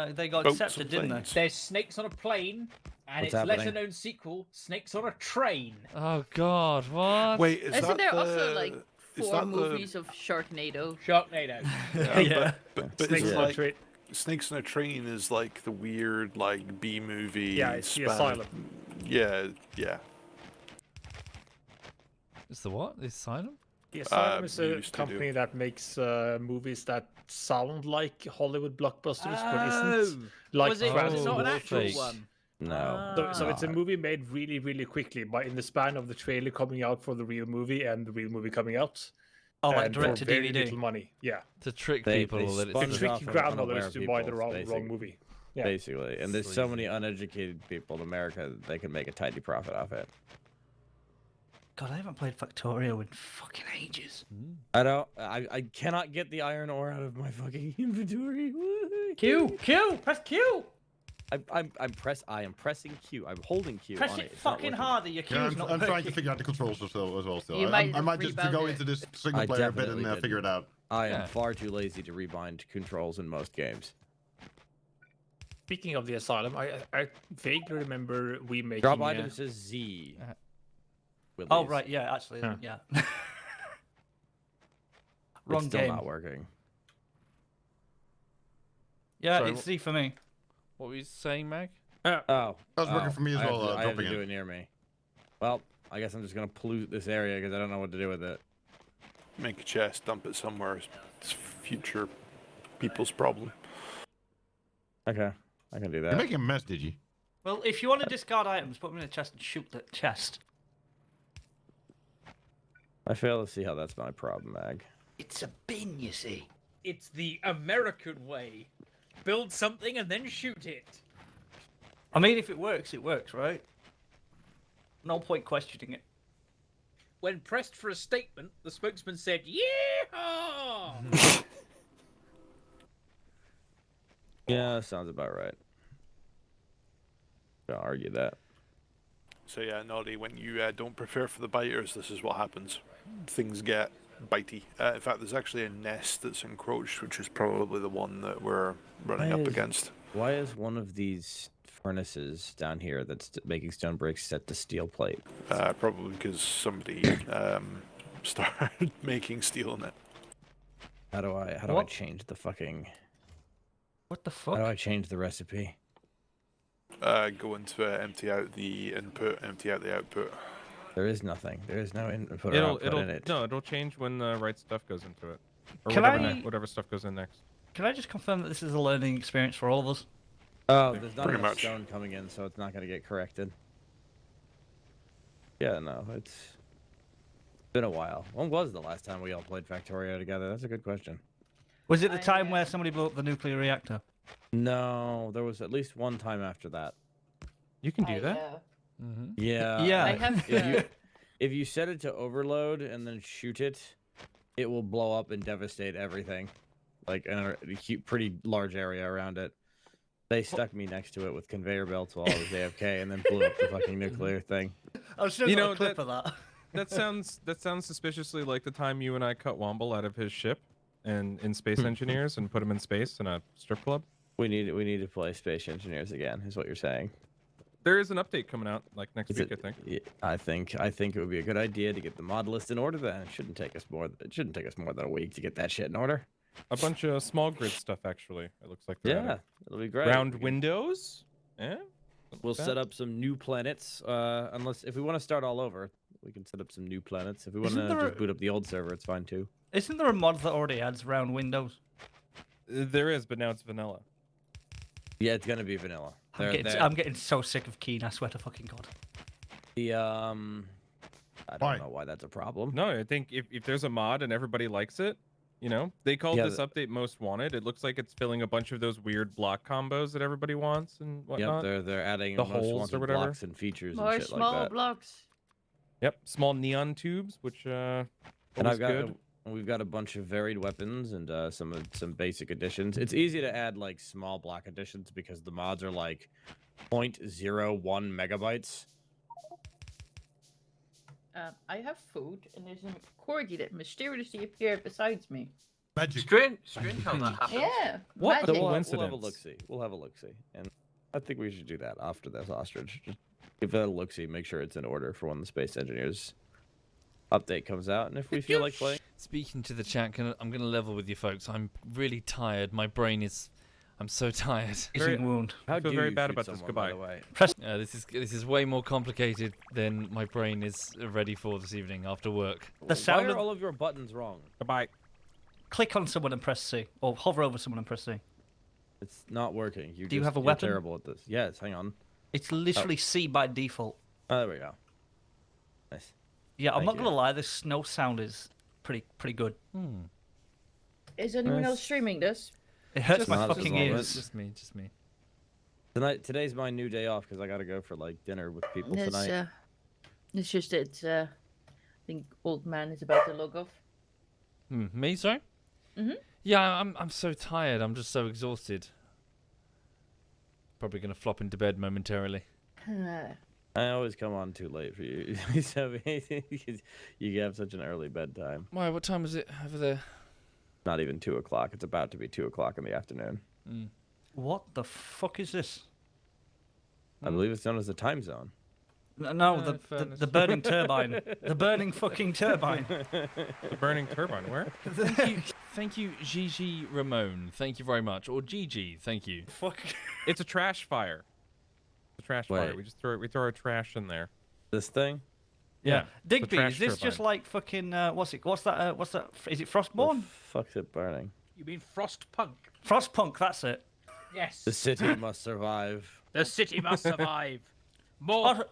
S11: and they got
S1: Boats
S11: accepted,
S1: and
S11: didn't they?
S1: planes.
S4: There's Snakes on a Plane, and
S10: What's
S4: its
S10: happening?
S4: lesser-known sequel, Snakes on a Train.
S2: Oh God, what?
S1: Wait, is
S3: Isn't
S1: that
S3: there
S1: the,
S3: also like
S1: is
S3: 4
S1: that
S3: movies of Sharknado?
S4: Sharknado.
S11: Yeah.
S1: But
S9: Snakes
S1: is it
S9: on a
S1: like
S9: Train.
S1: Snakes on a Train is like the weird like B movie.
S9: Yeah, it's the
S1: span-
S9: Asylum.
S1: Yeah, yeah.
S2: It's the what? The Asylum?
S9: The Asylum is a
S1: used to do.
S9: company that makes movies that sound like Hollywood blockbusters, but isn't. Like
S4: was it
S9: Francis
S4: not an
S2: Oh,
S4: actual
S2: fake.
S4: one?
S10: No.
S9: So it's a movie made really, really quickly, but in the span of the trailer coming out for the real movie and the real movie coming out.
S11: Oh, like
S9: and
S11: direct to
S9: for very
S11: DVD.
S9: little money. Yeah.
S2: To trick
S10: They
S2: people that
S10: spun
S2: it's
S10: it
S9: Trick
S10: off of
S9: grandmothers
S10: unaware
S9: to buy the
S10: peoples,
S9: wrong
S10: basically.
S9: movie. Yeah.
S10: Basically, and there's so many uneducated people in America that they can make a tidy profit off it.
S11: God, I haven't played Factorio in fucking ages.
S10: I cannot get the iron ore out of my fucking inventory.
S11: Q! Press Q!
S10: I am pressing Q. I'm holding Q.
S11: Press
S10: on
S11: it
S10: it. It's not
S11: fucking
S10: working.
S11: harder. Your Q's
S6: Yeah,
S11: not
S6: I'm trying to
S11: working.
S6: figure out the controls as well.
S3: You might
S6: I might just
S3: rebound
S6: go
S3: it.
S6: into this single
S10: I
S6: player bit and
S10: definitely
S6: figure it out.
S10: I am
S2: Yeah.
S10: far too lazy to rebind controls in most games.
S9: Speaking of the Asylum, I vaguely remember we making.
S10: Drop item says Z.
S11: Oh,
S10: Willies.
S11: right, yeah, actually,
S9: Huh.
S11: yeah.
S10: It's
S11: Wrong
S10: still
S11: game.
S10: not working.
S11: Yeah,
S2: Sorry,
S11: it's Z for me.
S2: What were you saying, Mag?
S10: Oh,
S6: That was working for me as
S10: I
S6: well,
S10: Have to, I have to
S6: dropping
S10: do
S6: it.
S10: it near me. Well, I guess I'm just gonna pollute this area because I don't know what to do with it.
S1: Make a chest, dump it somewhere. It's future people's problem.
S10: Okay, I can do
S6: You're
S10: that.
S6: making a mess, did you?
S11: Well, if you want to discard items, put them in a chest and shoot the chest.
S10: I fail to see how that's my problem, Mag.
S11: It's a bin, you see.
S4: It's the American way. Build something and then shoot it.
S11: I mean, if it works, right? No point questioning it.
S4: When pressed for a statement, the spokesman said, "Yeehaw!"
S10: Yeah, sounds about right. Gonna argue that.
S1: So yeah, Noddy, when you don't prepare for the biters, this is what happens. Things get bitey. In fact, there's actually a nest that's encroached, which is probably the one that we're running up against.
S10: Why is one of these furnaces down here that's making stone bricks set to steel plate?
S1: Probably because somebody started making steel in it.
S10: How do I change the fucking?
S11: What the
S10: How
S11: fuck?
S10: do I change the recipe?
S1: Go into empty out the input, empty out the output.
S10: There is nothing. There is no input or output in it.
S5: it'll change when the right stuff goes into it, or
S11: Can
S5: whatever,
S11: I-
S5: whatever stuff goes in next.
S11: Can I just confirm that this is a learning experience for all of us?
S10: Oh, there's not
S1: Pretty
S10: enough
S1: much.
S10: stone coming in, so it's not going to get corrected. Yeah, no, it's been a while. When was the last time we all played Factorio together? That's a good question.
S11: Was it the time where somebody blew up the nuclear reactor?
S10: No, there was at least one time after that.
S5: You can do that.
S2: Mm-hmm.
S10: Yeah.
S11: Yeah.
S3: I have.
S10: If you set it to overload and then shoot it, it will blow up and devastate everything. like a pretty large area around it. They stuck me next to it with conveyor belts while I was AFK, and then blew up the fucking nuclear thing.
S11: I was showing a clip of that.
S5: That sounds suspiciously like the time you and I cut Womble out of his ship and in Space Engineers and put him in space in a strip club.
S10: We need to play Space Engineers again, is what you're saying.
S5: There is an update coming out like next week, I think.
S10: Yeah, I think it would be a good idea to get the mod list in order. Then it shouldn't take us more than a week to get that shit in order.
S5: A bunch of small grid stuff, actually. It looks like they're
S10: yeah, it'll be great.
S5: Round windows. Yeah.
S10: We'll set up some new planets. If we want to start all over, we can set up some new planets. If we want to just boot up the old server, it's fine too.
S11: Isn't there a mod that already adds round windows?
S5: There is, but now it's vanilla.
S10: Yeah, it's gonna be vanilla.
S11: I'm getting so sick of Keen. I swear to fucking God.
S10: I don't know why that's a problem.
S5: No, I think if there's a mod and everybody likes it, you know, they called this update Most Wanted. It looks like it's filling a bunch of those weird block combos that everybody wants and whatnot.
S10: Yep, they're adding
S5: the
S10: most
S5: holes
S10: wanted
S5: or whatever.
S10: blocks and features
S3: More
S10: and shit like
S3: small
S10: that.
S3: blocks.
S5: Yep, small neon tubes, which
S10: and we've got a bunch of varied weapons and some basic additions. It's easy to add like small block additions because the mods are like 0.01 megabytes.
S3: I have food, and there's a corgi that mysteriously appeared beside me.
S6: Magic.
S8: Strange how that happened.
S3: Yeah.
S5: What?
S3: Magic.
S5: The
S10: We'll
S5: coincidence.
S10: have a look-see. We'll have a look-see. And I think we should do that after this ostrich. Just give it a look-see, make sure it's in order for when the Space Engineers update comes out, and if we feel like playing.
S2: Speaking to the chat, I'm going to level with you folks. I'm really tired. My brain is... I'm so tired.
S11: Wound.
S10: How
S5: I feel
S10: do
S5: very
S10: you
S5: bad
S10: shoot
S5: about this.
S10: someone,
S5: Goodbye.
S10: by the way?
S2: This is way more complicated than my brain is ready for this evening after work.
S11: The sound
S10: Why
S11: of
S10: are all of your buttons wrong?
S5: Goodbye.
S11: click on someone and press C, or hover over someone and press C.
S10: It's not working.
S11: Do you have a weapon?
S10: You're terrible at this. Yes, hang on.
S11: It's literally C by default.
S10: Oh, there we go. Nice.
S11: Yeah, I'm
S10: Thank
S11: not
S10: you.
S11: gonna lie. This snow sound is pretty good.
S3: Is anyone else streaming this?
S11: It hurts
S2: Just
S11: my
S10: not at
S11: fucking
S10: the moment.
S11: ears.
S2: Just me.
S10: Today's my new day off because I gotta go for like dinner with people tonight.
S3: It's just that I think old man is about to log off.
S2: Me, sorry?
S3: Mhm.
S2: Yeah, I'm so tired. I'm just so exhausted. Probably gonna flop into bed momentarily.
S10: I always come on too late for you, so you have such an early bedtime.
S2: Why? What time is it over there?
S10: Not even 2 o'clock. It's about to be 2 o'clock in the afternoon.
S11: What the fuck is this?
S10: I believe it's known as the time zone.
S11: No,
S2: in fairness.
S11: the burning turbine. The burning fucking turbine.
S5: The burning turbine. Where?
S2: Thank you, Gigi Ramon. Thank you very much. Or Gigi, thank you.
S11: Fuck.
S5: It's a trash fire. It's a trash fire.
S10: Wait.
S5: We just throw our trash in there.
S10: This thing?
S5: Yeah.
S11: Digby,
S5: trash
S11: is this just
S5: turbine.
S11: like fucking what's that? Is it Frostborn?
S10: The fuck's it burning?
S4: You mean Frostpunk?
S11: Frostpunk, that's it.
S4: Yes.
S10: The city must survive.
S4: The city must survive.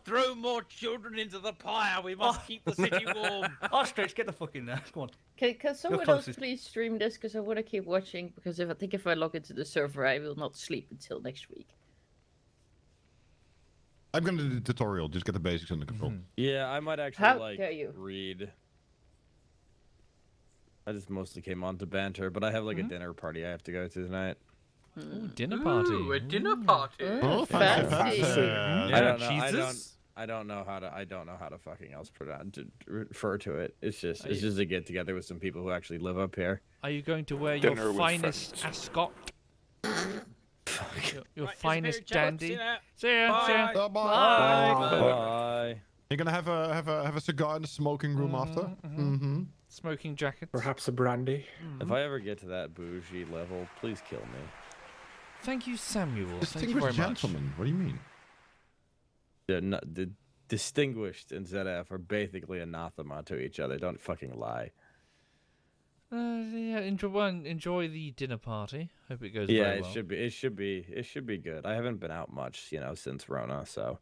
S4: Throw more children into the pyre. We must keep the city warm.
S11: Ostrich, get the fuck in there. Come on.
S3: Can someone else
S11: closest.
S3: please stream this? Because I want to keep watching. Because if I log into the server, I will not sleep until next week.
S6: I'm gonna do the tutorial. Just get the basics under control.
S10: Yeah, I might actually
S3: How
S10: like
S3: dare you.
S10: read. I just mostly came on to banter, but I have like a dinner party I have to go to tonight.
S2: Ooh, dinner party.
S8: Ooh, a dinner party.
S6: Oh, fancy.
S10: I don't know how to fucking else refer to it. It's just a get together with some people who actually live up here.
S2: Are you going to wear
S1: Dinner
S2: your
S1: with
S2: finest
S1: friends.
S2: ascot? Your
S4: Right,
S2: finest
S4: it's very
S2: dandy?
S4: See ya.
S2: See ya. See ya.
S4: Bye.
S10: Bye.
S6: You're gonna have a cigar in the smoking room after. Mm-hmm.
S2: Smoking jackets.
S9: Perhaps a brandy.
S10: If I ever get to that bougie level, please kill me.
S2: Thank you, Samuel. Thank you very
S6: Distinguished
S2: much.
S6: gentleman. What do you mean?
S10: The distinguished and ZF are basically anathema to each other. Don't fucking lie.
S2: Yeah, enjoy the dinner party. Hope it goes
S10: Yeah,
S2: very
S10: it
S2: well.
S10: should be good. I haven't been out much, since Rona, so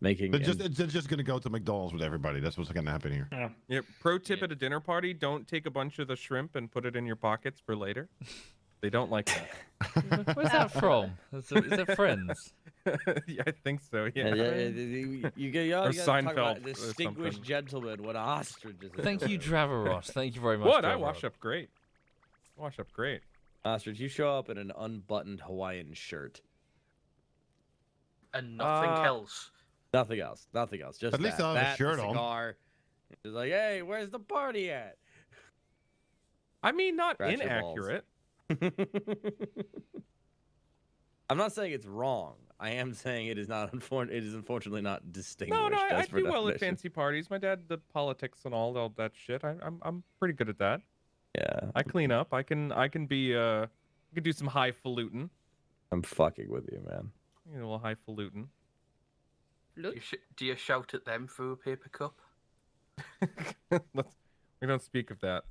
S10: making.
S6: They're just gonna go to McDonald's with everybody. That's what's gonna happen here.
S5: Yeah. Pro tip at a dinner party: don't take a bunch of the shrimp and put it in your pockets for later. They don't like that.
S2: Where's that from? Is that Friends?
S5: Yeah, I think so. Yeah.
S10: You gotta talk about
S5: Seinfeld or
S10: distinguished
S5: something.
S10: gentleman. What ostriches?
S2: Thank you, Dravaros. Thank you very much.
S5: What? I
S2: Dravaros.
S5: wash up great. Wash up great.
S10: Ostrich, you show up in an unbuttoned Hawaiian shirt.
S8: And nothing else.
S10: Nothing else. Nothing else. Just
S6: At least I'll have a shirt on.
S10: Cigar. It's like, hey, where's the party at?
S5: I mean, not
S10: Scratch your
S5: inaccurate.
S10: I'm not saying it's wrong. I am saying it is not. It is unfortunately not distinguished.
S5: No, I
S10: as per
S5: do well at
S10: definition.
S5: fancy parties. My dad did politics and all that shit. I'm pretty good at that.
S10: Yeah.
S5: I clean up. I can be I can do some highfalutin.
S10: I'm fucking with you, man.
S5: You know, a little highfalutin.
S8: Do you shout at them through a paper cup?
S5: We don't speak of that.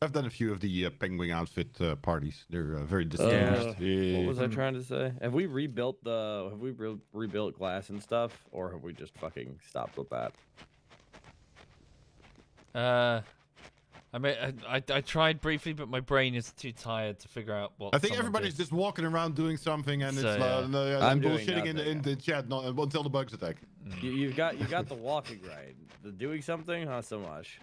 S6: I've done a few of the penguin outfit parties. They're very distinguished.
S10: What was I trying to say? Have we rebuilt rebuilt glass and stuff, or have we just fucking stopped with that?
S2: I mean, I tried briefly, but my brain is too tired to figure out what.
S6: I think everybody's just walking around doing something, and
S2: So,
S6: it's
S2: yeah.
S6: and bullshitting in the chat until the bugs attack.
S10: You got the walking right. The doing something, not so much.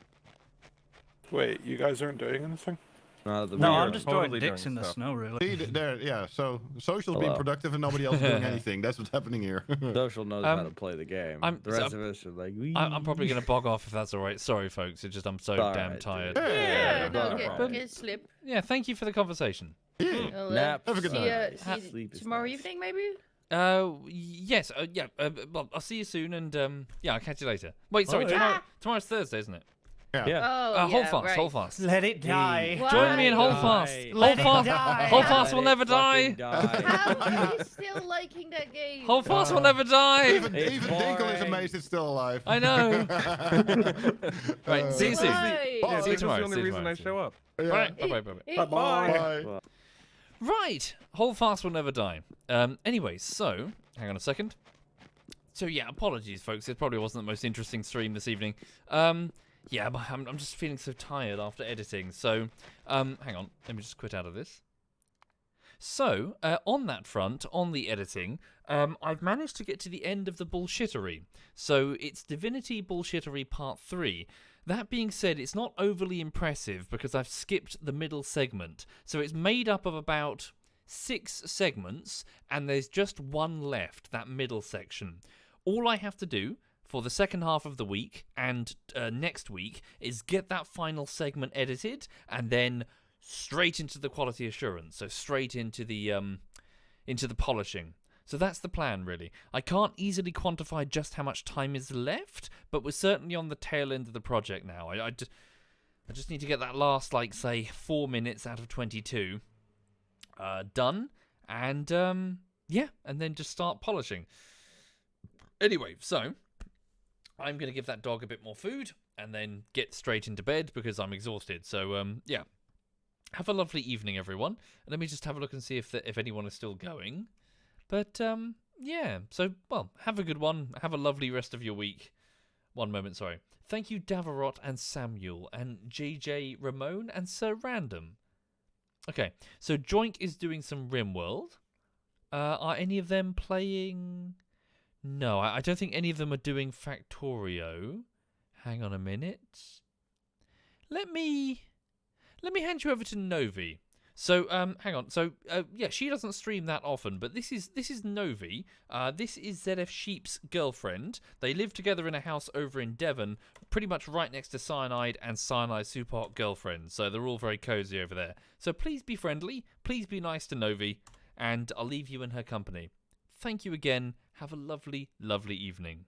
S1: Wait, you guys aren't doing anything?
S11: No, I'm just throwing dicks in the snow, really.
S6: See, yeah. So social's being productive and nobody else is doing anything. That's what's happening here.
S10: Social knows how to play the game. The rest of us are like,
S2: I'm probably gonna bog off if that's all right. Sorry, folks. It's just I'm so damn tired.
S3: Get slip.
S2: Yeah, thank you for the conversation.
S3: Well,
S10: Nap.
S6: Have a good night.
S3: See you tomorrow evening, maybe.
S2: Yes. Yeah. Well, I'll see you soon, and yeah, I'll catch you later. Wait, sorry. Tomorrow's Thursday, isn't it?
S10: Yeah.
S3: Oh,
S2: Hold fast. Hold fast.
S11: Let it die.
S2: Join me in Hold Fast. Hold Fast. Hold Fast will never die.
S3: How are you still liking that game?
S2: Hold Fast will never die.
S6: Even Dinkle is amazed it's still alive.
S2: I know. Right. See you soon.
S3: Bye.
S2: See you tomorrow.
S5: That's the only reason I show up.
S2: Bye. Bye.
S6: Bye.
S2: Right. Hold Fast will never die. Anyway, so hang on a second. So yeah, apologies, folks. It probably wasn't the most interesting stream this evening. Yeah, but I'm just feeling so tired after editing. So, hang on. Let me just quit out of this. So, on that front, on the editing, I've managed to get to the end of the bullshittery. So, it's Divinity Bullshittery Part 3. That being said, it's not overly impressive because I've skipped the middle segment. So, it's made up of about 6 segments, and there's just one left, that middle section. All I have to do for the second half of the week and next week is get that final segment edited and then straight into the quality assurance, so straight into the polishing. So that's the plan, really. I can't easily quantify just how much time is left, but we're certainly on the tail end of the project now. I just need to get that last, like, say, 4 minutes out of 22 done, and yeah, and then just start polishing. Anyway, so I'm going to give that dog a bit more food and then get straight into bed because I'm exhausted. So, yeah. Have a lovely evening, everyone. Let me just have a look and see if anyone is still going. But, yeah. So, well, have a good one. Have a lovely rest of your week. One moment, sorry. Thank you, Davarot and Samuel and JJ Ramon and Sir Random. Okay, so Joink is doing some RimWorld. Are any of them playing... No, I don't think any of them are doing Factorio. Hang on a minute. Let me hand you over to Novi. So, hang on. So, yeah, she doesn't stream that often, but this is Novi. This is ZF Sheep's girlfriend. They live together in a house over in Devon, pretty much right next to Cyanide and Cyanide's super hot girlfriend. So they're all very cozy over there. So please be friendly. Please be nice to Novi, and I'll leave you in her company. Thank you again. Have a lovely, lovely evening.